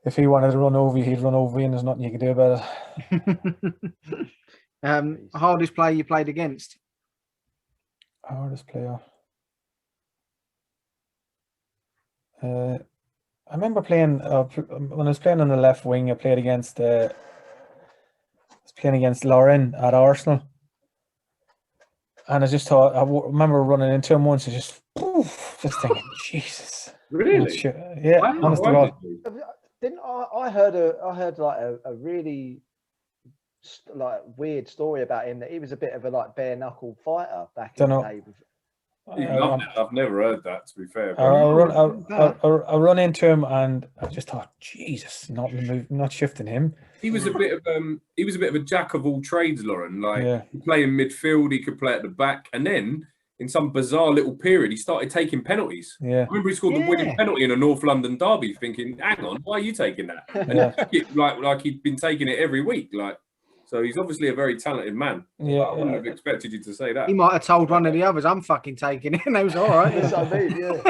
If he wanted to run over you, he'd run over you, and there's nothing you can do about it. Hardest player you played against? Hardest player. I remember playing when I was playing on the left wing. I played against Lauren at Arsenal, and I just thought, I remember running into him once and just thinking, Jesus, Really? Yeah, Wow, honest to why God. did you? Didn't I heard like a really like weird story about him, that he was a bit of a like bare knuckle fighter back in the day. I've never heard that, to be fair. I run into him and I just thought, Jesus, not shifting him. He was a bit of a jack of all trades, Lauren. Like, Yeah. he could play in midfield, he could play at the back, and then in some bizarre little period, he started taking penalties. Yeah. I remember he scored the winning penalty in a North London derby, thinking, "Hang on, why are you taking that?" And Yeah. he took it like he'd been taking it every week. Like, so he's obviously a very talented man. Yeah. I wouldn't have expected you to say that. He might have told one of the others, "I'm fucking taking it," and it was all right. Yes, I mean, yeah.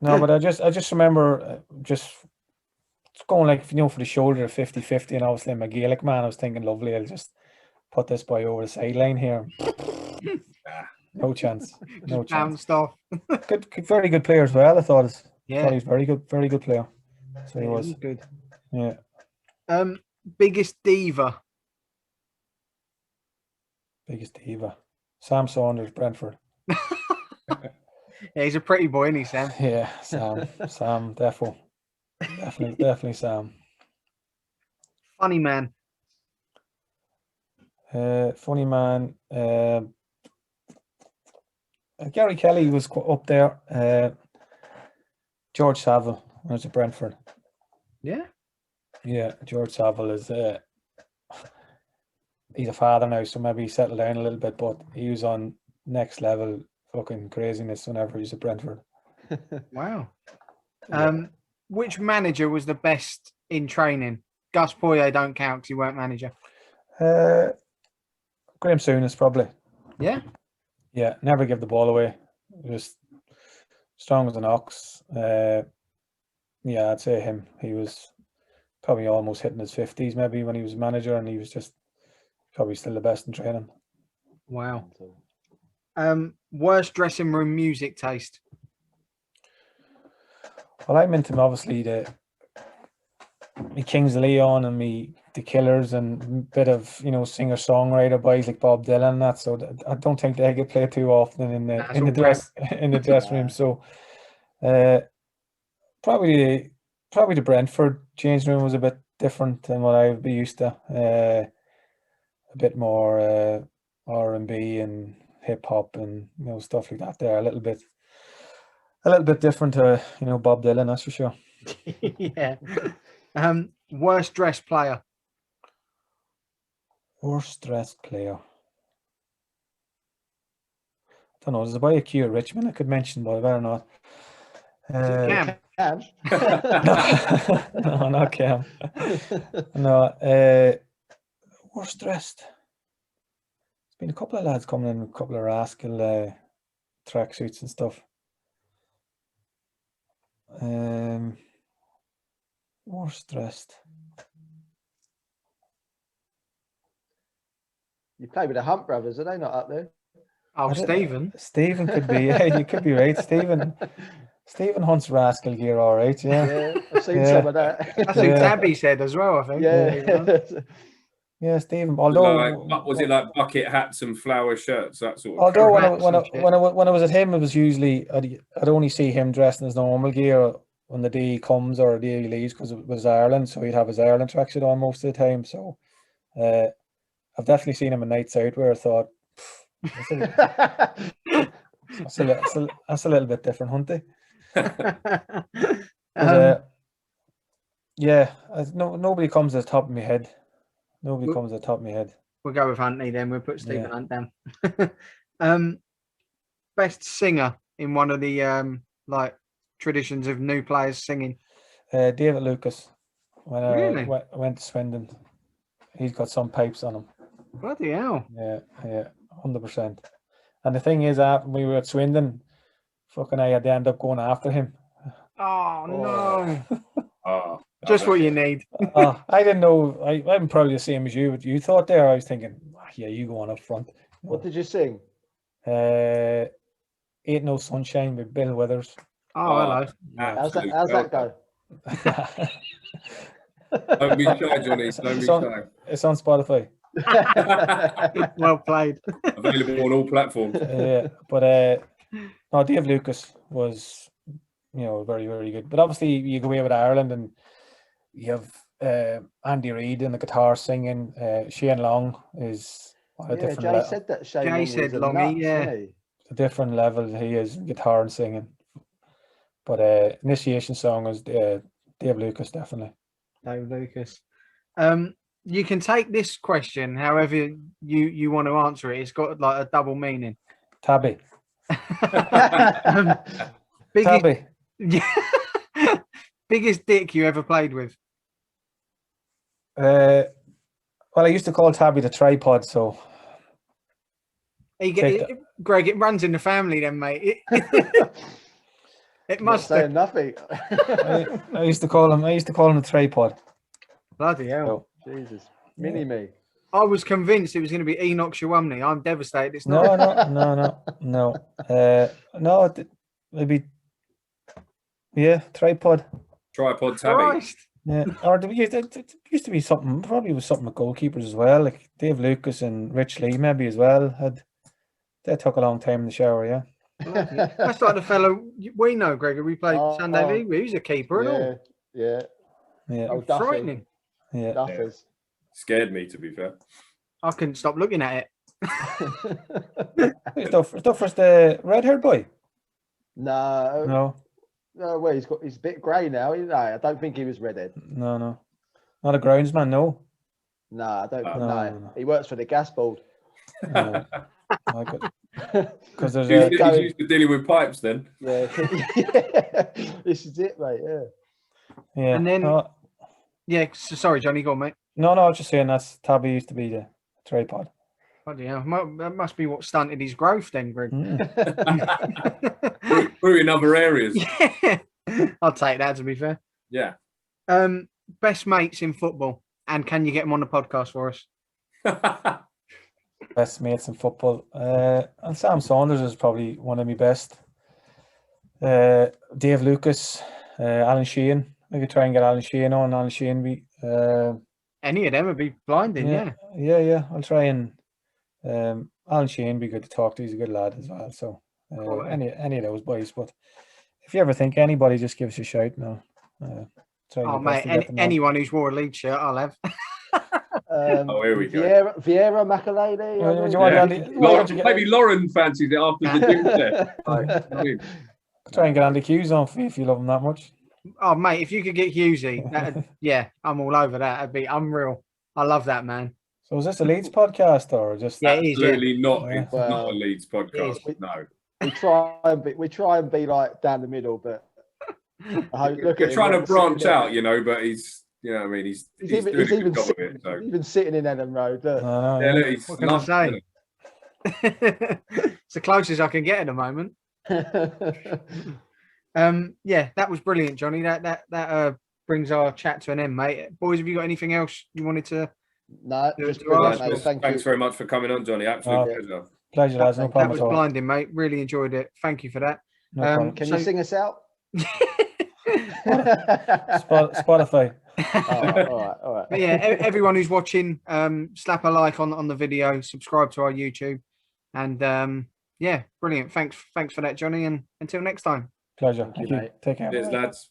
No, but I just remember just going, like, you know, for the shoulder 50-50, and obviously I'm a Gaelic man. I was thinking, lovely, I'll just put this boy over the sideline here. No chance. No chance. Bounced off. Good, very good player as well. I thought he Yeah, was very good player. So he was. good. Yeah. Biggest diva? Biggest diva. Sam Saunders, Brentford. Yeah, he's a pretty boy, isn't he, Sam? Yeah, Sam, definitely Sam. Funny man. Funny man. Gary Kelly was up there. George Saville was at Brentford. Yeah. Yeah, George Saville is. He's a father now, so maybe he settled down a little bit, but he was on next level fucking craziness whenever he was at Brentford. Wow. Yeah. Which manager was the best in training? Gus Poyet don't count because he weren't manager. Graham Souness probably. Yeah. Yeah, never give the ball away. Just strong as an ox. Yeah, I'd say him. He was probably almost hitting his 50s maybe when he was manager, and he was just probably still the best in training. Wow. Worst dressing room music taste. Well, I'm into obviously me Kings of Leon and me The Killers and a bit of singer songwriter boys like Bob Dylan and that. So I don't think they get played too often in the dressing room. So probably the Brentford changing room was a bit different than what I would be used to. A bit more R&B and hip hop and stuff like that. There a little bit different to Bob Dylan, that's for sure. Yeah. Worst dressed player. Worst dressed player. I don't know. There's a boy at Q at Richmond I could mention, but I better not. Cam. No, not Cam. No. Worst dressed. There's been a couple of lads coming in with a couple of rascal tracksuits and stuff. Worst dressed. You play with the Hunt brothers, are they not up there? Oh, Stephen. Stephen could be. Yeah, you could be right. Stephen Hunt's rascal gear, all right. Yeah. Yeah, I've seen some of that. That's what Tabby said as well, I think. Yeah. Yeah, Stephen. Although was it like bucket hats and flower shirts, that sort of? Although when I was at him, it was usually I'd only see him dressed in his normal gear when the day he comes or the day he leaves, because it was Ireland, so he'd have his Ireland tracksuit on most of the time. So I've definitely seen him in nights out where I thought that's a little bit different, Hunty. Yeah, nobody comes to the top of my head. Nobody comes to the top of my head. We'll go with Huntley then. We'll put Stephen Hunt down. Best singer in one of the like traditions of new players singing. David Lucas. When Really? I went to Swindon, he's got some pipes on him. Bloody hell. Yeah, 100%. And the thing is, after we were at Swindon, fucking I had to end up going after him. Oh no. Oh, Just what you need. I didn't know. I'm probably the same as you. What you thought there? I was thinking, yeah, you go on up front. What did you sing? Ain't No Sunshine with Bill Withers. Oh, hello. How's that go? Don't be shy, Johnny. Don't be shy. It's on Spotify. Well played. Available on all platforms. Yeah, but no, Dave Lucas was, very, very good. But obviously, you go away with Ireland, and you have Andy Reid in the guitar singing. Shane Long is a different Jay level. said that. Jay said Longy, yeah. A different level he is in guitar and singing. But initiation song is Dave Lucas, definitely. Dave Lucas. You can take this question however you want to answer it. It's got like a double meaning. Tabby. Tabby. Biggest dick you ever played with? Well, I used to call Tabby the tripod, so Greg, it runs in the family then, mate. It must say nothing. I used to call him the tripod. Bloody hell. So, Jesus. Mini me. I was convinced it was going to be Enoch Shawumney. I'm devastated. It's not. No. Maybe. Yeah, tripod. Tripod Tabby. Christ. Yeah, or there used to be something. Probably was something with goalkeepers as well, like Dave Lucas and Rich Lee maybe as well. They took a long time in the shower. Yeah. That's like the fellow we know, Gregor. We played Sunday League. He was a keeper and all. Yeah. Oh, frightening. Yeah. Duffers. Scared me, to be fair. I couldn't stop looking at it. Duffer's the red-haired boy. No. Well, he's a bit grey now. I don't think he was redhead. No. Not a groundsman, no. No, I don't. No. He works for the gas board. No. Because he's used to dealing with pipes then. Yeah. This is it, mate. Yeah. And then Yeah, sorry, Johnny, go on, mate. No, I was just saying that's Tabby used to be the tripod. Bloody hell. That must be what stunted his growth then, Greg. Through in other areas. Yeah. I'll take that, to be fair. Yeah. Best mates in football, and can you get them on the podcast for us? Best mates in football. And Sam Saunders is probably one of my best. Dave Lucas, Alan Sheehan. I could try and get Alan Sheehan on. Alan Sheehan be Any of them would be blinding, yeah. Yeah. I'll try and Alan Sheehan be good to talk to. He's a good lad as well. So Cool. any of those boys. But if you ever think anybody, just give us a shout. No, try Oh, my best mate, to get them on. anyone who's wore a Leeds shirt, I'll have. Oh, here we go. Vieira Makalele. Would you want Yeah. Andy? Why don't you get, Maybe Lauren fancies it after the gym set. try and get Andy Hughes on for you if you love him that much. Oh, mate, if you could get Hughesy, yeah, I'm all over that. That'd be unreal. I love that, man. So is this a Leeds podcast or just? Yeah, it is, yeah. Absolutely not. Yeah. It's not a Leeds podcast. It No. We try and be like down the middle, but look We're at trying him, to branch sitting out, you know, but he's, you know what I mean? He's doing a good job of it. So. even sitting in Ellen Road. Look. Yeah, look, he's What can I say? It's the closest I can get at the moment. Yeah, that was brilliant, Johnny. That brings our chat to an end, mate. Boys, have you got anything else you wanted to? No, Yeah, just to brilliant, ask, mate. Thanks very much for coming on, Johnny. Absolute pleasure. Pleasure, lads. No That problem was at all. blinding, mate. Really enjoyed it. Thank you for that. No problem. Can you sing us out? Spotify. All right. But yeah, everyone who's watching, slap a like on the video, subscribe to our YouTube, and yeah, brilliant. Thanks for that, Johnny. And until next time. Pleasure. Thank you, Thank you. mate. Take care. Cheers, Bye-bye. lads.